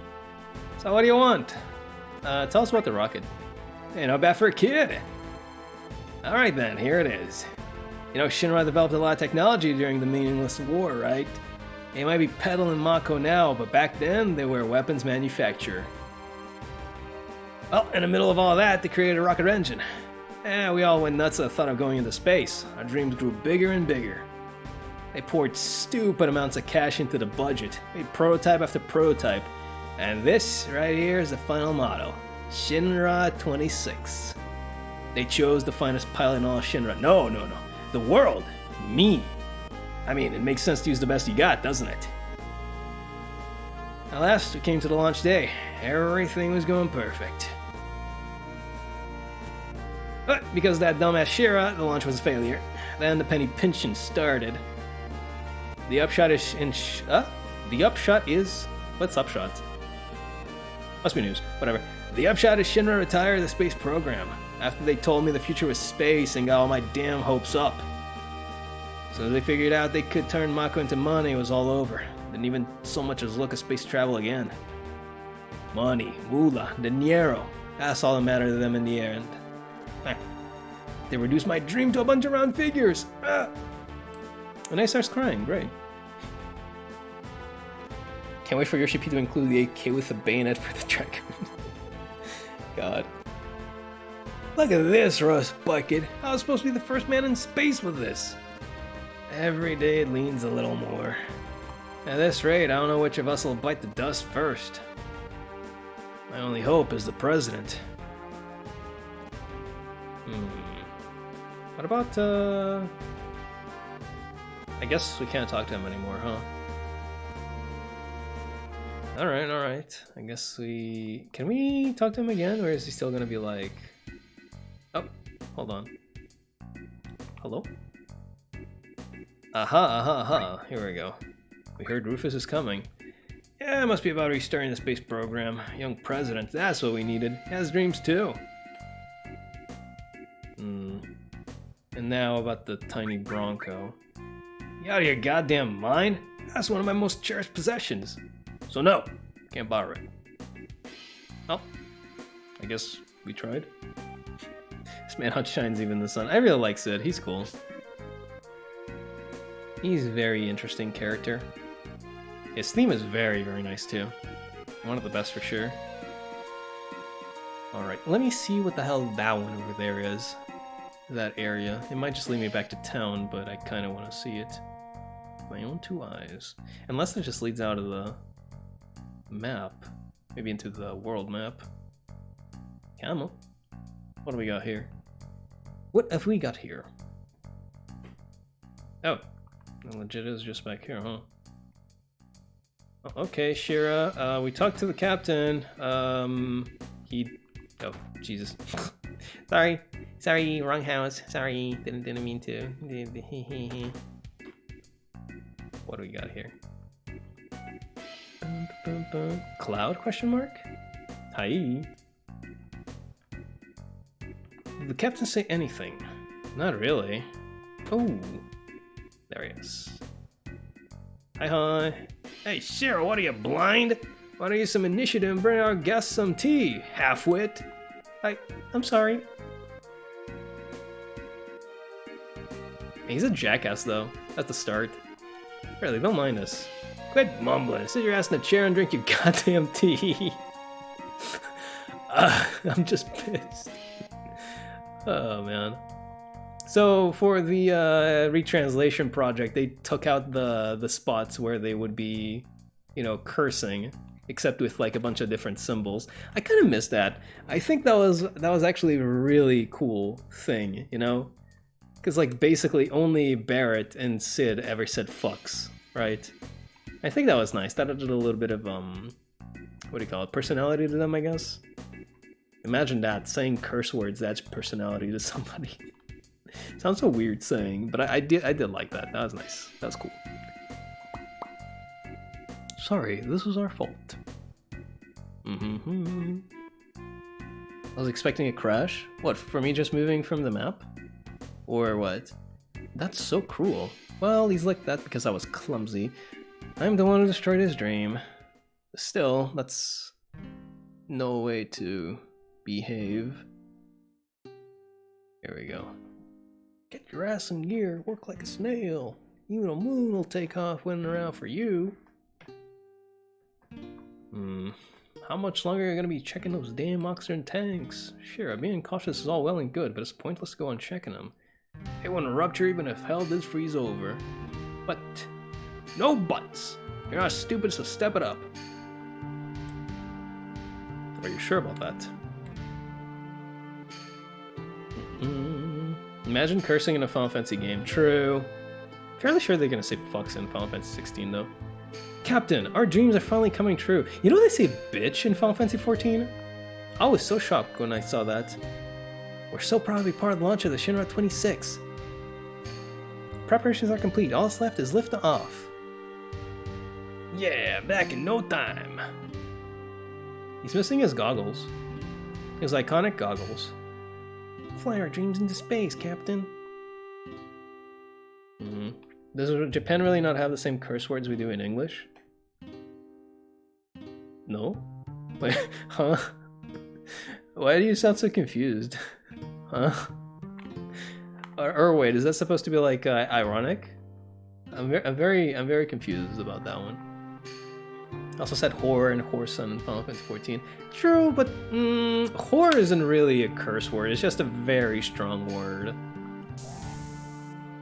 So what do you want? Tell us about the rocket. Hey, not bad for a kid. Alright then, here it is. You know, Shinra developed a lot of technology during the meaningless war, right? They might be peddling Mako now, but back then they were a weapons manufacturer. Well, in the middle of all that, they created a rocket engine. We all went nuts at the thought of going into space. Our dreams grew bigger and bigger. They poured stupid amounts of cash into the budget, made prototype after prototype, and this right here is the final model, Shinra 26. They chose the finest pilot in all Shinra. No. The world. Me. I mean, it makes sense to use the best you got, doesn't it? At last, we came to the launch day. Everything was going perfect. But because of that dumbass Shira, the launch was a failure. Then the penny pinching started. The upshot is what's upshot? Must be news. Whatever. The upshot is Shinra retired the space program after they told me the future was space and got all my damn hopes up. So they figured out they could turn Mako into money, it was all over. Didn't even so much as look at space travel again. Money, moolah, dinero. That's all that mattered to them in the end. They reduced my dream to a bunch of round figures. And I starts crying, great. Can't wait for your ship to include the AK with the bayonet for the tracker. God. Look at this, Rust Bucket. I was supposed to be the first man in space with this. Every day it leans a little more. At this rate, I don't know which of us will bite the dust first. My only hope is the president. What about, I guess we can't talk to him anymore, huh? Alright. I guess we... Can we talk to him again, or is he still gonna be like... Oh, hold on. Hello? Aha. Here we go. We heard Rufus is coming. Yeah, it must be about restarting the space program. Young president, that's what we needed. He has dreams too. And now about the tiny Bronco. You out of your goddamn mind? That's one of my most cherished possessions. So no, can't borrow it. Oh, I guess we tried. This man outshines even the sun. I really like Sid, he's cool. He's a very interesting character. His theme is very, very nice too. One of the best for sure. Alright, let me see what the hell that one over there is. That area. It might just lead me back to town, but I kind of want to see it. My own two eyes. Unless it just leads out of the map. Maybe into the world map. Camel. What do we got here? What have we got here? Oh. Legit is just back here, huh? Oh, okay, Shira. We talked to the captain. He... Oh, Jesus. Sorry, wrong house. Sorry, didn't mean to. What do we got here? Cloud, question mark? Hi. Did the captain say anything? Not really. Oh, there he is. Hi. Hey, Shira, what are you, blind? Why don't you use some initiative and bring our guests some tea, half-wit? I'm sorry. He's a jackass, though, at the start. Really, don't mind us. Quit mumbling. Sit your ass in a chair and drink your goddamn tea. I'm just pissed. Oh, man. So, for the retranslation project, they took out the spots where they would be, you know, cursing, except with like a bunch of different symbols. I kind of missed that. I think that was actually a really cool thing, you know? Because like basically only Barrett and Sid ever said fucks, right? I think that was nice. That added a little bit of what do you call it? Personality to them, I guess. Imagine that, saying curse words adds personality to somebody. Sounds so weird saying, but I did like that. That was nice. That was cool. Sorry, this was our fault. I was expecting a crash. What, for me just moving from the map? Or what? That's so cruel. Well, he's like that because I was clumsy. I'm the one who destroyed his dream. Still, that's no way to behave. Here we go. Get your ass in gear, work like a snail. Even a moon will take off when around for you. How much longer are you gonna be checking those damn oxygen tanks? Sure, being cautious is all well and good, but it's pointless to go on checking them. They wouldn't rupture even if hell did freeze over. But no buts. You're not stupid, so step it up. Are you sure about that? Imagine cursing in a Final Fantasy game. True. Fairly sure they're gonna say fucks in Final Fantasy 16 though. Captain, our dreams are finally coming true. You know they say bitch in Final Fantasy 14? I was so shocked when I saw that. We're so proud to be part of the launch of the Shinra 26. Preparations are complete. All that's left is lift off. Yeah, back in no time. He's missing his goggles. His iconic goggles. Fly our dreams into space, Captain. Does Japan really not have the same curse words we do in English? No? Wait, huh? Why do you sound so confused? Huh? Or wait, is that supposed to be like ironic? I'm very confused about that one. Also said whore and whoreson in Final Fantasy 14. True, but whore isn't really a curse word. It's just a very strong word.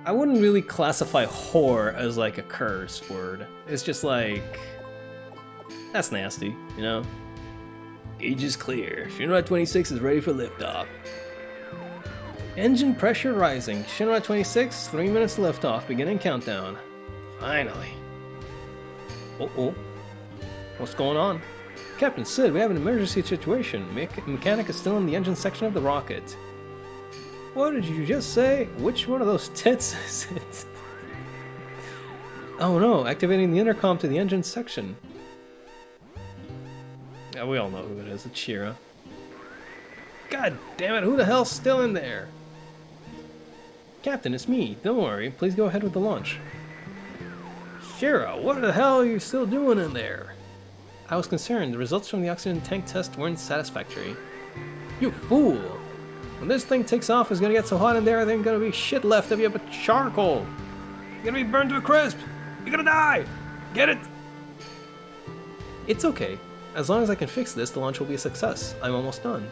I wouldn't really classify whore as like a curse word. It's just like, that's nasty, you know? Age is clear. Shinra 26 is ready for liftoff. Engine pressure rising. Shinra 26, 3 minutes liftoff. Beginning countdown. Finally. Uh-oh. What's going on? Captain Sid, we have an emergency situation. Mechanic is still in the engine section of the rocket. What did you just say? Which one of those tits is it? Oh no, activating the intercom to the engine section. Yeah, we all know who it is. It's Shira. God damn it, who the hell's still in there? Captain, it's me. Don't worry. Please go ahead with the launch. Shira, what the hell are you still doing in there? I was concerned. The results from the oxygen tank test weren't satisfactory. You fool! When this thing takes off, it's gonna get so hot in there, there ain't gonna be shit left of you but charcoal. You're gonna be burned to a crisp. You're gonna die. Get it? It's okay. As long as I can fix this, the launch will be a success. I'm almost done.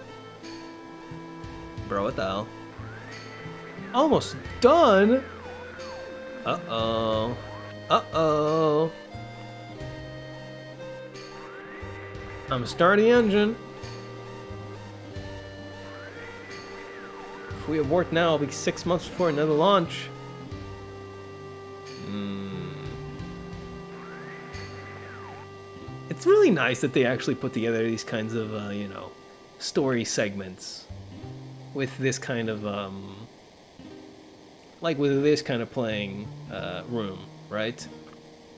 Bro, what the hell? Almost done? Uh-oh. Uh-oh. I'm gonna start the engine. If we abort now, it'll be 6 months before another launch. It's really nice that they actually put together these kinds of, you know, story segments with this kind of, like with this kind of playing room, right?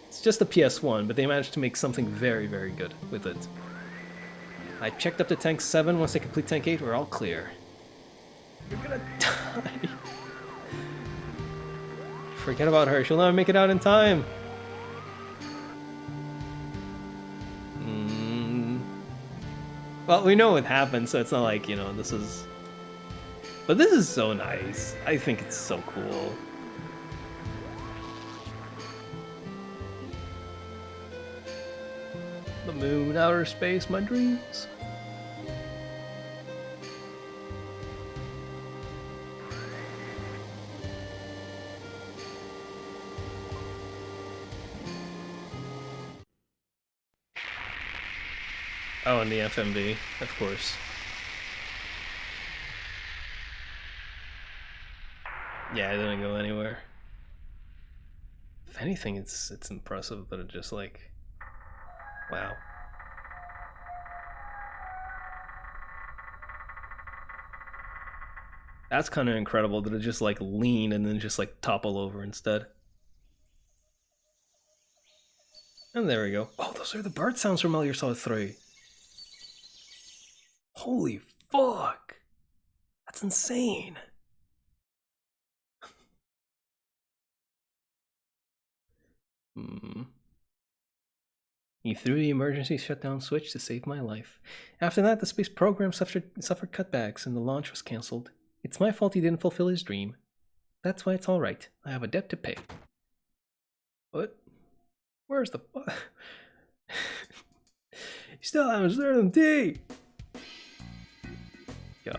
It's just a PS1, but they managed to make something very, very good with it. I checked up to tank 7. Once I complete tank 8, we're all clear. You're gonna die. Forget about her. She'll never make it out in time. Well, we know what happened, so it's not like, you know, this is... But this is so nice. I think it's so cool. The moon, outer space, my dreams. Oh, and the FMV, of course. Yeah, it didn't go anywhere. If anything, it's impressive that it just like... Wow. That's kind of incredible that it just like lean and then just like topple over instead. And there we go. Oh, those are the bird sounds from Metal Gear Solid 3. Holy fuck! That's insane. He threw the emergency shutdown switch to save my life. After that, the space program suffered cutbacks and the launch was cancelled. It's my fault he didn't fulfill his dream. That's why it's alright. I have a debt to pay. What? Where's the fuck? You still haven't served him tea!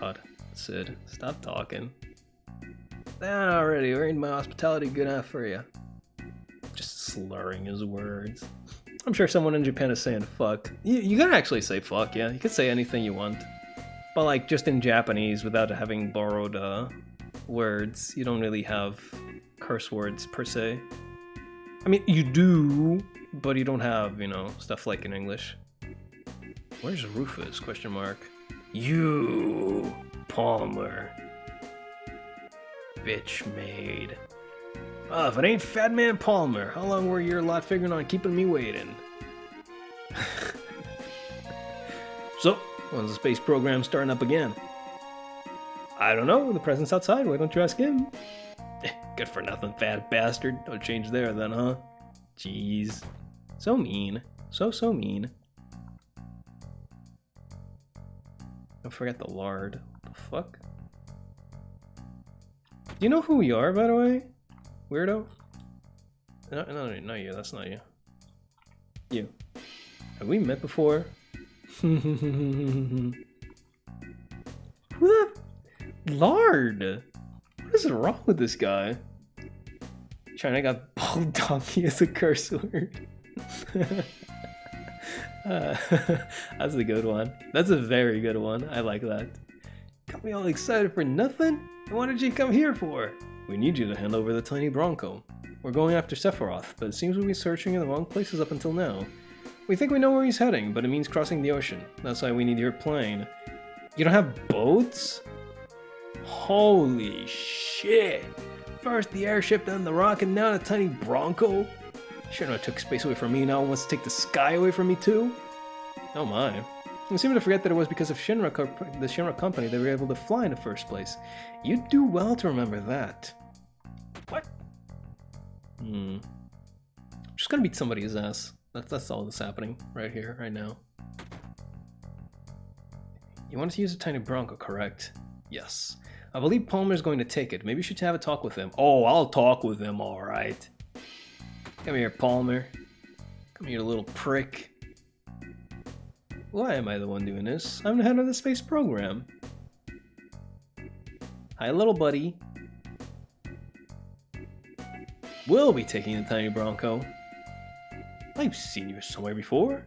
God, Sid, stop talking. That already earned my hospitality good enough for you. Just slurring his words. I'm sure someone in Japan is saying fuck. You gotta actually say fuck, yeah. You can say anything you want. But like, just in Japanese, without having borrowed words, you don't really have curse words per se. I mean, you do, but you don't have, you know, stuff like in English. Where's Rufus? Question mark. You, Palmer. Bitch made. Oh, if it ain't Fat Man Palmer, how long were your lot figuring on keeping me waiting? So, when's the space program starting up again? I don't know, the president's outside, why don't you ask him? Good for nothing, fat bastard. No change there then, huh? Jeez. So mean. So mean. Don't forget the lard. What the fuck? Do you know who we are, by the way? Weirdo? No, not you. That's not you. You. Have we met before? Who the... Lard! What is wrong with this guy? China got bald donkey as a curse word. Uh, that's a good one. That's a very good one. I like that. Got me all excited for nothing? What did you come here for? We need you to hand over the tiny Bronco. We're going after Sephiroth, but it seems we've been searching in the wrong places up until now. We think we know where he's heading, but it means crossing the ocean. That's why we need your plane. You don't have boats? Holy shit! First the airship, then the rocket, now the tiny Bronco? Shinra took space away from me, now wants to take the sky away from me too? Oh my. You seem to forget that it was because of the Shinra company that we were able to fly in the first place. You'd do well to remember that. What? Just gonna beat somebody's ass. That's all that's happening right here, right now. You wanted to use a tiny Bronco, correct? Yes. I believe Palmer's going to take it. Maybe you should have a talk with him. Oh, I'll talk with him, alright. Come here, Palmer. Come here, little prick. Why am I the one doing this? I'm the head of the space program. Hi, little buddy. We'll be taking the tiny Bronco. I've seen you somewhere before.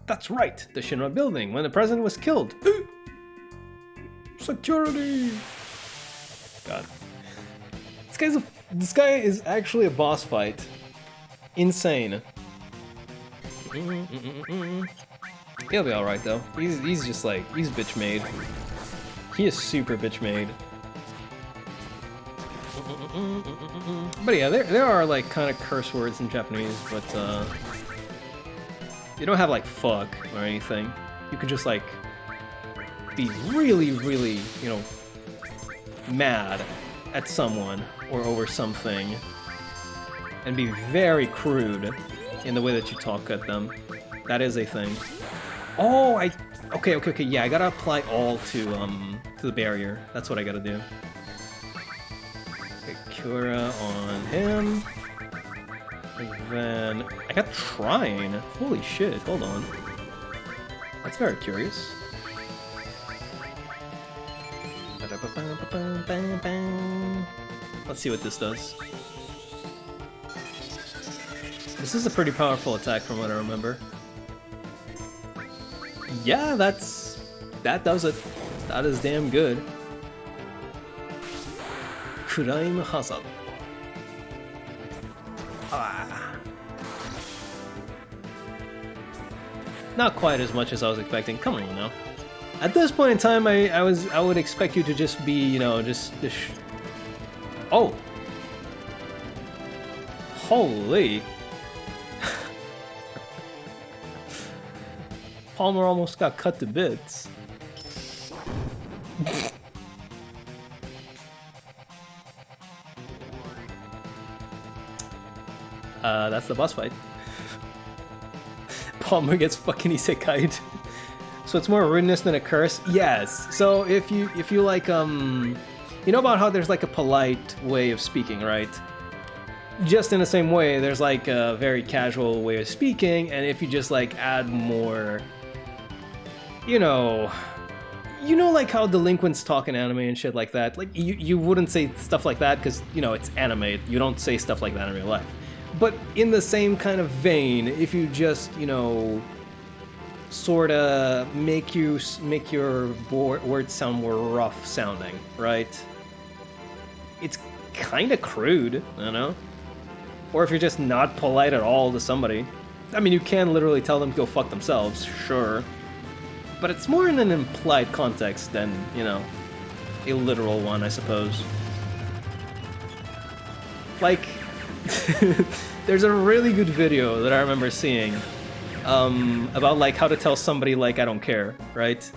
That's right, the Shinra building, when the president was killed. Security! God. This guy is actually a boss fight. Insane. He'll be alright though. He's just like, he's bitch made. He is super bitch made. But yeah, there are like kind of curse words in Japanese, but you don't have like fuck or anything. You can just like be really, really, you know, mad at someone or over something and be very crude in the way that you talk at them. That is a thing. Oh, okay, yeah, I gotta apply all to the barrier. That's what I gotta do. Okay, Cura on him. And then I got Trine. Holy shit, hold on. That's very curious. Let's see what this does. This is a pretty powerful attack from what I remember. Yeah, that does it. That is damn good. Crime Hazard. Not quite as much as I was expecting. Come on now. At this point in time, I would expect you to just be, you know, just oh. Holy. Palmer almost got cut to bits. That's the boss fight. Palmer gets fucking isekai'd. So it's more rudeness than a curse? Yes. So if you like, you know about how there's like a polite way of speaking, right? Just in the same way, there's like a very casual way of speaking, and if you just like add more, you know like how delinquents talk in anime and shit like that. Like you wouldn't say stuff like that because, you know, it's anime. You don't say stuff like that in real life. But in the same kind of vein, if you just, you know, sort of make your words sound more rough sounding, right? It's kind of crude, I don't know. Or if you're just not polite at all to somebody. I mean, you can literally tell them to go fuck themselves, sure. But it's more in an implied context than, you know, a literal one, I suppose. Like, there's a really good video that I remember seeing about like how to tell somebody like I don't care, right?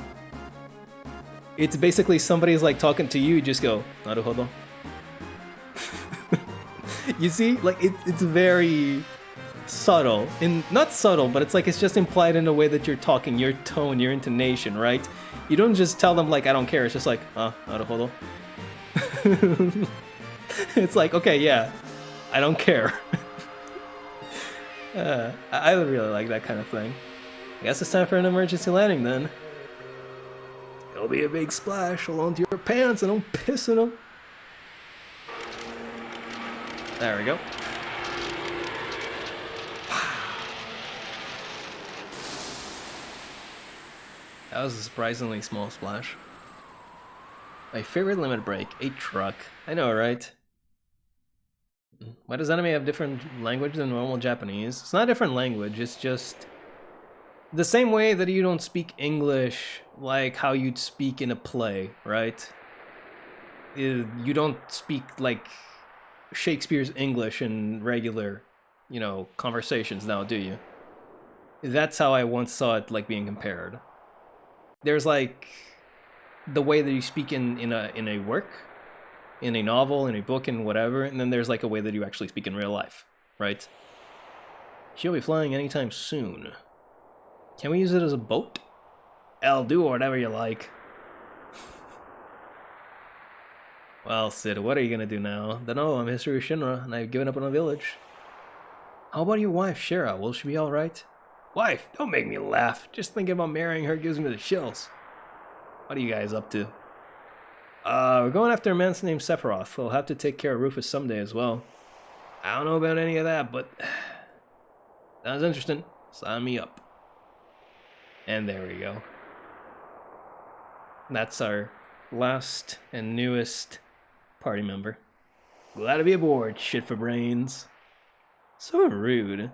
It's basically somebody's like talking to you, you just go, naruhodo. You see, like it's very subtle, not subtle, but it's like it's just implied in the way that you're talking, your tone, your intonation, right? You don't just tell them like I don't care. It's just like, naruhodo. It's like, okay, yeah, I don't care. I really like that kind of thing. I guess it's time for an emergency landing then. It'll be a big splash. Hold on to your pants and don't piss in them. There we go. That was a surprisingly small splash. My favorite limit break, a truck. I know, right? Why does anime have different language than normal Japanese? It's not a different language, it's just the same way that you don't speak English like how you'd speak in a play, right? You don't speak like Shakespeare's English in regular, conversations now, do you? That's how I once saw it like being compared. There's like the way that you speak in a work, in a novel, in a book, in whatever, and then there's like a way that you actually speak in real life, right? She'll be flying anytime soon. Can we use it as a boat? I'll do whatever you like. Well, Sid, what are you gonna do now? Dunno, I'm History Shinra, and I've given up on the village. How about your wife, Shira? Will she be alright? Wife, don't make me laugh. Just thinking about marrying her gives me the chills. What are you guys up to? We're going after a man named Sephiroth. We'll have to take care of Rufus someday as well. I don't know about any of that, but sounds interesting. Sign me up. And there we go. That's our last and newest party member. Glad to be aboard, shit for brains. So rude.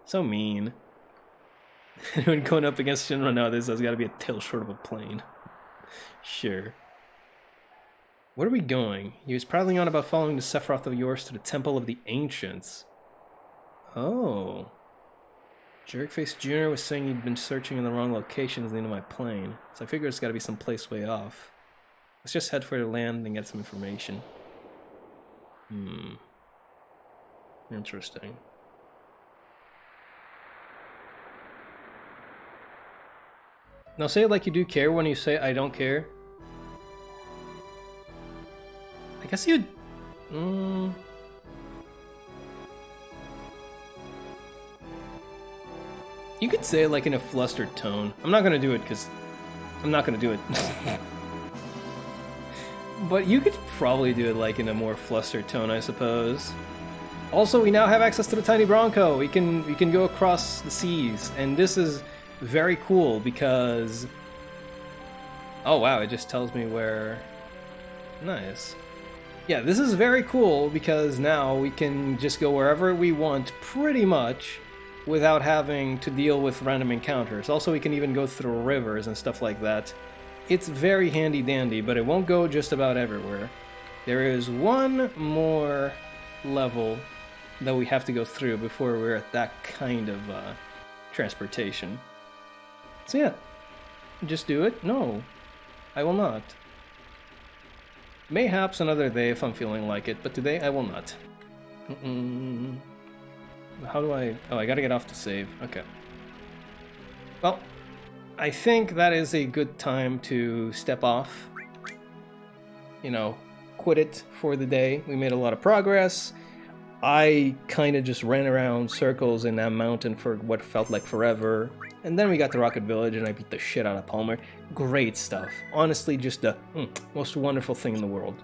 So mean. Anyone going up against Shinra nowadays has got to be a tail short of a plane. Sure. Where are we going? He was prattling on about following the Sephiroth of yours to the Temple of the Ancients. Oh. Jerkface Jr. was saying he'd been searching in the wrong location as the end of my plane, so I figure it's gotta be some place way off. Let's just head for the land and get some information. Interesting. Now say it like you do care when you say I don't care. I guess you'd... You could say it like in a flustered tone. I'm not gonna do it because I'm not gonna do it. But you could probably do it like in a more flustered tone, I suppose. Also, we now have access to the tiny Bronco. We can go across the seas, and this is very cool because... Oh wow, it just tells me where... Nice. Yeah, this is very cool because now we can just go wherever we want, pretty much, without having to deal with random encounters. Also, we can even go through rivers and stuff like that. It's very handy dandy, but it won't go just about everywhere. There is one more level that we have to go through before we're at that kind of transportation. So yeah, just do it? No, I will not. Mayhaps another day if I'm feeling like it, but today I will not. How do I... Oh, I gotta get off to save. Okay. Well, I think that is a good time to step off. Quit it for the day. We made a lot of progress. I kind of just ran around circles in that mountain for what felt like forever. And then we got to Rocket Village and I beat the shit out of Palmer. Great stuff. Honestly, just the most wonderful thing in the world.